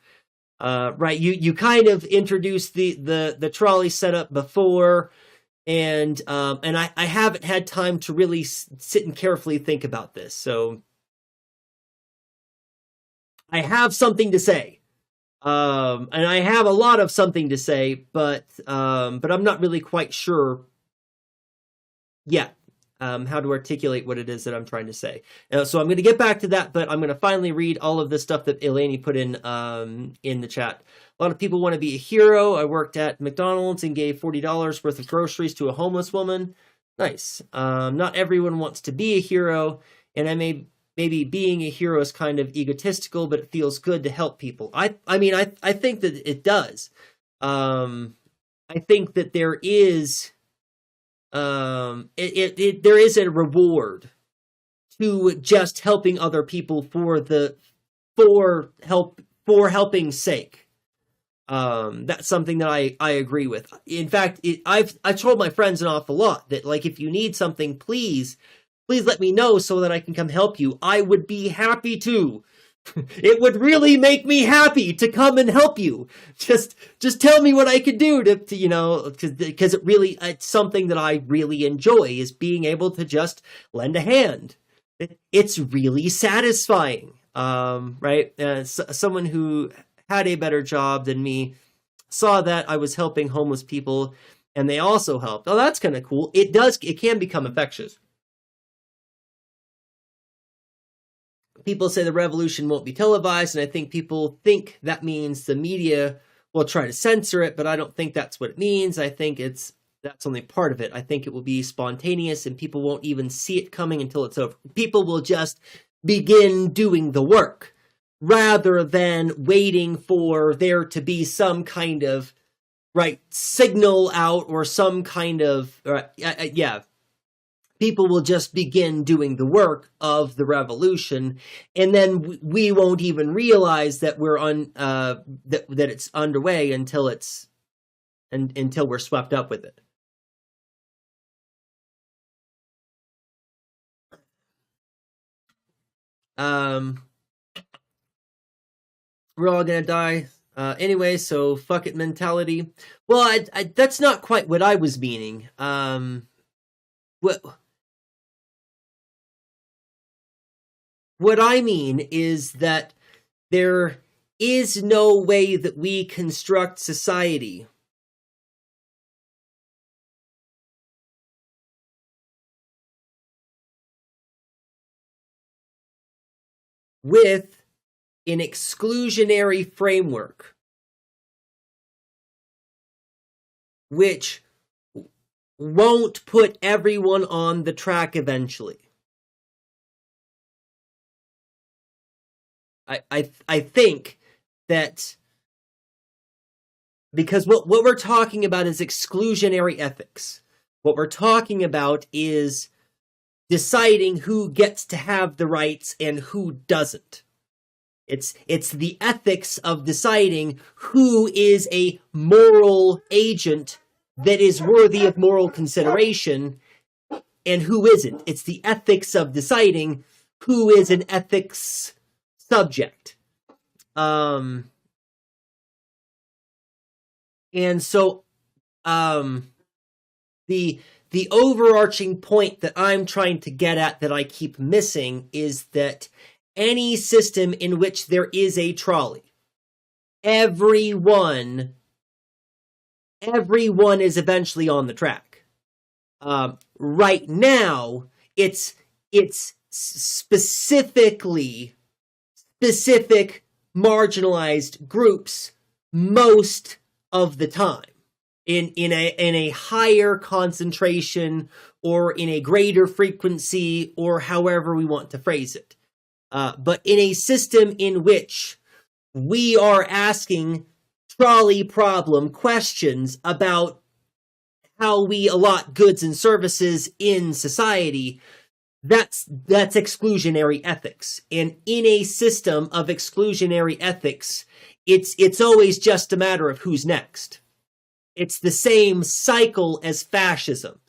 Right, you kind of introduced the trolley setup before, and I haven't had time to really sit and carefully think about this, so I have something to say. And I have a lot of something to say, but I'm not really quite sure yeah, how to articulate what it is that I'm trying to say. So I'm going to get back to that, but I'm going to finally read all of the stuff that Eleni put in the chat. A lot of people want to be a hero. I worked at McDonald's and gave $40 worth of groceries to a homeless woman. Nice. Not everyone wants to be a hero, and maybe being a hero is kind of egotistical, but it feels good to help people. I think that it does. I think that there is there is a reward to just helping other people for helping sake. That's something that I agree with. In fact, I've told my friends an awful lot that, like, if you need something, please let me know so that I can come help you. I would be happy to. It would really make me happy to come and help you. Just tell me what I could do to because it's something that I really enjoy, is being able to just lend a hand. It's really satisfying. Right? Someone who had a better job than me saw that I was helping homeless people, and they also helped. Oh, that's kind of cool. It can become infectious. People say the revolution won't be televised, and I think people think that means the media will try to censor it, but I don't think that's what it means. I think that's only part of it. I think it will be spontaneous, and people won't even see it coming until it's over. People will just begin doing the work, rather than waiting for there to be some kind of signal out, or some kind of people will just begin doing the work of the revolution, and then we won't even realize that that it's underway until we're swept up with it. We're all gonna die anyway, so fuck it mentality. Well, that's not quite what I was meaning. What I mean is that there is no way that we construct society with an exclusionary framework which won't put everyone on the track eventually. I think that because what we're talking about is exclusionary ethics. What we're talking about is deciding who gets to have the rights and who doesn't. It's the ethics of deciding who is a moral agent that is worthy of moral consideration and who isn't. It's the ethics of deciding who is an ethics subject. And so the overarching point that I'm trying to get at, that I keep missing, is that any system in which there is a trolley, everyone is eventually on the track. Right now, it's specific marginalized groups most of the time, in a higher concentration, or in a greater frequency, or however we want to phrase it. But in a system in which we are asking trolley problem questions about how we allot goods and services in society, that's exclusionary ethics. And in a system of exclusionary ethics, it's always just a matter of who's next. It's the same cycle as fascism,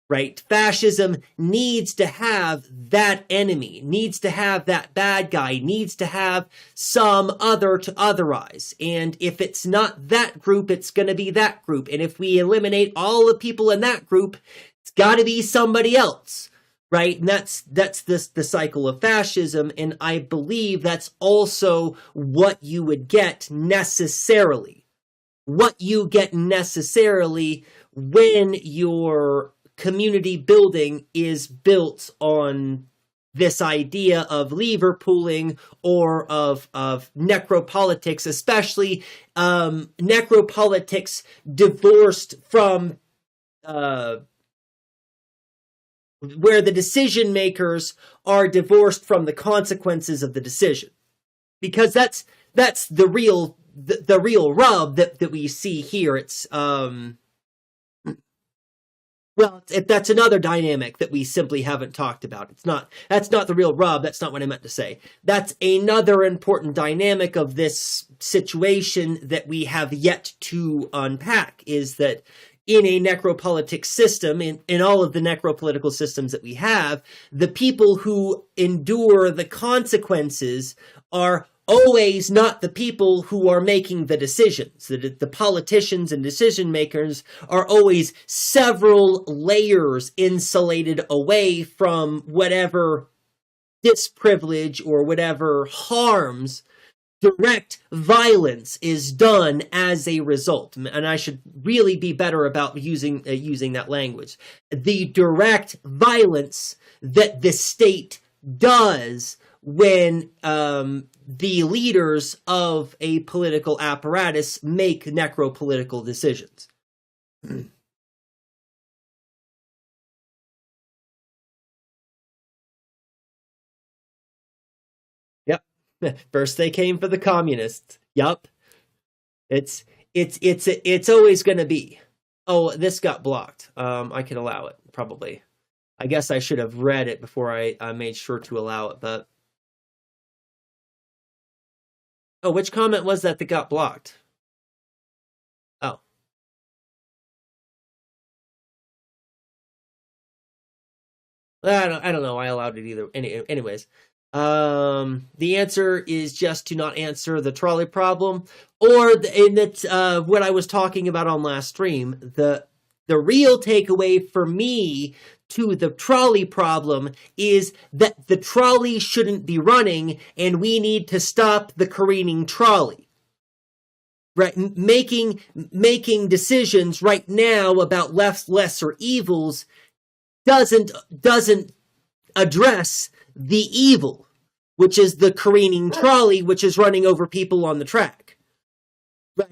right? Fascism needs to have that enemy, needs to have that bad guy, needs to have some other to otherize. And if it's not that group, it's going to be that group. And if we eliminate all the people in that group, it's got to be somebody else, right? And that's the cycle of fascism. And I believe that's also what you would get necessarily. What you get necessarily when you're community building is built on this idea of lever pooling or of necropolitics, especially necropolitics divorced from where the decision makers are divorced from the consequences of the decision, because that's the real rub that we see here. It's that's another dynamic that we simply haven't talked about. That's not the real rub. That's not what I meant to say. That's another important dynamic of this situation that we have yet to unpack, is that in a necropolitic system, in all of the necropolitical systems that we have, the people who endure the consequences are always not the people who are making the decisions. The politicians and decision makers are always several layers insulated away from whatever disprivilege or whatever harms, direct violence is done as a result. And I should really be better about using that language. The direct violence that the state does when the leaders of a political apparatus make necropolitical decisions. Yep. First they came for the communists. Yup. It's always going to be. Oh, this got blocked. I can allow it, probably. I guess I should have read it before I made sure to allow it, but... Oh, which comment was that got blocked? Oh. I don't know. I allowed it either. Anyways. The answer is just to not answer the trolley problem, or what I was talking about on last stream. The real takeaway for me to the trolley problem is that the trolley shouldn't be running, and we need to stop the careening trolley. Right, making decisions right now about lesser evils doesn't address the evil, which is the careening trolley, which is running over people on the track.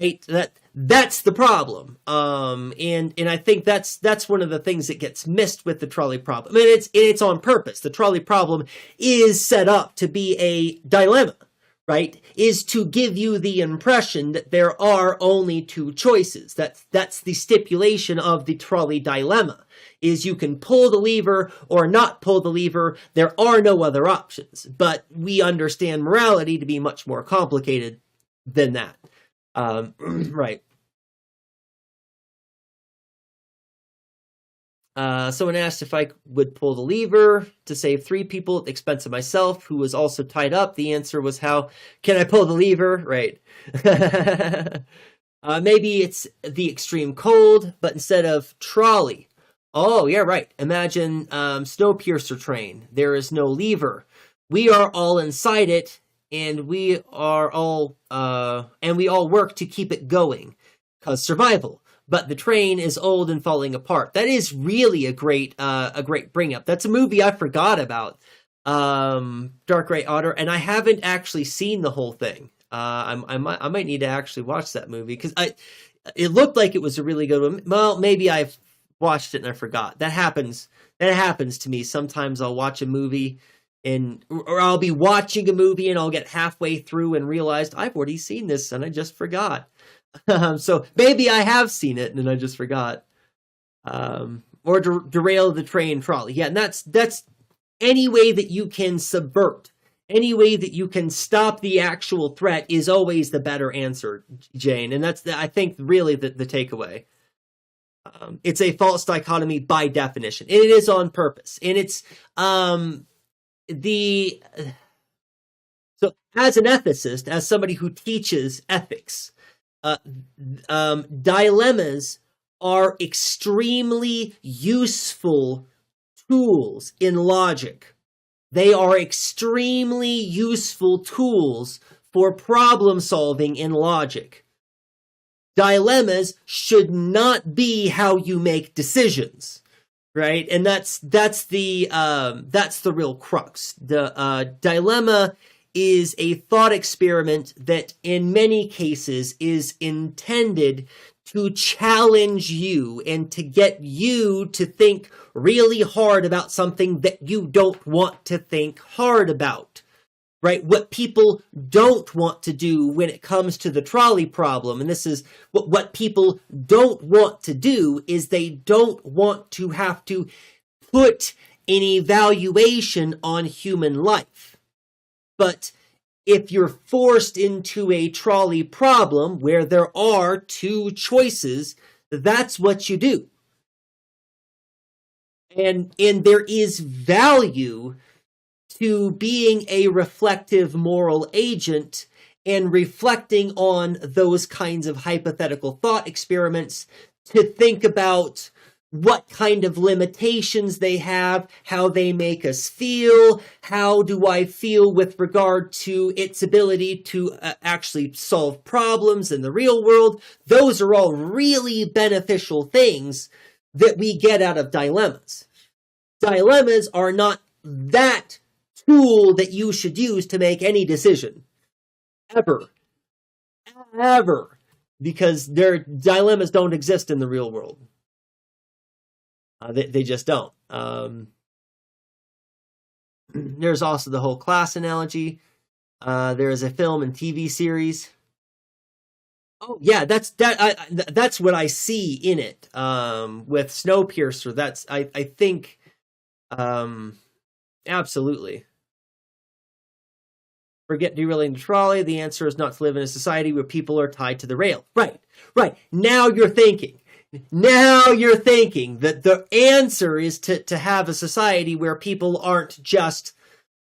Right, that's the problem. And I think that's one of the things that gets missed with the trolley problem. I mean, it's on purpose. The trolley problem is set up to be a dilemma, right? Is to give you the impression that there are only two choices. That's the stipulation of the trolley dilemma. Is you can pull the lever or not pull the lever. There are no other options. But we understand morality to be much more complicated than that. Right. Someone asked if I would pull the lever to save 3 people at the expense of myself, who was also tied up. The answer was, how can I pull the lever? Right. Maybe it's the extreme cold, but instead of trolley. Oh, yeah, right. Imagine Snowpiercer train. There is no lever. We are all inside it, and we all work to keep it going, 'cause survival. But the train is old and falling apart. That is really a great bring up. That's a movie I forgot about, Dark Gray Otter, and I haven't actually seen the whole thing. I might need to actually watch that movie, because it looked like it was a really good one. Well, maybe I've watched it and I forgot. That happens to me. Sometimes I'll watch a movie or I'll be watching a movie and I'll get halfway through and realize I've already seen this and I just forgot. So maybe I have seen it and I just forgot. Or derail the train trolley. Yeah, and that's any way that you can subvert, any way that you can stop the actual threat is always the better answer, Jane. And that's, I think, really the takeaway. It's a false dichotomy by definition. And it is on purpose. And it's so as an ethicist, as somebody who teaches ethics, dilemmas are extremely useful tools in logic. They are extremely useful tools for problem solving in logic. Dilemmas should not be how you make decisions, right? And that's the real crux. The dilemma is a thought experiment that in many cases is intended to challenge you and to get you to think really hard about something that you don't want to think hard about, right? What people don't want to do when it comes to the trolley problem, and this is what people don't want to do, is they don't want to have to put an evaluation on human life. But if you're forced into a trolley problem where there are two choices, that's what you do. And there is value to being a reflective moral agent and reflecting on those kinds of hypothetical thought experiments to think about what kind of limitations they have, how they make us feel, how do I feel with regard to its ability to actually solve problems in the real world. Those are all really beneficial things that we get out of dilemmas. Dilemmas are not that tool that you should use to make any decision. Ever. Because their dilemmas don't exist in the real world. They just don't. There's also the whole class analogy. There is a film and TV series. Oh yeah, that's what I see in it. With Snowpiercer, that's I think absolutely. Forget derailing the trolley. The answer is not to live in a society where people are tied to the rail. Right. Now you're thinking that the answer is to have a society where people aren't just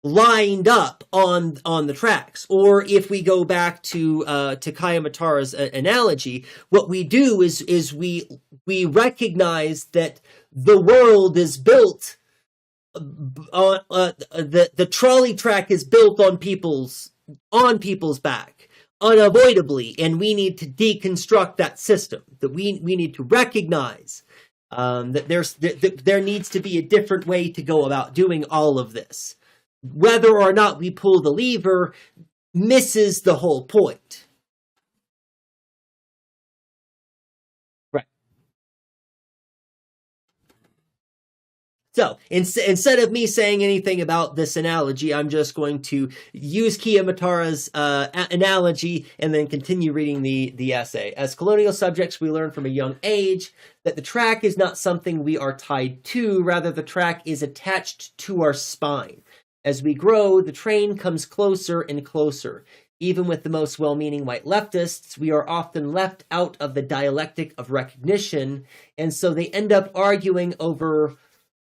lined up on the tracks. Or if we go back to Kaya Matara's analogy, what we do is we recognize that the world is built the trolley track is built on people's back unavoidably, and we need to deconstruct that system. That we need to recognize that there needs to be a different way to go about doing all of this. Whether or not we pull the lever misses the whole point. So instead of me saying anything about this analogy, I'm just going to use Kiyamatara's analogy and then continue reading the essay. As colonial subjects, we learn from a young age that the track is not something we are tied to. Rather, the track is attached to our spine. As we grow, the train comes closer and closer. Even with the most well-meaning white leftists, we are often left out of the dialectic of recognition, and so they end up arguing over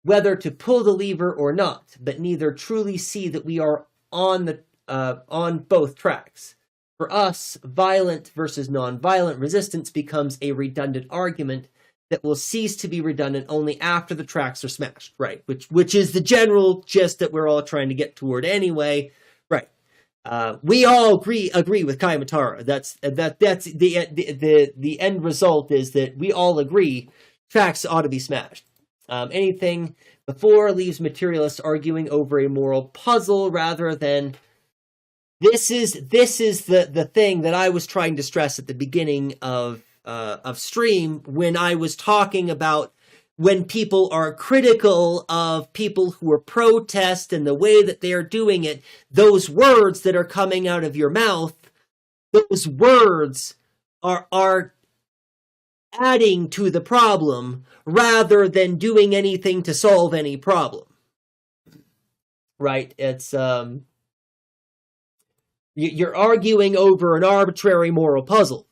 whether to pull the lever or not, but neither truly see that we are on both tracks. For us, violent versus non-violent resistance becomes a redundant argument that will cease to be redundant only after the tracks are smashed, right? Which is the general gist that we're all trying to get toward anyway, right? We all agree with Kaya Matara. That's the end result is that we all agree tracks ought to be smashed. Anything before leaves materialists arguing over a moral puzzle rather than this is the thing that I was trying to stress at the beginning of stream when I was talking about when people are critical of people who are protest and the way that they are doing it, those words that are coming out of your mouth, those words are adding to the problem rather than doing anything to solve any problem. Right? It's you're arguing over an arbitrary moral puzzle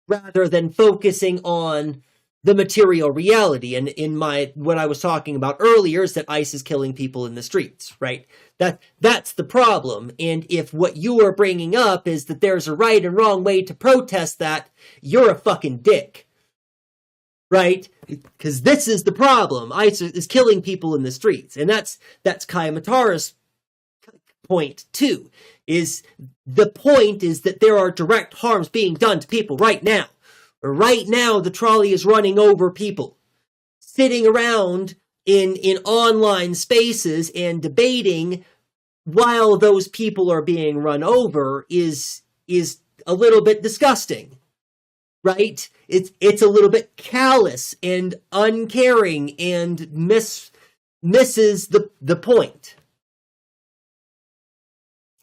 rather than focusing on the material reality. And what I was talking about earlier is that ICE is killing people in the streets, right? That's the problem. And if what you are bringing up is that there's a right and wrong way to protest that, you're a fucking dick. Right? Because this is the problem. ICE is killing people in the streets. And that's Kaya Matara's point too. The point is that there are direct harms being done to people right now. Right now, the trolley is running over people. sitting around in online spaces and debating while those people are being run over is a little bit disgusting, right? It's a little bit callous and uncaring and misses the point.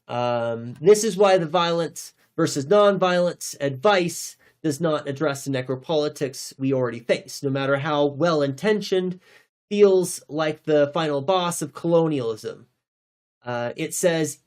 This is why the violence versus nonviolence advice does not address the necropolitics we already face, no matter how well-intentioned, feels like the final boss of colonialism. It says,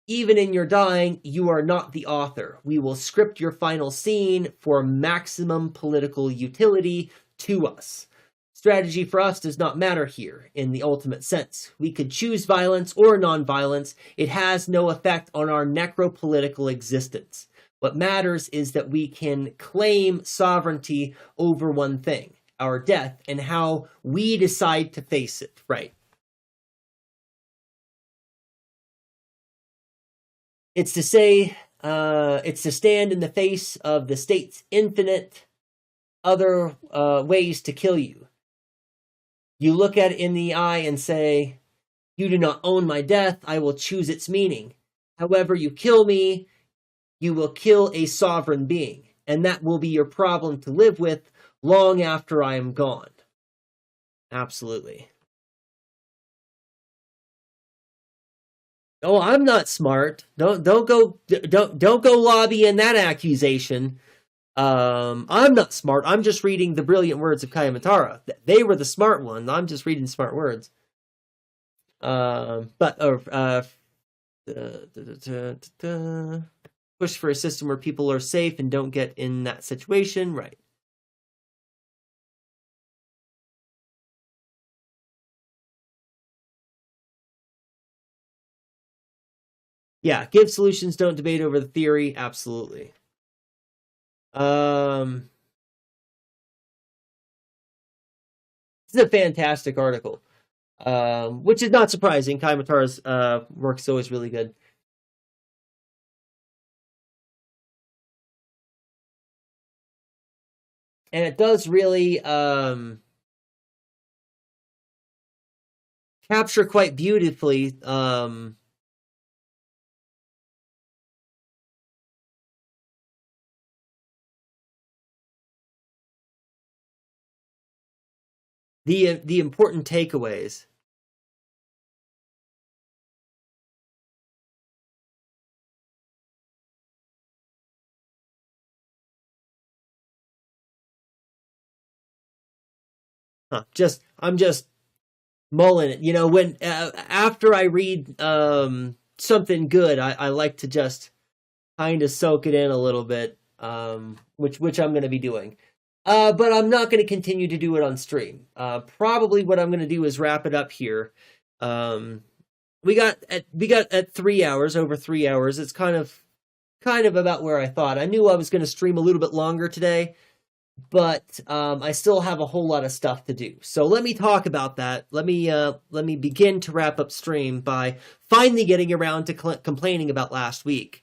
even in your dying, you are not the author. We will script your final scene for maximum political utility to us. Strategy for us does not matter here in the ultimate sense. We could choose violence or nonviolence. It has no effect on our necropolitical existence. What matters is that we can claim sovereignty over one thing, our death, and how we decide to face it, right? It's to say, it's to stand in the face of the state's infinite other ways to kill you. You look at it in the eye and say, you do not own my death, I will choose its meaning. However you kill me, you will kill a sovereign being, and that will be your problem to live with long after I am gone. Absolutely. Oh, I'm not smart. Don't go lobbying that accusation. I'm not smart. I'm just reading the brilliant words of Kayamatara. They were the smart ones. I'm just reading smart words. Push for a system where people are safe and don't get in that situation. Right. Yeah, give solutions, don't debate over the theory. Absolutely. This is a fantastic article, which is not surprising. Kai Matara's work is always really good. And it does really capture quite beautifully the important takeaways. I'm just mulling it. You know, when after I read something good, I like to just kind of soak it in a little bit, which I'm going to be doing. But I'm not going to continue to do it on stream. Probably what I'm going to do is wrap it up here. We got at 3 hours, over 3 hours. It's kind of about where I thought. I knew I was going to stream a little bit longer today, but I still have a whole lot of stuff to do. So let me talk about that. Let me begin to wrap up stream by finally getting around to complaining about last week.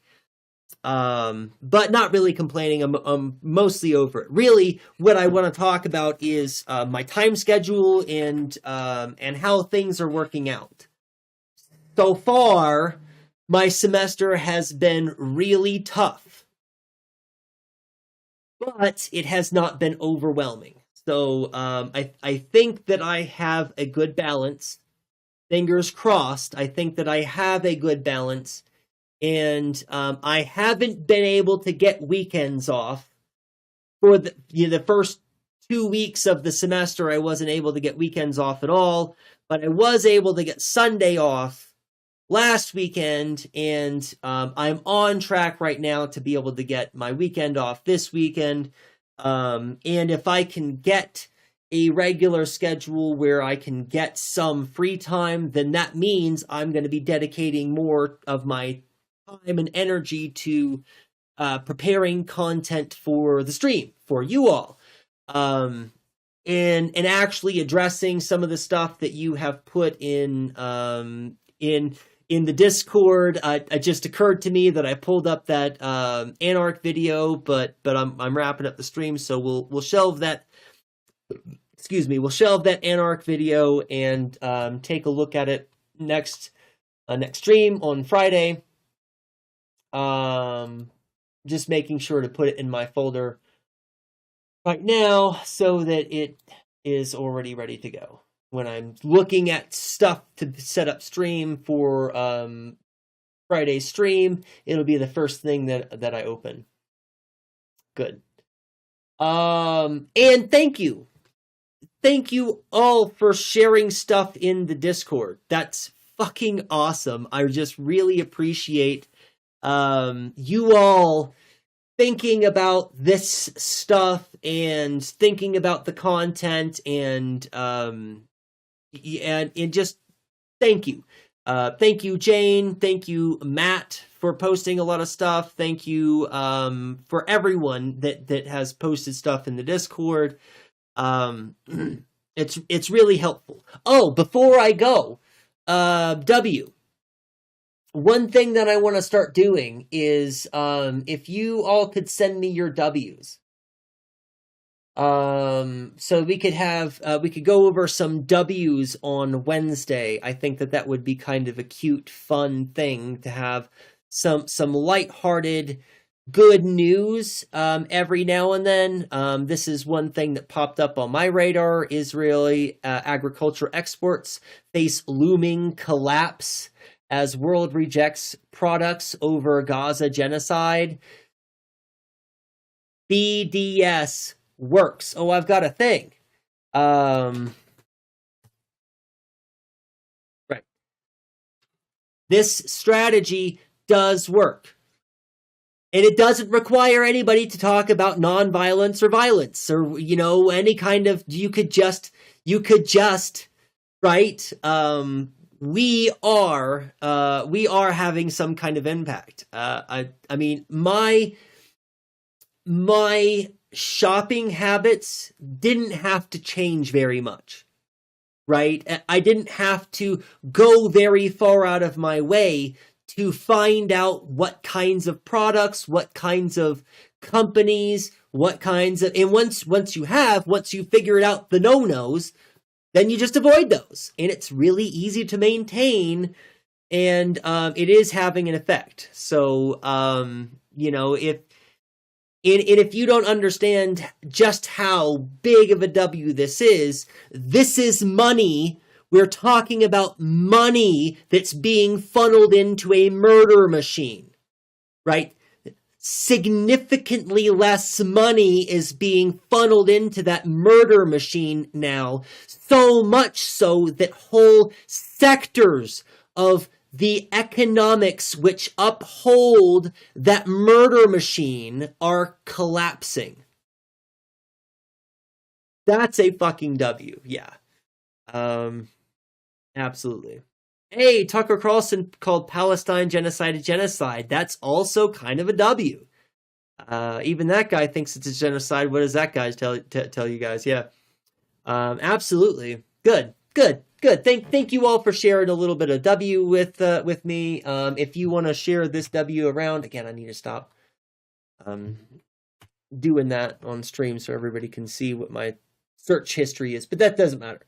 But not really complaining. I'm mostly over it. Really, what I want to talk about is my time schedule and how things are working out. So far, my semester has been really tough, but it has not been overwhelming. So I think that I have a good balance. Fingers crossed. I think that I have a good balance. And I haven't been able to get weekends off. For the first 2 weeks of the semester, I wasn't able to get weekends off at all. But I was able to get Sunday off last weekend. And I'm on track right now to be able to get my weekend off this weekend. And if I can get a regular schedule where I can get some free time, then that means I'm going to be dedicating more of my time and energy to preparing content for the stream for you all, and actually addressing some of the stuff that you have put in the Discord. It just occurred to me that I pulled up that anarch video, but I'm wrapping up the stream, so we'll shelve that excuse me, we'll shelve that Anarch video and take a look at it next stream on Friday. Just making sure to put it in my folder right now so that it is already ready to go. When I'm looking at stuff to set up stream for Friday's stream, it'll be the first thing that I open. Good. And thank you. Thank you all for sharing stuff in the Discord. That's fucking awesome. I just really appreciate you all thinking about this stuff and thinking about the content and just thank you. Thank you, Jane. Thank you, Matt, for posting a lot of stuff. Thank you for everyone that has posted stuff in the Discord. It's really helpful. Oh, before I go, W. One thing that I want to start doing is if you all could send me your W's. So we could go over some W's on Wednesday. I think that would be kind of a cute, fun thing to have some lighthearted, good news every now and then. This is one thing that popped up on my radar. Israeli agriculture exports face looming collapse as world rejects products over Gaza genocide. BDS works. Oh, I've got a thing. Right. This strategy does work. And it doesn't require anybody to talk about nonviolence or violence or, any kind of, you could just, right? We are having some kind of impact. I mean, my shopping habits didn't have to change very much, right? I didn't have to go very far out of my way to find out what kinds of products, what kinds of companies, and once you figure out the no-nos, then you just avoid those. And it's really easy to maintain, and it is having an effect. So, if you don't understand just how big of a W this is money. We're talking about money that's being funneled into a murder machine, right? Significantly less money is being funneled into that murder machine now, so much so that whole sectors of the economics which uphold that murder machine are collapsing. That's a fucking W, yeah. Absolutely. Hey, Tucker Carlson called Palestine genocide a genocide. That's also kind of a W. Even that guy thinks it's a genocide. What does that guy tell you guys? Yeah. Absolutely. Good. Thank you all for sharing a little bit of W with me. If you want to share this W around, again, I need to stop doing that on stream so everybody can see what my search history is, but that doesn't matter.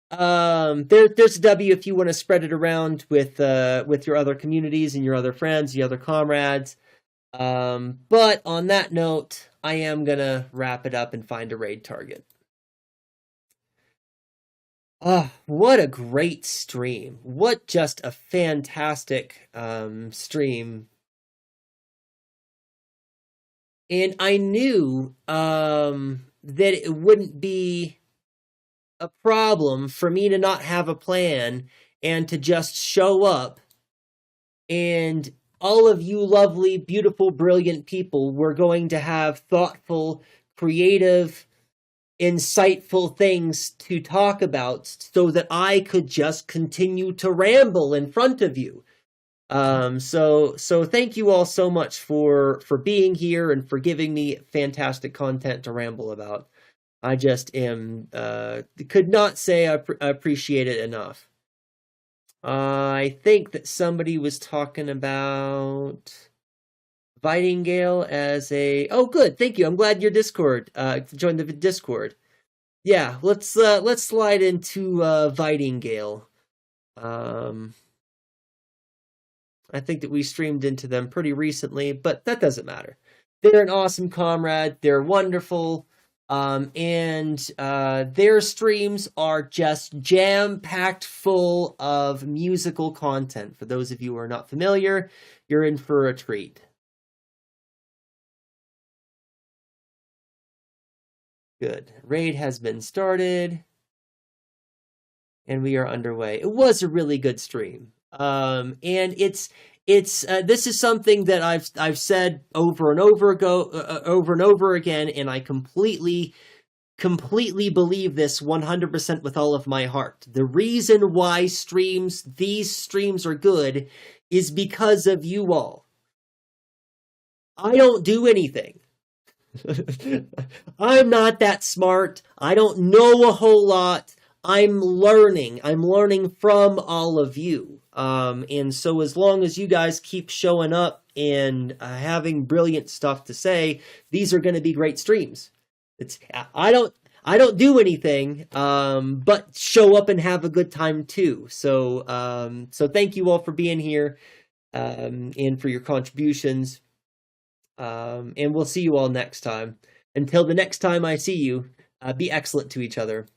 There's a W if you want to spread it around with your other communities and your other friends, your other comrades. But on that note, I am gonna wrap it up and find a raid target. What a great stream. What just a fantastic stream. And I knew that it wouldn't be a problem for me to not have a plan and to just show up, and all of you lovely, beautiful, brilliant people were going to have thoughtful, creative, insightful things to talk about so that I could just continue to ramble in front of you. So thank you all so much for being here and for giving me fantastic content to ramble about. I just could not say I appreciate it enough. I think that somebody was talking about Vitingale as a... Oh, good. Thank you. I'm glad your Discord joined the Discord. yeah, let's slide into Vitingale. I think that we streamed into them pretty recently, but that doesn't matter. They're an awesome comrade. They're wonderful. And their streams are just jam-packed full of musical content. For those of you who are not familiar, you're in for a treat. Good. Raid has been started. And we are underway. It was a really good stream. And it's this is something that I've said over and over again, and I completely believe this 100% with all of my heart. The reason why these streams are good is because of you all. I don't do anything. I'm not that smart. I don't know a whole lot. I'm learning from all of you. And so as long as you guys keep showing up and having brilliant stuff to say, these are going to be great streams. I don't do anything, but show up and have a good time too. So thank you all for being here, and for your contributions. And we'll see you all next time. Until the next time I see you, be excellent to each other.